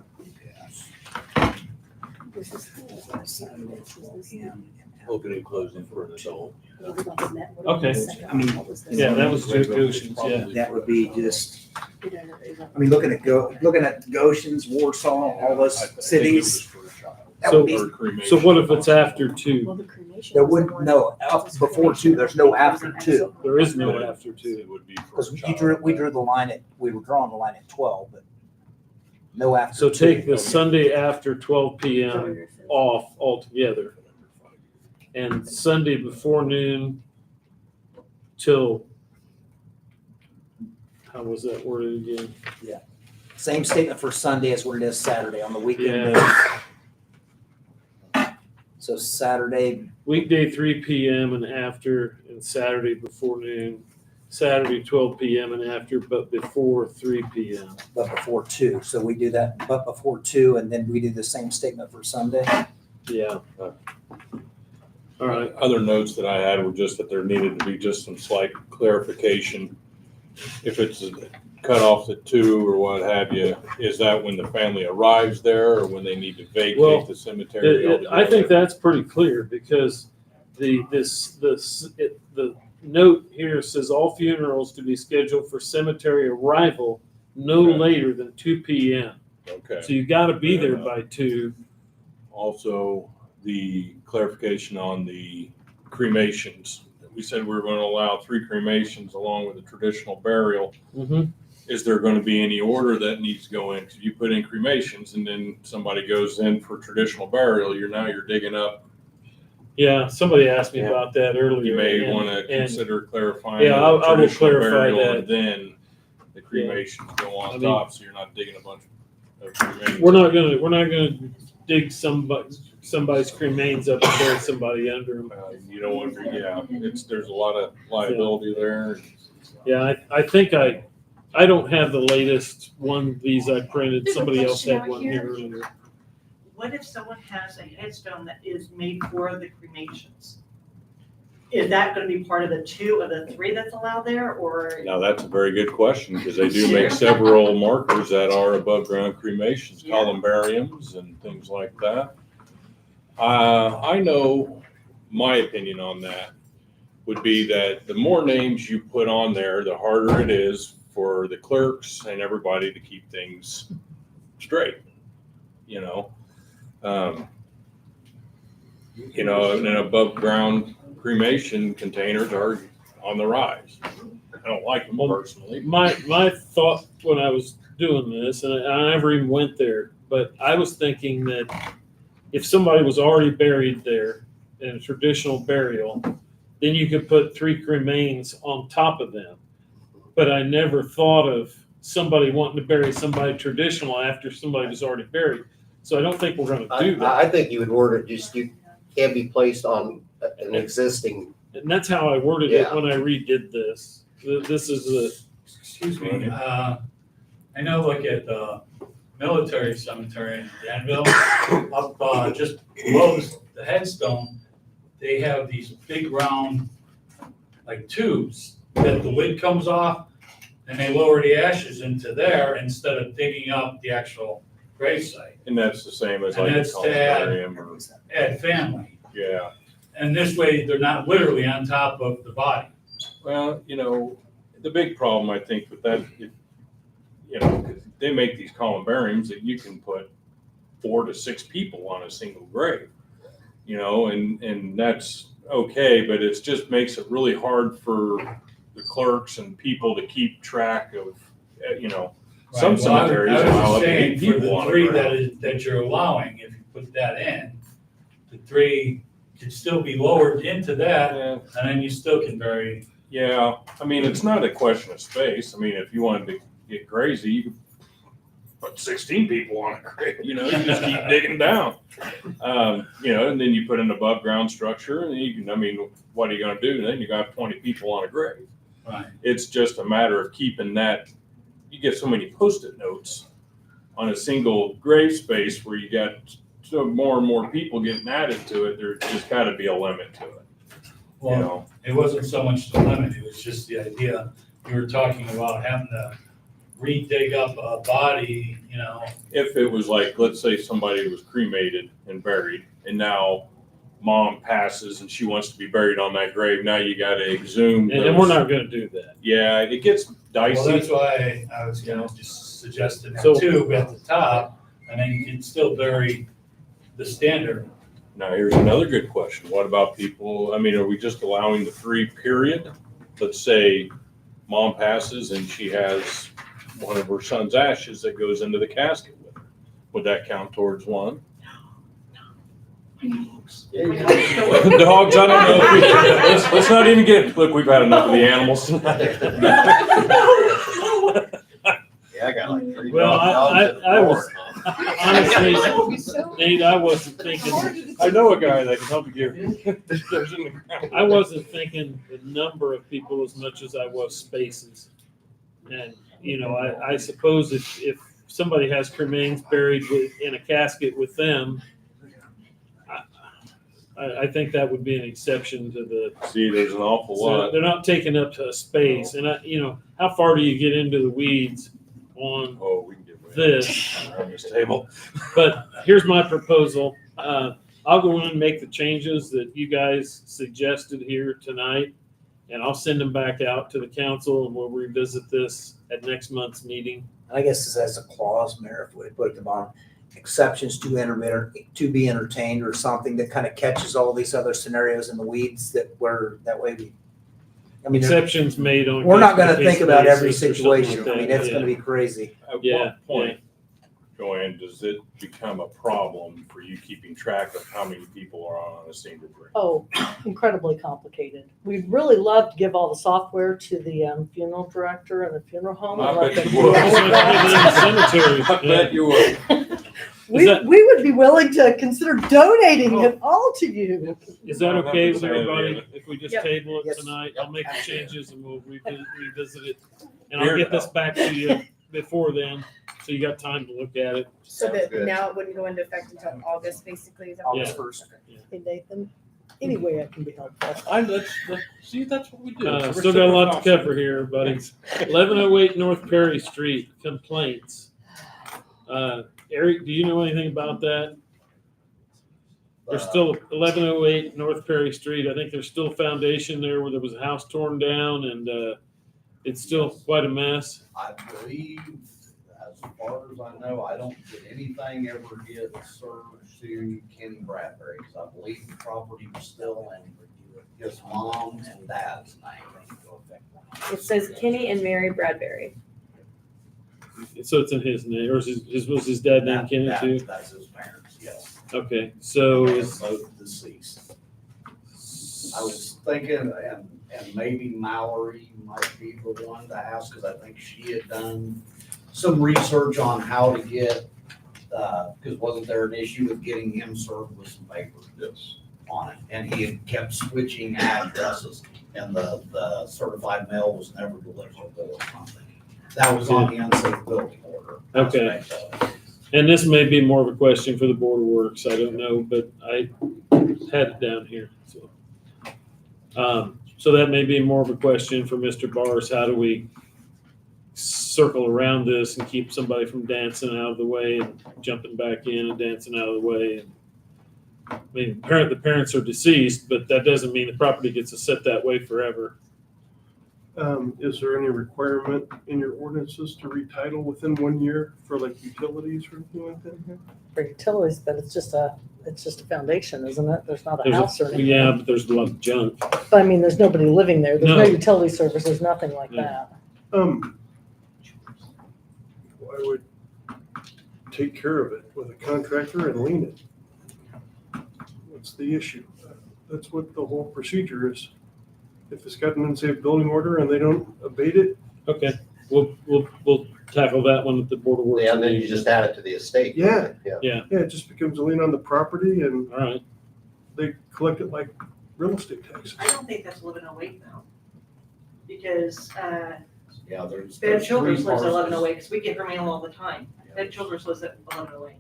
This is Saturday, 12 p.m. Opening and closing for an adult. Okay. I mean, Yeah, that was Joe Goshen's, yeah. that would be just, I mean, looking at Goshen's, Warsaw, all those cities. That would be, So what if it's after 2? there wouldn't, no, up before 2, there's no after 2. There is no after 2. It would be for Because a child. we drew the line we were drawing the line at 12, but no after. So 2. take the Sunday after 12 p.m. off altogether. And Sunday before noon till, how was that worded again? Same statement for Sunday as what it is Saturday on the weekend. So Saturday, Weekday 3 p.m. and after, and Saturday before noon. Saturday 12 p.m. and after, but before 3 p.m. but before 2. So we do that, but before 2, and then we do the same statement for Sunday. Yeah. All right. Other notes that I had were just that there needed to be just some slight clarification. If it's cut off at 2 or what have you, is that when the family arrives there or when they need to vacate Well, the cemetery? I think that's pretty clear because the note here says all funerals to be scheduled for cemetery arrival no later than 2 p.m. Okay. So you got to be there by 2. Also, the clarification on the cremations. We said we were going to allow 3 cremations along with a traditional burial. Mm-hmm. Is there going to be any order that needs to go in? Because you put in cremations and then somebody goes in for traditional burial, you're digging up. Yeah, somebody asked me about that earlier. You may and- want to and- consider clarifying. Yeah, I will traditional clarify burial that. And then the cremations go on I mean- top, so you're not digging a bunch of cremains. We're not gonna dig somebody's cremains up and bury somebody under them. You don't want to, there's a lot of liability there. Yeah, I think I don't have the latest one, these I printed. There's a Somebody else question had out one here. here earlier. What if someone has a headstone that is made for the cremations? Is that gonna be part of the 2 of the 3 that's allowed there, or? Now, that's a very good question, because they do make several markers that are above ground cremations, columbariums and things like that. I know my opinion on that would be that the more names you put on there, the harder it is for the clerks and everybody to keep things straight, and above ground cremation containers are on the rise. I don't like them personally. My thought when I was doing this, and I never even went there, but I was thinking that if somebody was already buried there in a traditional burial, then you could put 3 cremains on top of them. But I never thought of somebody wanting to bury somebody traditional after somebody was already buried. So I don't think we're going to do that. I think you would word it just, you can't be placed on an existing. And that's how I worded it when I redid this. This is Excuse me, I know like at the military cemetery in Danville, up just below the headstone, they have these big round, like tubes that the lid comes off and they lower the ashes into there instead of digging up the actual gravesite. And that's the same as And like a that's to add, columbarium or, add family. yeah. And this way, they're not literally on top of the body. Well, the big problem I think with that, they make these columbariums that you can put 4 to 6 people on a single grave, and that's okay, but it just makes it really hard for the clerks and people to keep track of, some cemeteries I was allow just up to 8 saying, for people the on a 3 grave. that you're allowing, if you put that in, the 3 can still be lowered into that, and then you still can bury. Yeah, it's not a question of space. If you wanted to get crazy, you could put 16 people on a grave, you just keep digging down. And then you put an above ground structure and you can, what are you gonna do? Then you got 20 people on a grave. Right. It's just a matter of keeping that, you get so many Post-it notes on a single grave space where you got so more and more people getting added to it, there's just gotta be a limit to it. Well, it wasn't so much the limit, it was just the idea, we were talking about having to re-dig up a body, If it was like, let's say somebody was cremated and buried, and now mom passes and she wants to be buried on that grave, now you gotta exhume And we're not gonna do that. Yeah, it gets dicey. Well, that's why I was gonna just suggest a So- tube at the top, and then you can still bury the standard. Now, here's another good question. What about people, are we just allowing the 3 period? Let's say mom passes and she has one of her son's ashes that goes into the casket with her. Would that count towards 1? Dogs, I don't know. Let's not even look, we've had enough of the animals tonight. Yeah, I got like 3 Well, dogs. I was, honestly, Nate, I wasn't thinking, I know a guy that can help you get those in the ground. I wasn't thinking the number of people as much as I was spaces. And, I suppose if somebody has cremains buried in a casket with them, I think that would be an exception to the. See, there's an awful So lot. they're not taking up to a space, and how far do you get into the weeds on We can get this? around this table. But here's my proposal. I'll go in and make the changes that you guys suggested here tonight, and I'll send them back out to the council, and we'll revisit this at next month's meeting. I guess this has a clause, Mayor, if we put at the bottom, exceptions to be entertained or something that kind of catches all these other scenarios in the weeds that way we. Exceptions made on. We're not gonna case-by-case think about every basis or something like situation. that, It's yeah. gonna be crazy. At Yeah, what point, Joanne, does it become a problem for you keeping track of how many people are on a single grave? Oh, incredibly complicated. We'd really love to give all the software to the funeral director and the funeral home. and I let bet them you do would. all of that. I bet you would. We would be willing to consider donating it all to you. Is that okay with Yeah. everybody? If we just Yep. table it Yes. tonight, I'll make the changes and we'll revisit it. And Here. I'll get this back to you before then, so you got time to look at it. So Sounds that good. now it wouldn't go into effect until August, basically, is that what- August 1st. Hey, Nathan, any way I can be helpful. See, that's what we do. Still got a lot to cover here, buddy. 1108 North Perry Street, complaints. Eric, do you know anything about that? There's still 1108 North Perry Street. I think there's still a foundation there where there was a house torn down and it's still quite a mess. I believe, as far as I know, I don't get anything ever get served to Kenny Bradbury, because I believe the property was still in his mom and dad's name. It says Kenny and Mary Bradbury. So it's in his name, or was his dad named Kenny too? That's his parents, yes. Okay, so is, Both deceased. I was thinking, and maybe Mallory might be the one to ask, because I think she had done some research on how to get, because wasn't there an issue with getting him served with some papers? Yes. On it, and he had kept switching addresses. and the certified mail was never delivered or something. That was on the unsafe building order. Okay. And this may be more of a question for the Board of Works, I don't know, but I had it down here, so. So that may be more of a question for Mr. Bars, how do we circle around this and keep somebody from dancing out of the way and jumping back in and dancing out of the way? And I mean, the parents are deceased, but that doesn't mean the property gets to sit that way forever. Is there any requirement in your ordinances to retitle within 1 year for like utilities or anything like that? For utilities, but it's just a foundation, isn't it? There's not a There's house or anything. Yeah, but there's a lot of junk. But I mean, there's nobody living there. There's no No. utility services, nothing like Yeah. that. I would take care of it with a contractor and lien it. What's the issue? That's what the whole procedure is. If it's got an unsafe building order and they don't abate it. Okay, we'll tackle that one at the Board of Works. Yeah, and then you just add it to the estate. Yeah. Yeah. Yeah, Yeah, it just becomes a lien on the property and all right. they collect it like real estate taxes. I don't think that's 1108 now. Because, Yeah, there's. Bev there's Childers three lives at parcels. 1108, because we get her mail all the time. Bev Childers lives at 1108.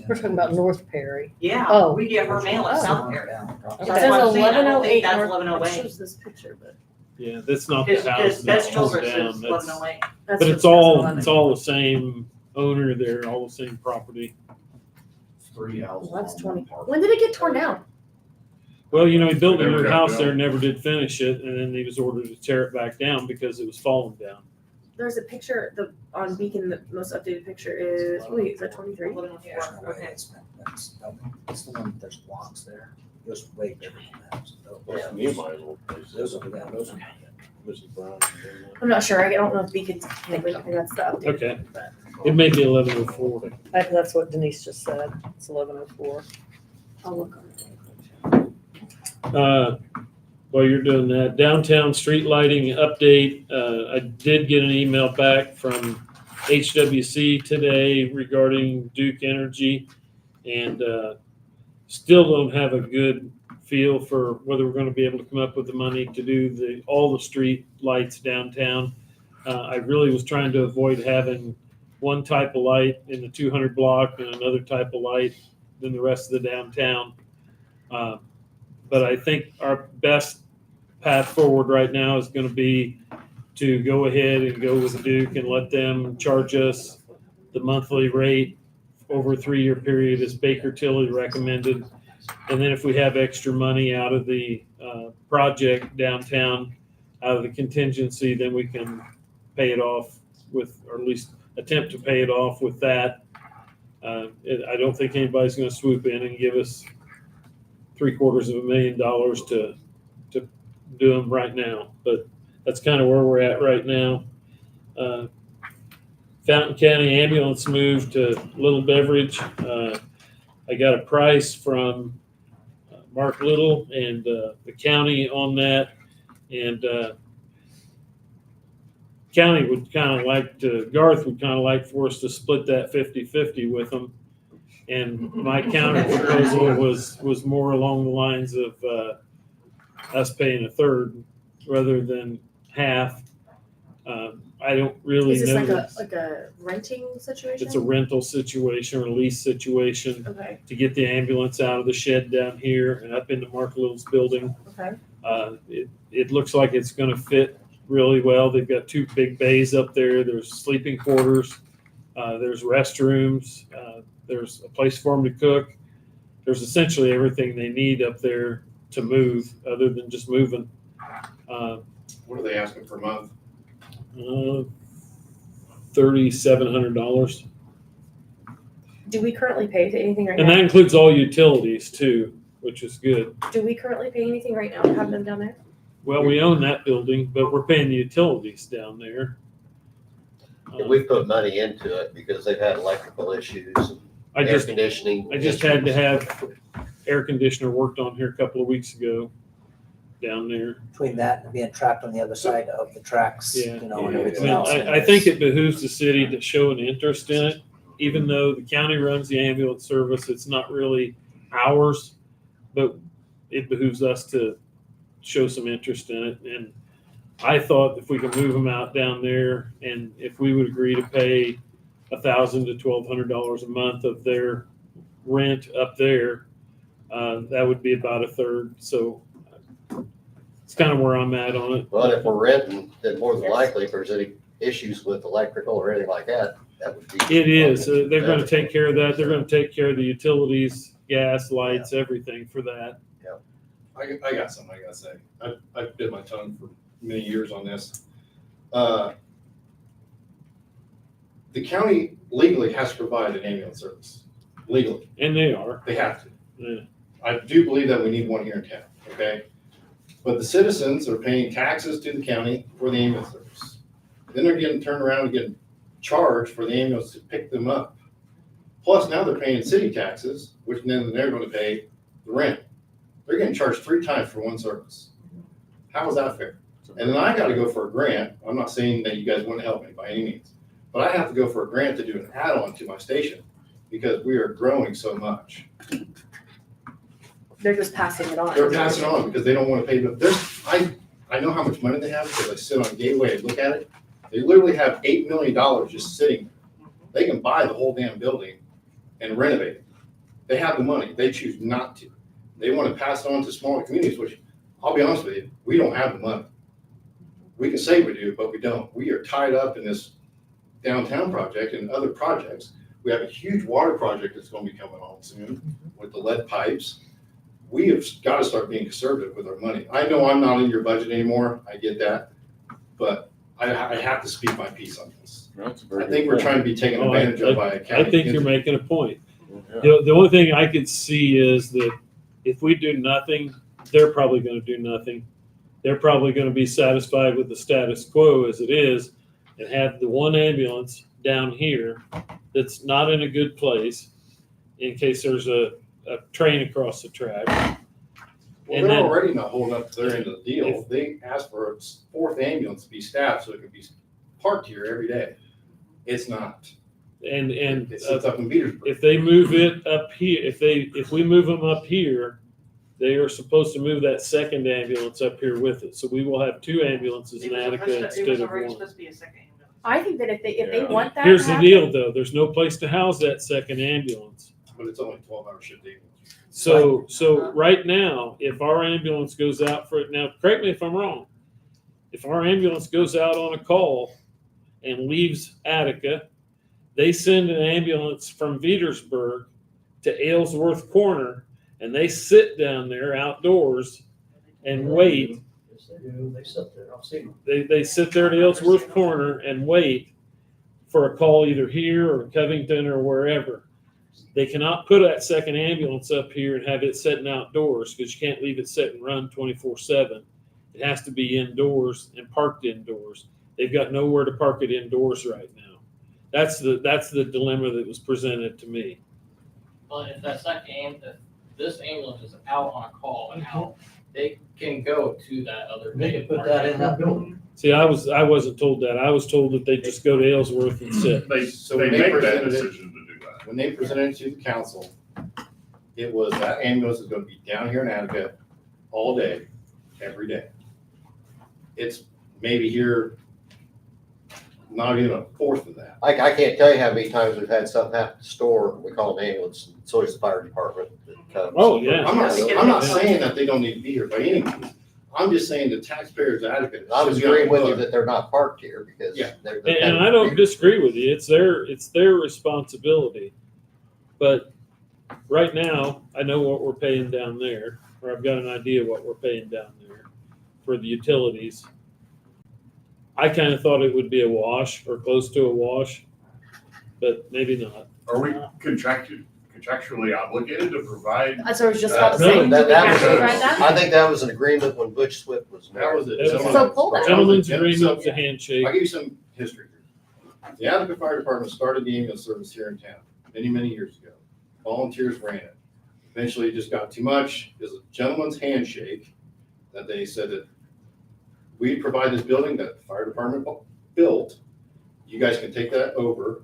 We're talking about North Perry. Yeah, Oh. we get her mail at South Perry. Okay. That's what I'm saying, I don't think that's It 1108. shows this picture, but. Yeah, that's not the house Because that's Bev pulled Childers down. is That's- 1108. That's But what it's says all, 11. it's all the same owner there, all the same property. Three houses. Well, that's on one 20. parcel. When did it get torn down? Well, you know, he built a Never new got house built. there, never did finish it, and then he was ordered to tear it back down because it was falling down. There's a picture, on Beacon, the most updated picture is, wait, is that 23? 1104, okay. It's the one that there's blocks there. It was way bigger than that. That's Nehemiah's old place. Those are, yeah, those are. Mrs. Brown. I'm not sure, I don't know if Beacon's, I think that's the update. Okay, it may be 1104. That's what Denise just said. It's 1104. I'll look on it. While you're doing that, downtown street lighting update, I did get an email back from HWC today regarding Duke Energy, and still don't have a good feel for whether we're going to be able to come up with the money to do all the street lights downtown. I really was trying to avoid having one type of light in the 200 block and another type of light than the rest of the downtown. But I think our best path forward right now is going to be to go ahead and go with Duke and let them charge us the monthly rate over a 3-year period as Baker Tilly recommended. And then if we have extra money out of the project downtown, out of the contingency, then we can pay it off with, or at least attempt to pay it off with that. I don't think anybody's going to swoop in and give us $750,000 to do them right now, but that's kind of where we're at right now. Fountain County ambulance moved to Little Beverage. I got a price from Mark Little and the county on that, and county would kind of like to, Garth would kind of like for us to split that 50-50 with them. And my counter proposal was more along the lines of us paying a third rather than half. I don't really Is this know. like a renting situation? It's a rental situation or a lease situation Okay, to get the ambulance out of the shed down here and up into Mark Little's building. okay. It looks like it's going to fit really well. They've got 2 big bays up there. There's sleeping quarters. There's restrooms. There's a place for them to cook. There's essentially everything they need up there to move, other than just moving. What are they asking per month? $3,700, Do we currently pay anything right and that now? includes all utilities too, which is good. Do we currently pay anything right now to have them down there? Well, we own that building, but we're paying the utilities down there. And we've put money into it because they've had electrical issues and I air just conditioning. I just had to have air conditioner worked on here a couple of weeks ago down there. Between that and being trapped on the other side of the tracks, Yeah. you know, and I everything mean, else. I think it behooves the city to show an interest in it, even though the county runs the ambulance service. It's not really ours, but it behooves us to show some interest in it. And I thought if we could move them out down there, and if we would agree to pay $1,000 to $1,200 a month of their rent up there, that would be about a third. So it's kind of where I'm at on it. Well, if we're renting, then more than likely, if there's any issues with electrical or anything like that, that would be. It is. They're going to take care of that. They're going to take care of the utilities, gas, lights, everything for that. I got something I gotta say. I bit my tongue for many years on this. The county legally has to provide an ambulance service, legally. And they are. They have to. Yeah. I do believe that we need one here in town, okay? But the citizens are paying taxes to the county for the ambulance service. Then they're getting turned around and getting charged for the ambulance to pick them up. Plus now they're paying city taxes, which then they're gonna pay the rent. They're getting charged 3 times for one service. How is that fair? And then I gotta go for a grant. I'm not saying that you guys wouldn't help me by any means, but I have to go for a grant to do an add-on to my station because we are growing so much. They're just passing it on. They're passing it on because they don't want to pay the, I know how much money they have because I sit on Gateway and look at it. They literally have $8 million just sitting there. They can buy the whole damn building and renovate it. They have the money. They choose not to. They want to pass it on to smaller communities, which I'll be honest with you, we don't have the money. We can say we do, but we don't. We are tied up in this downtown project and other projects. We have a huge water project that's going to be coming on soon with the lead pipes. We have got to start being conservative with our money. I know I'm not in your budget anymore. I get that. But I have to speak my piece on this. I think we're trying to be taken advantage of by a county. I think you're making a point. Yeah. The only thing I could see is that if we do nothing, they're probably going to do nothing. They're probably going to be satisfied with the status quo as it is and have the one ambulance down here that's not in a good place in case there's a train across the track. Well, they're already not holding up to their end of the deal. They asked for a 4th ambulance to be staffed so it could be parked here every day. It's not. And it sits up in Petersburg. if they move it up here, if we move them up here, they are supposed to move that second ambulance up here with it. So we will have 2 ambulances in Attica instead of one. supposed to be a second ambulance. I think that if they want that. Here's to the happen- deal though, there's no place to house that second ambulance. But it's only 12-hour shift ambulance. So right now, if our ambulance goes out for it, now correct me if I'm wrong. If our ambulance goes out on a call and leaves Attica, they send an ambulance from Petersburg to Aylesworth Corner and they sit down there outdoors and wait. Yes, they do. They sit there. I've seen them. They sit there at Aylesworth Corner and wait for a call either here or Covington or wherever. They cannot put that second ambulance up here and have it sitting outdoors because you can't leave it sit and run 24/7. It has to be indoors and parked indoors. They've got nowhere to park it indoors right now. That's the dilemma that was presented to me. Well, if that if this ambulance is out on a call and out, they can go to that other. They can put that in that building. See, I wasn't told that. I was told that they just go to Aylesworth and sit. So They when they make that presented it, decision to do that. when they presented it to the council, it was that ambulance is going to be down here in Attica all day, every day. It's maybe here, not even a fourth of that. I can't tell you how many times we've had something happen at the store, we call an ambulance, and so is the fire department that comes. Oh, yeah. I'm not saying that they don't need to be here by any means. I'm just saying the taxpayers of Attica. I was should be on agreeing with the you hook. that they're not parked here because Yeah. they're. And I don't disagree with you. It's their responsibility. But right now, I know what we're paying down there, or I've got an idea what we're paying down there for the utilities. I kind of thought it would be a wash or close to a wash, but maybe not. Are we contractually obligated to provide? That's what I was just about to No, say. Do we that have to was- provide that? I think that was an agreement when Butch Swift was That mayor. was it. So pull that. Gentlemen's agreement, the handshake. I'll give you some history here. The Attica Fire Department started the ambulance service here in town many, many years ago. Volunteers ran it. Eventually it just got too much. It was a gentleman's handshake that they said that we provide this building that the fire department built. You guys can take that over,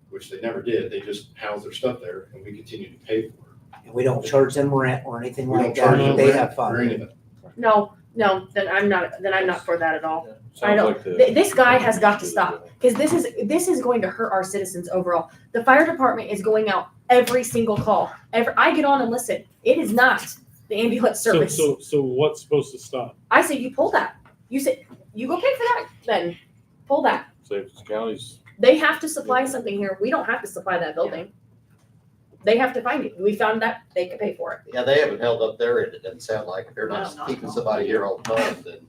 which they never did. They just housed their stuff there and we continue to pay for it. And we don't charge them rent or anything We like don't charge that. them They rent have or fun. anything. No, No, then I'm not for that at all. I Sounds don't, like the- this guy has got to stop, because this is going to hurt our citizens overall. The fire department is going out every single call. I get on and listen. It is not the ambulance service. So what's supposed to stop? I say you pull that. You say, you go pay for that, then pull that. Saves the counties. They have to supply something here. We don't have to supply that building. They have to find it. We found that, they can pay for it. Yeah, they haven't held up their end. It doesn't sound like if they're No, not not keeping at all. somebody here all the time, then.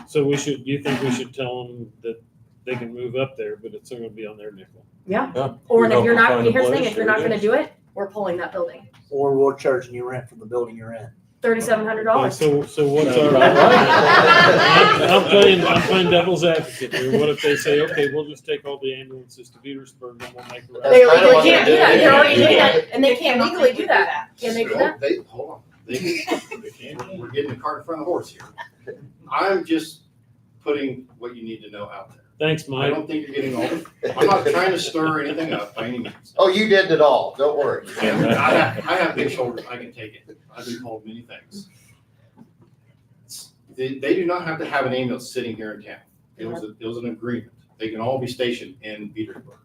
So you think we should tell them that they can move up there, but it's still gonna be on their nickel? Yeah. Yeah. Or We if help you're them not, find a here's the thing, place, if you're there not it gonna is. do it, we're pulling that building. Or we're charging you rent for the building you're in. $3,700. So what's our? I'm playing devil's advocate here. What if they say, okay, we'll just take all the ambulances to Petersburg and we'll make a route? They can't do that. They're already doing that, and they can't legally do that. Can they do that? Hold on. We're getting the cart in front of the horse here. I'm just putting what you need to know out there. Thanks, I Mike. don't think you're getting old. I'm not trying to stir anything up by any means. Oh, you did it all. Don't worry. I have big shoulders. I can take it. I've been told many things. They do not have to have an ambulance sitting here in town. It was an agreement. They can all be stationed in Petersburg.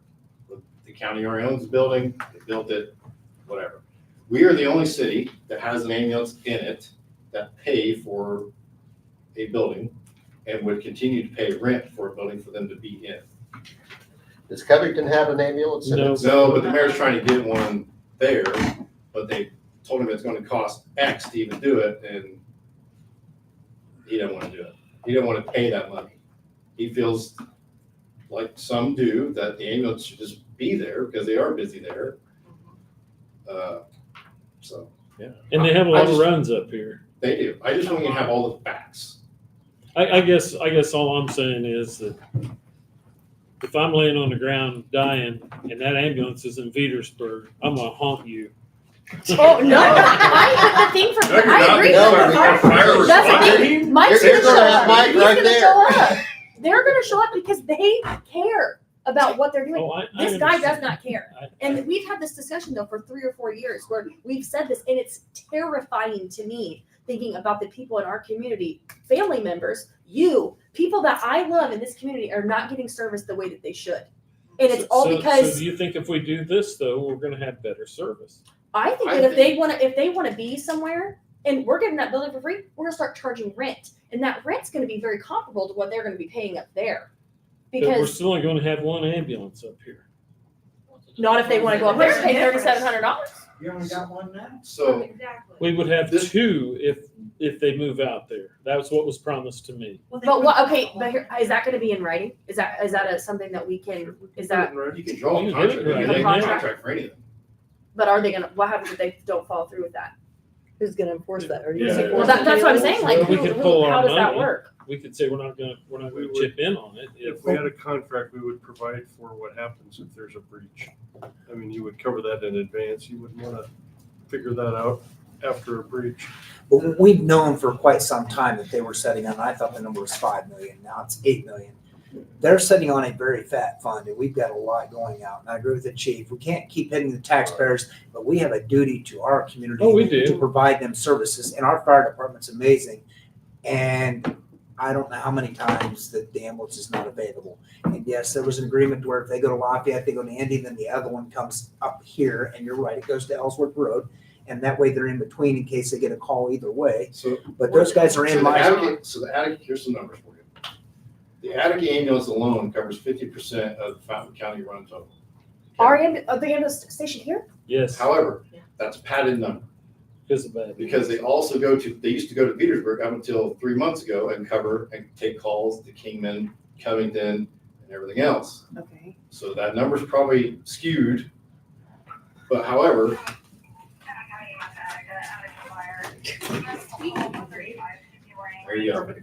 The county already owns the building, they built it, whatever. We are the only city that has an ambulance in it that pay for a building and would continue to pay rent for a building for them to be in. Does Covington have an ambulance? in it? No, but the mayor's trying to get one there, but they told him it's gonna cost X to even do it, and he didn't wanna do it. He didn't wanna pay that money. He feels like some do, that the ambulance should just be there because they are busy there. So. Yeah. And they have a lot of runs up here. They do. I just want you to have all the facts. I guess all I'm saying is that if I'm laying on the ground dying and that ambulance is in Petersburg, I'm gonna haunt you. Oh, no, the thing for, No, you're I not. agree. No, with you're the fire- That's the responder. thing, Mike's You're gonna gonna show have up. Mike He's right gonna there. show up. They're gonna show up because they care about what they're doing. Oh, I This guy does understand. not care. And we've had this discussion though for 3 or 4 years where we've said this, and it's terrifying to me thinking about the people in our community, family members, you, people that I love in this community are not getting service the way that they should. And it's all So because do you think if we do this though, we're gonna have better service? I think that if they wanna be somewhere and we're getting that building for free, we're gonna start charging rent. And that rent's gonna be very comparable to what they're gonna be paying up there. But we're Because still only gonna have one ambulance up here. not if they wanna go up there and pay $3,700. You only got one now? So We would have two if they move out there. That's what was promised to me. But what, okay, but here, is that gonna be in writing? Is that something that we can, is that, You can draw a You contract, can you hit it can right make now. a contract for anything. but are they gonna, what happens if they don't follow through with that? Who's gonna enforce that? Are you Yeah. gonna Well, enforce that's it? what I'm saying, like, Well, we could pull our how does that money. work? We could say we're not gonna We would- chip in on it. If we had a contract, we would provide for what happens if there's a breach. I mean, you would cover that in advance. You wouldn't want to figure that out after a breach. But we've known for quite some time that they were setting on, I thought the number was 5 million, now it's 8 million. They're sitting on a very fat fund, and we've got a lot going out, and I agree with the chief. We can't keep hitting the taxpayers, but we have a duty to our community. Oh, we do. To provide them services, and our fire department's amazing. And I don't know how many times that the ambulance is not available. And yes, there was an agreement where if they go to Lafayette, they go to Indy, then the other one comes up here, and you're right, it goes to Ellsworth Road. And that way they're in between in case they get a call either way. So. But those guys are in So my. the Attica, here's some numbers for you. The Attica ambulance alone covers 50% of the Fountain County run total. The ambulance station here? Yes, However, that's a padded number. because of that. Because they used to go to Petersburg up until 3 months ago and cover and take calls to Kingman, Covington, and everything else. Okay. So that number's probably skewed. But however, there you go.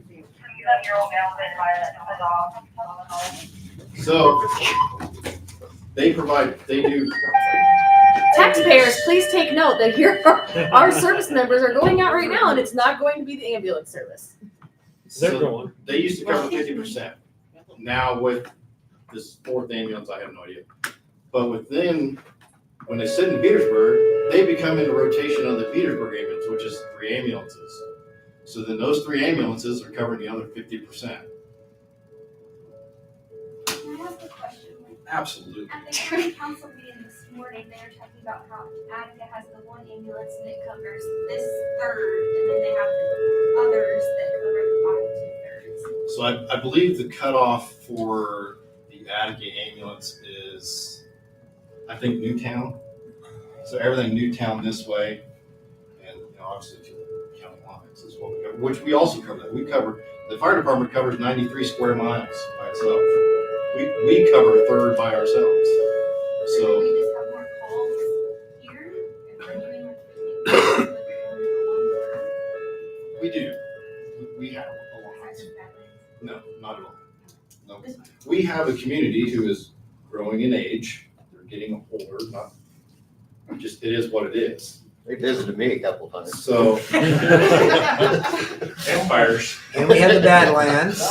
So they do. Taxpayers, please take note that here our service members are going out right now, and it's not going to be the ambulance service. They're So going. They used to cover 50%. Now with this fourth ambulance, I have no idea. But with them, when they sit in Petersburg, they become in the rotation of the Petersburg ambulance, which is 3 ambulances. So then those 3 ambulances are covering the other 50%. Can I ask a question? Absolutely. At the county council meeting this morning, they were talking about how Attica has the 1 ambulance and it covers this third, and then they have the others that cover the bottom 2/3. So I believe the cutoff for the Attica ambulance is, I think, Newtown. So everything Newtown this way, and obviously to the county lines is what we cover, which we also cover that. We cover, the fire department covers 93 square miles by itself. We cover a third by ourselves. So We just have more calls here, and we're doing like we do. We have a lot. No, not at all. No. We have a community who is growing in age. They're getting older, not just, it is what it is. They visited me a couple times. So. And fires. And we have the Badlands.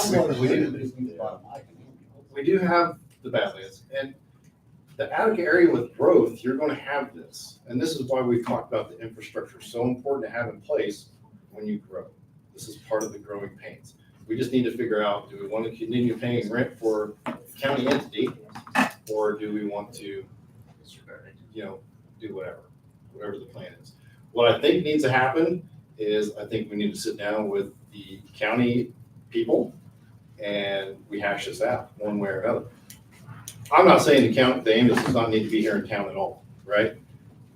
We do have the Badlands, and the Attica area with growth, you're gonna have this. And this is why we've talked about the infrastructure, so important to have in place when you grow. This is part of the growing pains. We just need to figure out, do we want to continue paying rent for county entity? Or do we want to, do whatever the plan is. What I think needs to happen is I think we need to sit down with the county people and we hash this out one way or another. I'm not saying the ambulance does not need to be here in town at all, right?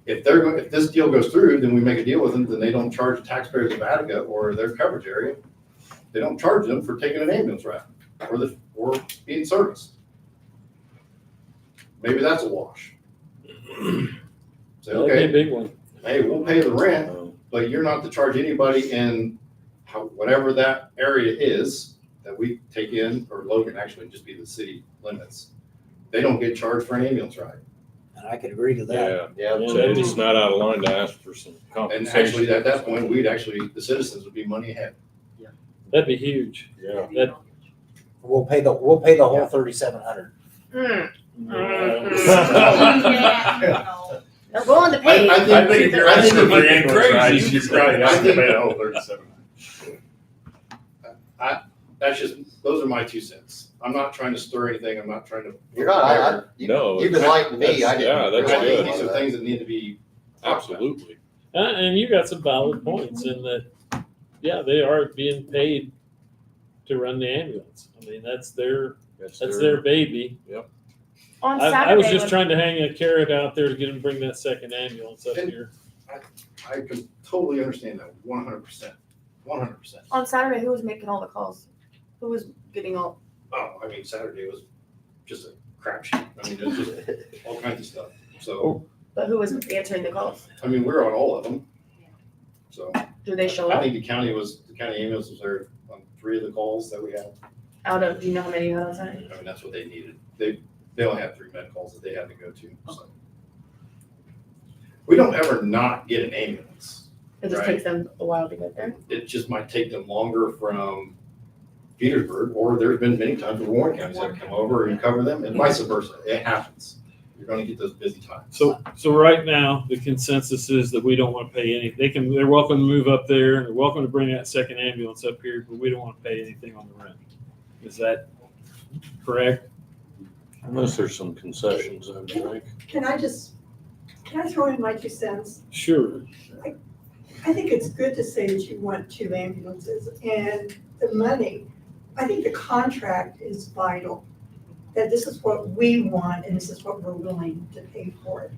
If this deal goes through, then we make a deal with them, then they don't charge the taxpayers of Attica or their coverage area. They don't charge them for taking an ambulance route or being serviced. Maybe that's a wash. Say, That'd be okay, a big one. hey, we'll pay the rent, but you're not to charge anybody in whatever that area is that we take in, or Logan actually just be the city limits. They don't get charged for an ambulance ride. And I could agree to that. Yeah. So it's not out of line to ask for some And compensation. actually, at that point, the citizens would be money ahead. That'd be huge. Yeah. That, We'll pay the whole 3,700. They're willing to pay. I think if you're asking for I ambulance think- rides, you probably have to pay the whole 37. That's just, those are my 2 cents. I'm not trying to stir anything. I'm not trying to. You're not, No. you've enlightened me. I Yeah, didn't. that's I think good. these are things that need to be. talked about. Absolutely. and you got some valid points in that, yeah, they are being paid to run the ambulance. I mean, that's their baby. On I was Saturday, just trying to hang a carrot out there to get them to bring that second ambulance up here. I can totally understand that 100%. 100%. on Saturday, who was making all the calls? Who was getting all? Oh, I mean, Saturday was just a crapshoot. I mean, there's just all kinds of stuff. So, But who was answering the calls? I mean, we're on all of them. So Do they show I up? think the county ambulance was there on 3 of the calls that we had. Out of, do you know how many you had on Saturday? I mean, that's what they needed. They only had 3 med calls that they had to go to. So we don't ever not get an ambulance. It just Right. takes them a while to get there. It just might take them longer from Petersburg, or there's been many times where Warren County's had to come over and cover them, and vice versa. It happens. You're gonna get those busy times. So right now, the consensus is that we don't want to pay any, they're welcome to move up there, and they're welcome to bring that second ambulance up here, but we don't want to pay anything on the rent. Is that correct? Unless there's some concessions, I would think. Can I throw in my 2 cents? Sure. I think it's good to say that you want 2 ambulances and the money. I think the contract is vital, that this is what we want and this is what we're willing to pay for it.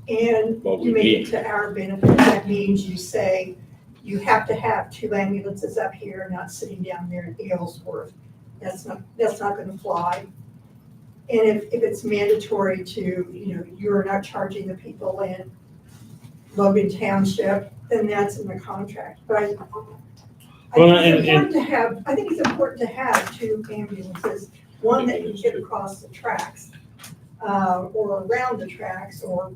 And What we you make it need. to our benefit. That means you say you have to have 2 ambulances up here, not sitting down there in Aylesworth. That's not gonna fly. And if it's mandatory to, you're not charging the people in Logan Township, then that's in the contract. But I think it's important to have 2 ambulances, one that can get across the tracks, or around the tracks, or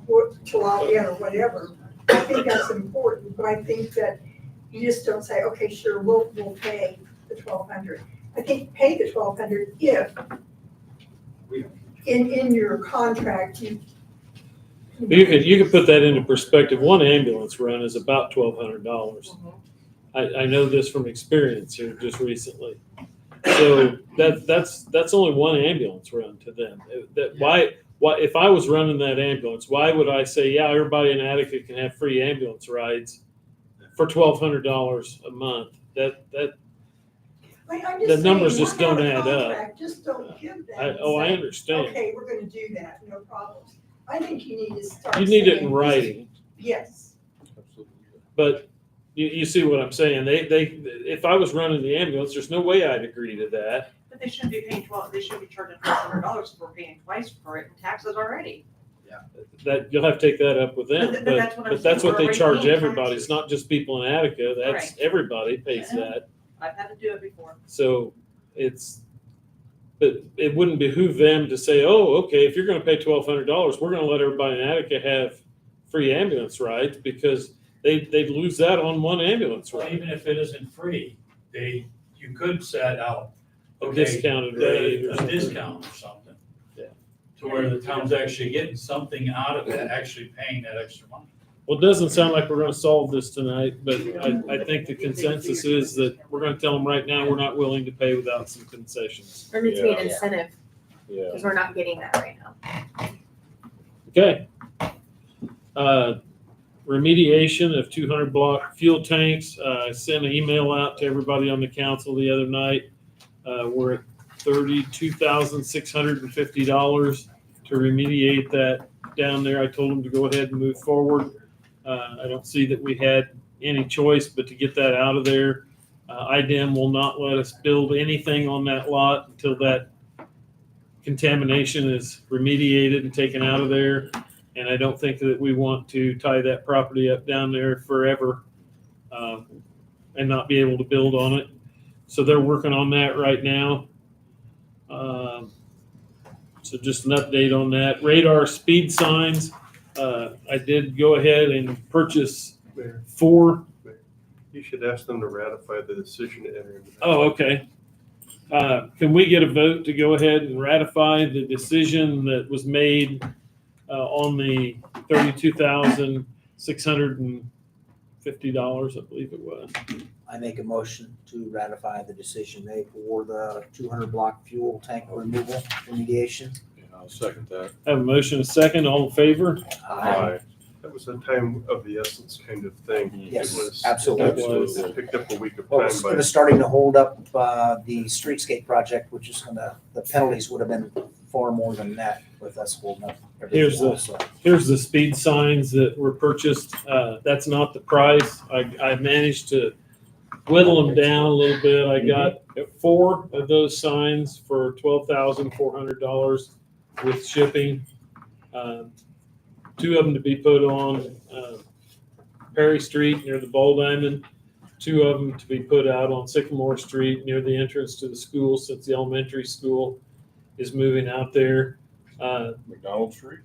to Lafayette or whatever. I think that's important, but I think that you just don't say, okay, sure, we'll pay the $1,200. I think pay the $1,200 if in your contract You could put that into perspective. One ambulance run is about $1,200. I know this from experience here just recently. So that's only one ambulance run to them. Why, if I was running that ambulance, why would I say, yeah, everybody in Attica can have free ambulance rides for $1,200 a month? I'm The just numbers saying, just work out don't a add up. contract, just don't give them. I and say, understand. Okay, we're gonna do that, no problems. I think you need to start. You need it in saying, writing. Yes. But you see what I'm saying? If I was running the ambulance, there's no way I'd agree to that. But they shouldn't be paying they should be charging $1,200 if we're paying twice for it in taxes already. That you'll have to take that up with them. But that's what I'm But that's saying, what we're they charge already paying everybody. taxes. It's not just people in Attica. That's Right. everybody pays that. I've had to do it before. So but it wouldn't behoove them to say, oh, okay, if you're going to pay $1,200, we're going to let everybody in Attica have free ambulance rides, because they'd lose that on one ambulance Well, ride. even if it isn't free, you could set out. A okay, discounted rate or A something. discount or something. Yeah. To where the town's actually getting something out of it, actually paying that extra money. Well, it doesn't sound like we're going to solve this tonight, but I think the consensus is that we're going to tell them right now, we're not willing to pay without some concessions. There needs to be an Yeah. incentive, Yeah. because we're not getting that right now. Okay. Remediation of 200 block fuel tanks. I sent an email out to everybody on the council the other night. We're at $32,650 to remediate that down there. I told them to go ahead and move forward. I don't see that we had any choice but to get that out of there. IDEM will not let us build anything on that lot until that contamination is remediated and taken out of there. And I don't think that we want to tie that property up down there forever and not be able to build on it. So they're working on that right now. So just an update on that. Radar speed signs. I did go ahead and purchase 4. You should ask them to ratify the decision to enter into. Oh, okay. Can we get a vote to go ahead and ratify the decision that was made on the $32,650, I believe it was? I make a motion to ratify the decision made for the 200 block fuel tank removal remediation. Yeah, I'll second that. Have a motion, a second, all in favor? That was a time of the essence kind of thing. Yes, It was- absolutely. It picked up a week of Well, time it's by. gonna starting to hold up, the streetscape project, which is the penalties would have been far more than that with us holding up Here's everything the, else. So, here's the speed signs that were purchased. That's not the price. I managed to whittle them down a little bit. I got 4 of those signs for $12,400 with shipping. 2 of them to be put on Perry Street near the Bowl Diamond. 2 of them to be put out on Sycamore Street near the entrance to the school, since the elementary school is moving out there. McDonald Street?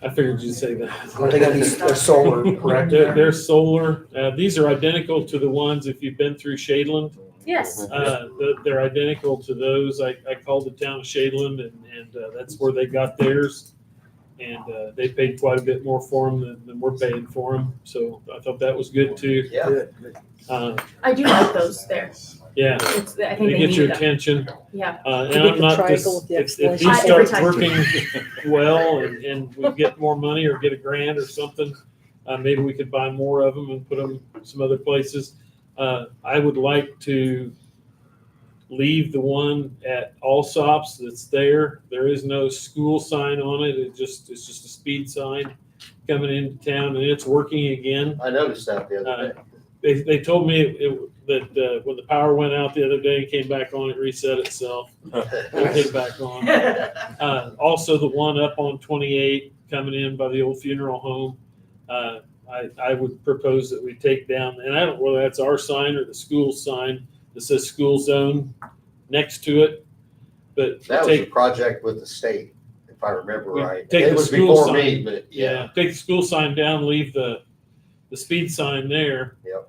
I figured you'd say that. Are they gonna be, they're solar, correct? They're solar. These are identical to the ones, if you've been through Shadeland. Yes. They're identical to those. I called the town of Shadeland, and that's where they got theirs. And they paid quite a bit more for them than we're paying for them. So I thought that was good too. Yeah. Good. I do like those there. Yeah, I think they they get your needed them. attention. Yeah. And You get I'm the not, triangle with the if explanation. these Every start time. working well and we get more money or get a grant or something, maybe we could buy more of them and put them some other places. I would like to leave the one at Allsop's that's there. There is no school sign on it. It's just a speed sign coming into town, and it's working again. I noticed that the other day. They told me that when the power went out the other day, it came back on, it reset itself. We'll get it back on. Also, the one up on 28 coming in by the old funeral home, I would propose that we take down, and I don't know whether that's our sign or the school sign that says school zone next to it. But That was a project with the state, if I remember right. take It the was school before sign, me, but yeah. take the school sign down, leave the speed sign there. Yep.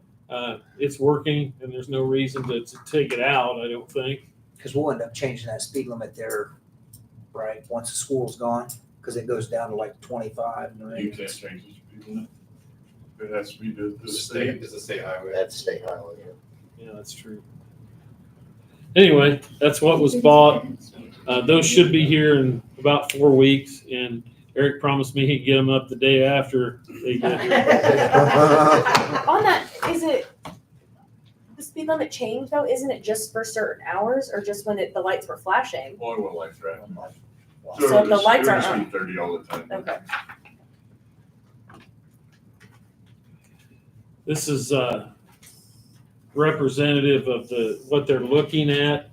It's working, and there's no reason to take it out, I don't think. Because we'll end up changing that speed limit there, right, once the school's gone, because it goes down to like 25. You can't change the speed limit. It has to be the The state. state is a state highway. That's state highway. Yeah, that's true. Anyway, that's what was bought. Those should be here in about 4 weeks, and Eric promised me he'd get them up the day after they get here. On that, is it, the speed limit change though, isn't it just for certain hours or just when the lights were flashing? Only one lights right. So if the lights aren't on. Speed 30 all the time. Okay. This is representative of what they're looking at.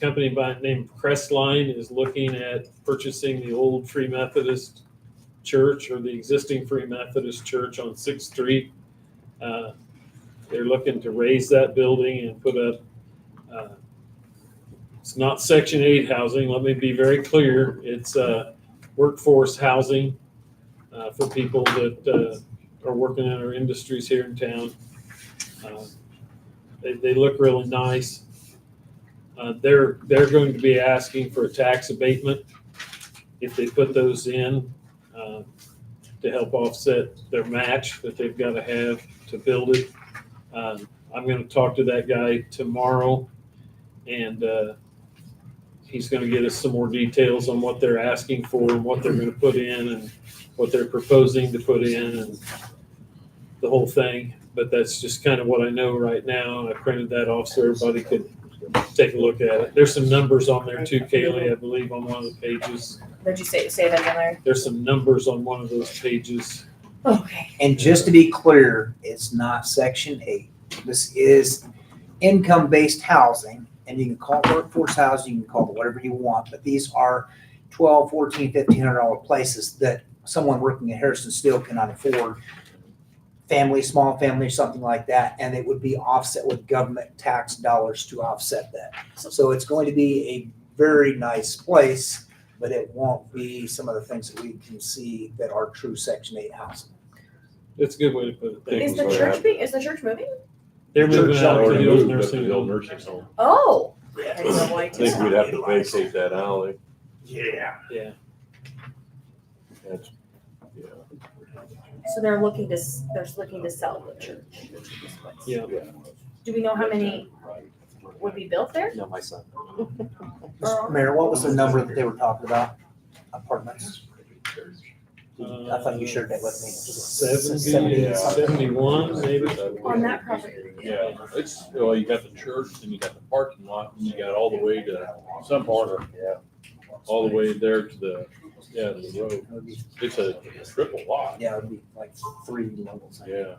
Company by the name of Crestline is looking at purchasing the old Free Methodist Church, or the existing Free Methodist Church on 6th Street. They're looking to raise that building and put up, it's not Section 8 housing, let me be very clear. It's workforce housing for people that are working in our industries here in town. They look really nice. They're going to be asking for a tax abatement if they put those in to help offset their match that they've got to have to build it. I'm going to talk to that guy tomorrow, and he's going to get us some more details on what they're asking for and what they're going to put in and what they're proposing to put in and the whole thing. But that's just kind of what I know right now. I printed that off so everybody could take a look at it. There's some numbers on there too, Kaylee, I believe, on one of the pages. Did you say that again, Larry? There's some numbers on one of those pages. Okay. And just to be clear, it's not Section 8. This is income-based housing, and you can call it workforce housing, you can call it whatever you want, but these are $1,200, $1,400, $1,500 places that someone working at Harrison Steel cannot afford. Family, small family, something like that, and it would be offset with government tax dollars to offset that. So it's going to be a very nice place, but it won't be some of the things that we can see that are true Section 8 housing. It's a good way to put it. Thank Is you. the church moving? They're moving out to Already the old moved up to nursing the old home. nursing home. Oh. I think we'd have to vacate that alley. Yeah. Yeah. That's, yeah. So they're looking to sell the church. Yeah. Do we know how many would be built there? No, my son. Mr. Mayor, what was the number that they were talking about? Apartments? I thought you shared that with me. 70, 71, maybe. On that property. Yeah, it's, well, you got the church and you got the parking lot and you got all the way to some part, yeah, all the way there to the, yeah, to the road. It's a triple lot. Yeah, it would be like 3 levels. Yeah.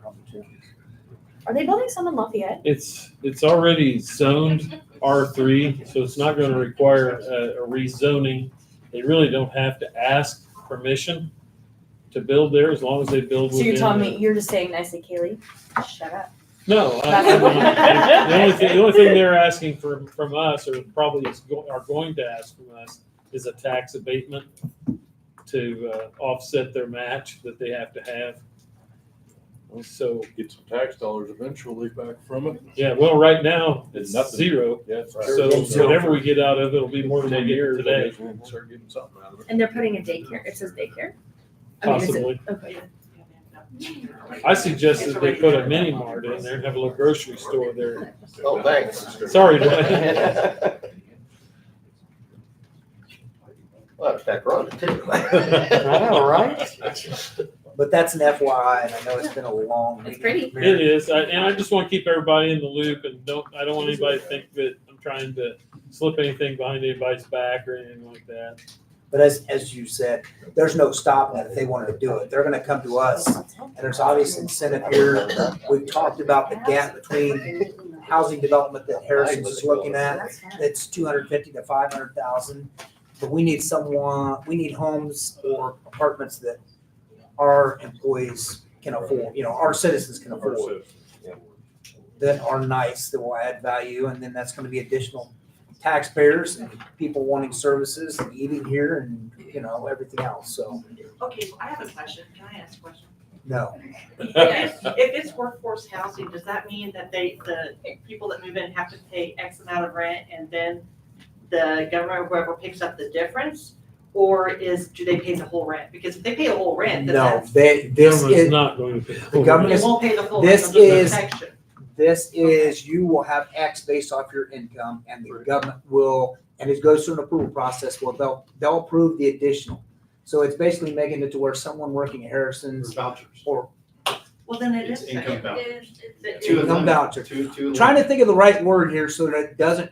Are they building some in Lafayette? It's already zoned R3, so it's not going to require a rezoning. They really don't have to ask permission to build there as long as they build So within. you're telling me, you're just saying nicely, Kaylee, shut up. No, the only thing they're asking from us, or probably are going to ask from us, is a tax abatement to offset their match that they have to have. So Get some tax dollars eventually back from it. yeah, well, right now it's Nothing. zero. Yeah, it's So whatever we get out of it will be more than we 10 get years, I today. guess we'll start getting something out of it. And they're putting a daycare, it says daycare? I mean, is it- Possibly. Okay. I suggested they put a mini mart in there and have a little grocery store there. Oh, thanks. Sorry, Dwayne. Well, it's back running too. I know, right? But that's an FYI, and I know it's been a long It's meeting. pretty. It is, and I just want to keep everybody in the loop, and I don't want anybody to think that I'm trying to slip anything behind anybody's back or anything like that. But as you said, there's no stopping it if they wanted to do it. They're gonna come to us, and there's obvious incentive here. We've talked about the gap between housing development that Harrison's is looking at. It's 250 to 500,000. But we need homes or apartments that our employees can afford, our citizens can afford, that are nice, that will add value, and then that's gonna be additional taxpayers and people wanting services and eating here and, everything else, so, Okay, so I have a question. Can I ask a question? no. If it's workforce housing, does that mean that the people that move in have to pay X amount of rent and then the government or whoever picks up the difference? Or do they pay the whole rent? Because if they pay the whole rent, then No, that's. this Government's is, not going to pay. the government They is, won't pay the full this rent, they'll is- just protection. this is, you will have X based off your income, and the government will, and it goes through an approval process, well, they'll approve the additional. So it's basically making it to where someone working at Harrison's Vouchers. or Well, then it It's is. income fair. vouchers. It's- Two of income them. voucher. Two. Trying to think of the right word here so that it doesn't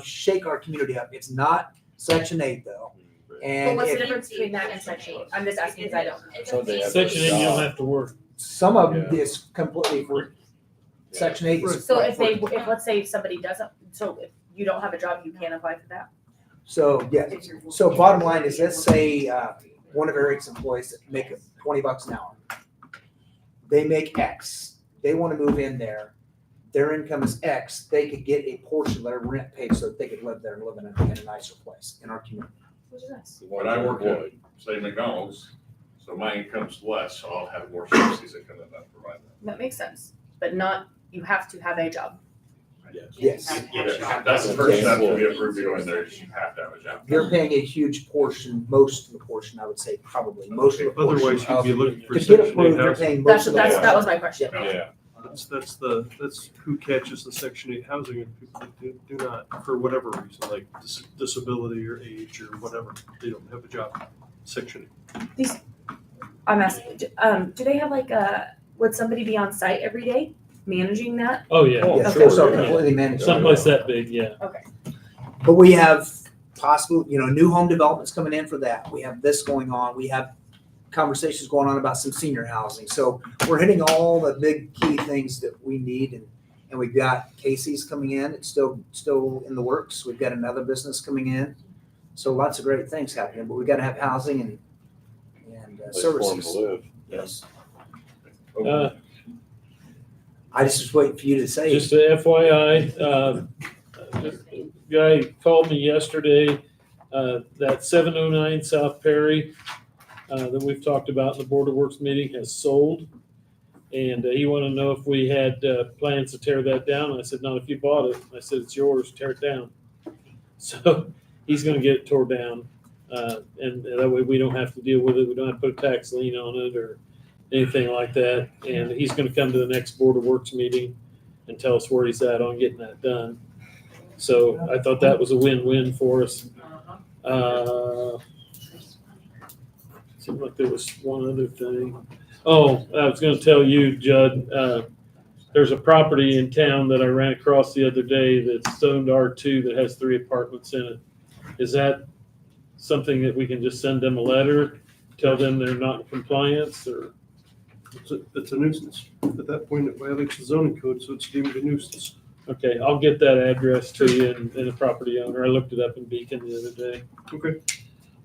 shake our community up. It's not Section 8 though. But And what's the if difference between that and Section 8? I'm just asking because I don't. So they have Section to 8, you don't stop. have to work. some of them is completely free. Section 8 is. So if let's say somebody doesn't, so if you don't have a job, you can't apply for that? So, yeah, so bottom line is, let's say, one of Eric's employees that make $20 an hour. They make X, they wanna move in there, their income is X, they could get a portion of their rent paid so that they could live there and live in a nicer place in our community. Which is nice. But I work at, say, McDonald's, so my income's less, so I'll have more subsidies that come in that provide that. That makes sense, but not, you have to have a job. Yes. Yeah, that's the first step to be approved to go in there, is you have to have a job. You're paying a huge portion, most of the portion, I would say, probably, most of the portion. Otherwise, you'd of- be looking for To get Section 8 approved, you're housing. paying most of the. That was my question. Yeah, That's who catches the Section 8 housing, and people that do not, for whatever reason, like disability or age or whatever, they don't have a job. Section 8. I'm asking, do they have would somebody be on site every day managing that? Oh, yeah. Yes, Okay. so completely managed. Someplace that big, yeah. But we have possible, new home developments coming in for that. We have this going on. We have conversations going on about some senior housing. So we're hitting all the big key things that we need, and we've got Casey's coming in. It's still in the works. We've got another business coming in. So lots of great things happening, but we got to have housing and place for them to services. live. Yes. Uh, I just was waiting for you to say. Just a FYI, guy called me yesterday, that 709 South Perry, that we've talked about in the Board of Works meeting has sold. And he wanted to know if we had, plans to tear that down. I said, not if you bought it. I said, it's yours, tear it down. So he's gonna get it tore down, and that way we don't have to deal with it. We don't have to put a tax lien on it or anything like that. And he's gonna come to the next Board of Works meeting and tell us where he's at on getting that done. So I thought that was a win-win for us. Seemed like there was one other thing. Oh, I was gonna tell you, Judd, there's a property in town that I ran across the other day that's zoned R2 that has 3 apartments in it. Is that something that we can just send them a letter, tell them they're not in compliance, or? It's a nuisance. At that point, it violates the zoning code, so it's deemed a nuisance. Okay, I'll get that address to you and the property owner. I looked it up in Beacon the other day. Okay.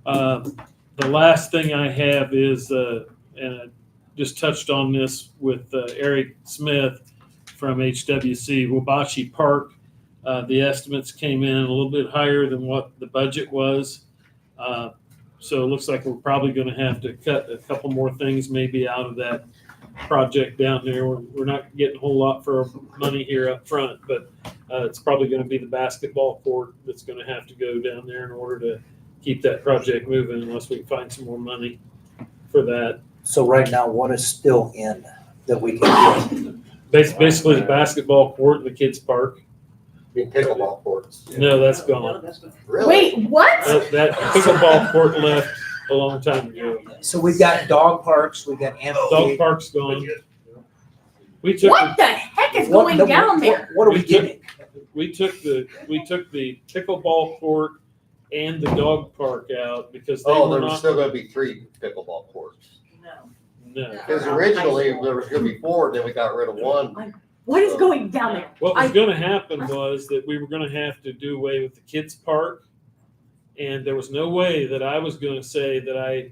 The last thing I have is, and I just touched on this with Eric Smith from HWC, Wabashi Park. The estimates came in a little bit higher than what the budget was. So it looks like we're probably gonna have to cut a couple more things maybe out of that project down there. We're not getting a whole lot for our money here up front, but it's probably gonna be the basketball court that's gonna have to go down there in order to keep that project moving unless we can find some more money for that. So right now, what is still in that we can do? Basically the basketball court and the kids park. The pickleball courts. No, that's gone. Really? Wait, what? That pickleball court left a long time ago. So we've got dog parks, we've got Dog amphitheater. park's gone. We took, What the heck is What- going the- down there? What are we We took- getting? we took the pickleball court and the dog park out because they Oh, were there was not, still gonna be 3 pickleball courts. no. Because originally there was gonna be 4, then we got rid of 1. What is going down there? What was gonna happen was that we were gonna have to do away with the kids park. And there was no way that I was gonna say that I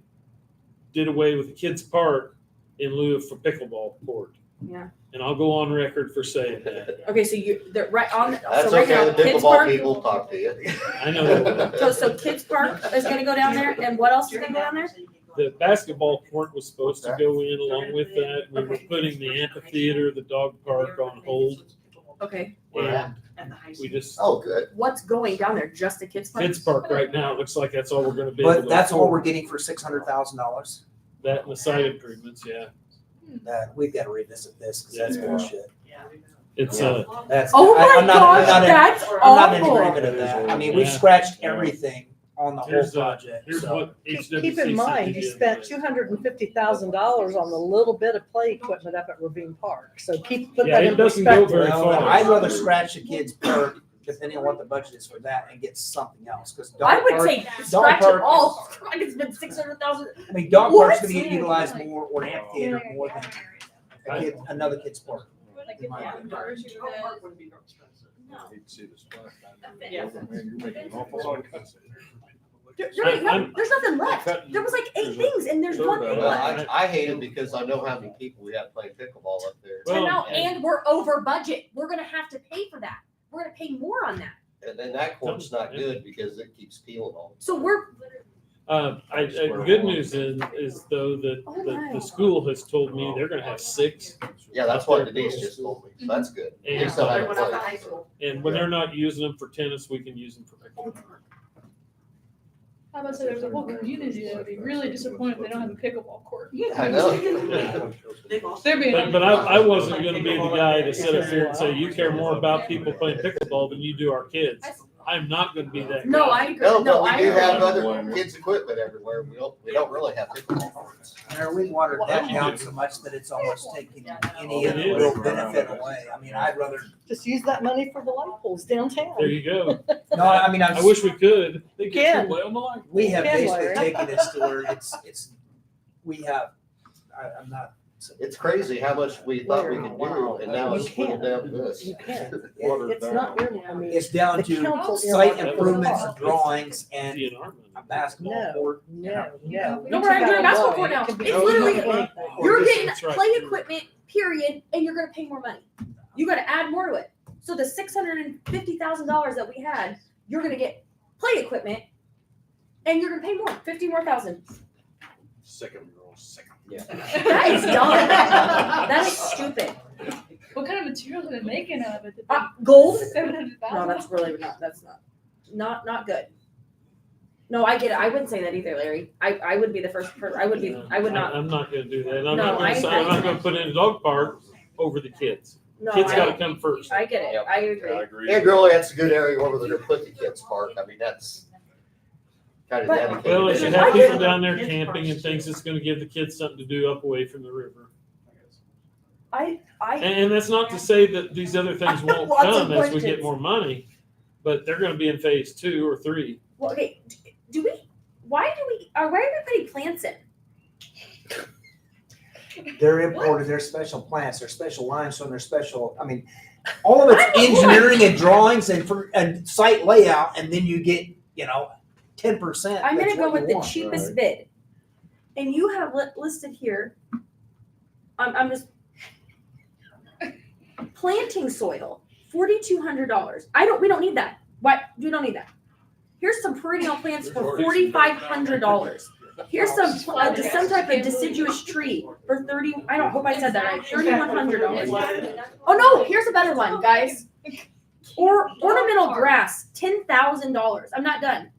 did away with the kids park in lieu of for pickleball court. Yeah. And I'll go on record for saying that. Okay, so they're right on, That's so right now, okay, the Kids pickleball Park, people talk to you. I know so Kids Park is gonna go down there, and what else is gonna go down there? the basketball court was supposed to go in along with that. We were putting the amphitheater, the dog park on hold. Okay. And And the high school. We just, Oh, good. What's going down there? Just a kids park? kids park right now, it looks like that's all we're gonna be able to. But that's all afford. we're getting for $600,000. That and the side improvements, yeah. That, we've got to revisit this, because that's Yeah. bullshit. It's, That's. Oh my I'm not- gosh, I'm not in- that's I'm not in awful. agreement of that. I mean, we've Yeah. scratched everything on the whole Here's, project, here's so. what Keep HWCC in mind, you did. spent $250,000 on the little bit of play equipment up at Ravine Park. So put Yeah, that it in doesn't go perspective. very Well, far. I'd rather scratch the kids' park, depending on what the budget is for that, and get something else, because I dog would park, say dog scratch it park all. I could spend 600,000. I mean, dog What? park's gonna get utilized more, or an amphitheater more than a kid, another kid's park. in my opinion. There's nothing left. There was like 8 things and there's one thing Well, left. I hate it because I know how many people we have playing pickleball up there. And now, and we're over budget. We're gonna have to pay for that. We're gonna pay more on that. And then that court's not good because it keeps peeling all. So we're, The good news is though that the school has told me they're gonna have 6. Yeah, that's what Denise just told me, so that's good. At And, least I have a everyone out to place. high school. and when they're not using them for tennis, we can use them for pickleball. How about say there's a whole community that would be really disappointed if they don't have a pickleball court. I know. They're being. But I wasn't gonna be the guy to sit up here and say, you care more about people playing pickleball than you do our kids. I'm not gonna be that guy. No, I agree. No, No, but I we do agree. have other kids' equipment everywhere. We don't really have pickleball courts. Mayor, we've watered that down so much that it's almost taking any of the real benefit away. I mean, I'd rather, Just use that money for the light poles downtown. There you go. no, I mean, I wish we could. You can. we have You can, basically Larry. taken this to where we have, I'm not. It's crazy how much we thought we could do, and now You it's whittled can't. down to this. You can't. It's not really, I mean. It's down the to council site earmarked improvements, funds. drawings, and a basketball No, court. no. No, we're doing a basketball court now. It's literally, you're getting That's right. play equipment, period, and you're gonna pay more money. You gotta add more to it. So the $650,000 that we had, you're gonna get play equipment, and you're gonna pay more, 50 more thousand. Second girl, second. That is dumb. That is stupid. What kind of materials are they making out of it? Gold? 700,000? No, that's really not, that's not good. No, I get it. I wouldn't say that either, Larry. I would be the first person, I would not. I'm not gonna do that. And I'm No, not gonna say, I'm not gonna put in a dog park over the kids. No, Kids I- gotta come first. I get it. I agree. And really, that's a good area where they're gonna put the kids' park. I mean, that's kind of But- dedicated. Well, if you I have get people it. down there camping and things, it's gonna give the kids something to do up away from the river. And that's not to say that these other things won't Lots of come as we questions. get more money, but they're gonna be in phase 2 or 3. Well, okay, why are we putting plants in? They're imported, they're special plants, they're special limestone, they're special, I mean, all of it's engineering and drawings and site layout, and then you get, 10%. I'm That's gonna go what with you the want. cheapest bid. And you have listed here, I'm just, planting soil, $4,200. We don't need that. Why, we don't need that. Here's some perennial plants for $4,500. Here's some type of deciduous tree for I hope I said that right, $3,100. Oh no, here's a better one, guys. Or ornamental grass, $10,000. I'm not done.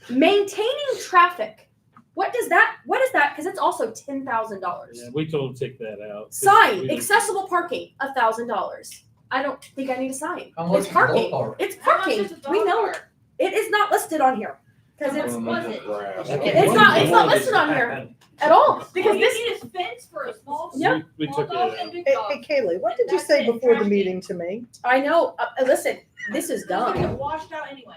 Maintaining traffic. What is that? Because it's also $10,000. Yeah, we told them to take that out. Sign, We don't- accessible parking, $1,000. I don't think I need a sign. How much It's is the parking. dog park? It's parking. We know it. It is not listed on here. Because it's not listed on here at all. Because this need a fence for a small. Yep. We took it out. Hey, Kaylee, what did you say before the meeting to me? I know. Listen, this is It's gonna get dumb. washed out anyway.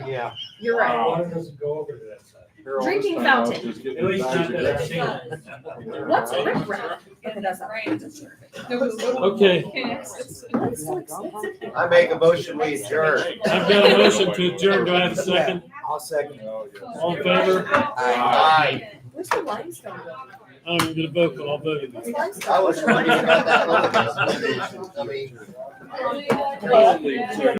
Yeah. You're right. Water doesn't go over to that side. Drinking fountain. At least not that What's riprap? Okay, that's not right. Okay, What's so expensive? I make a motion, we adjourn. I've got a motion to adjourn. Do I have a second? I'll second. All in favor? Aye. Where's the limestone going? I'm gonna vote, but I'll vote. What's limestone? I was wondering about that. I mean. Well,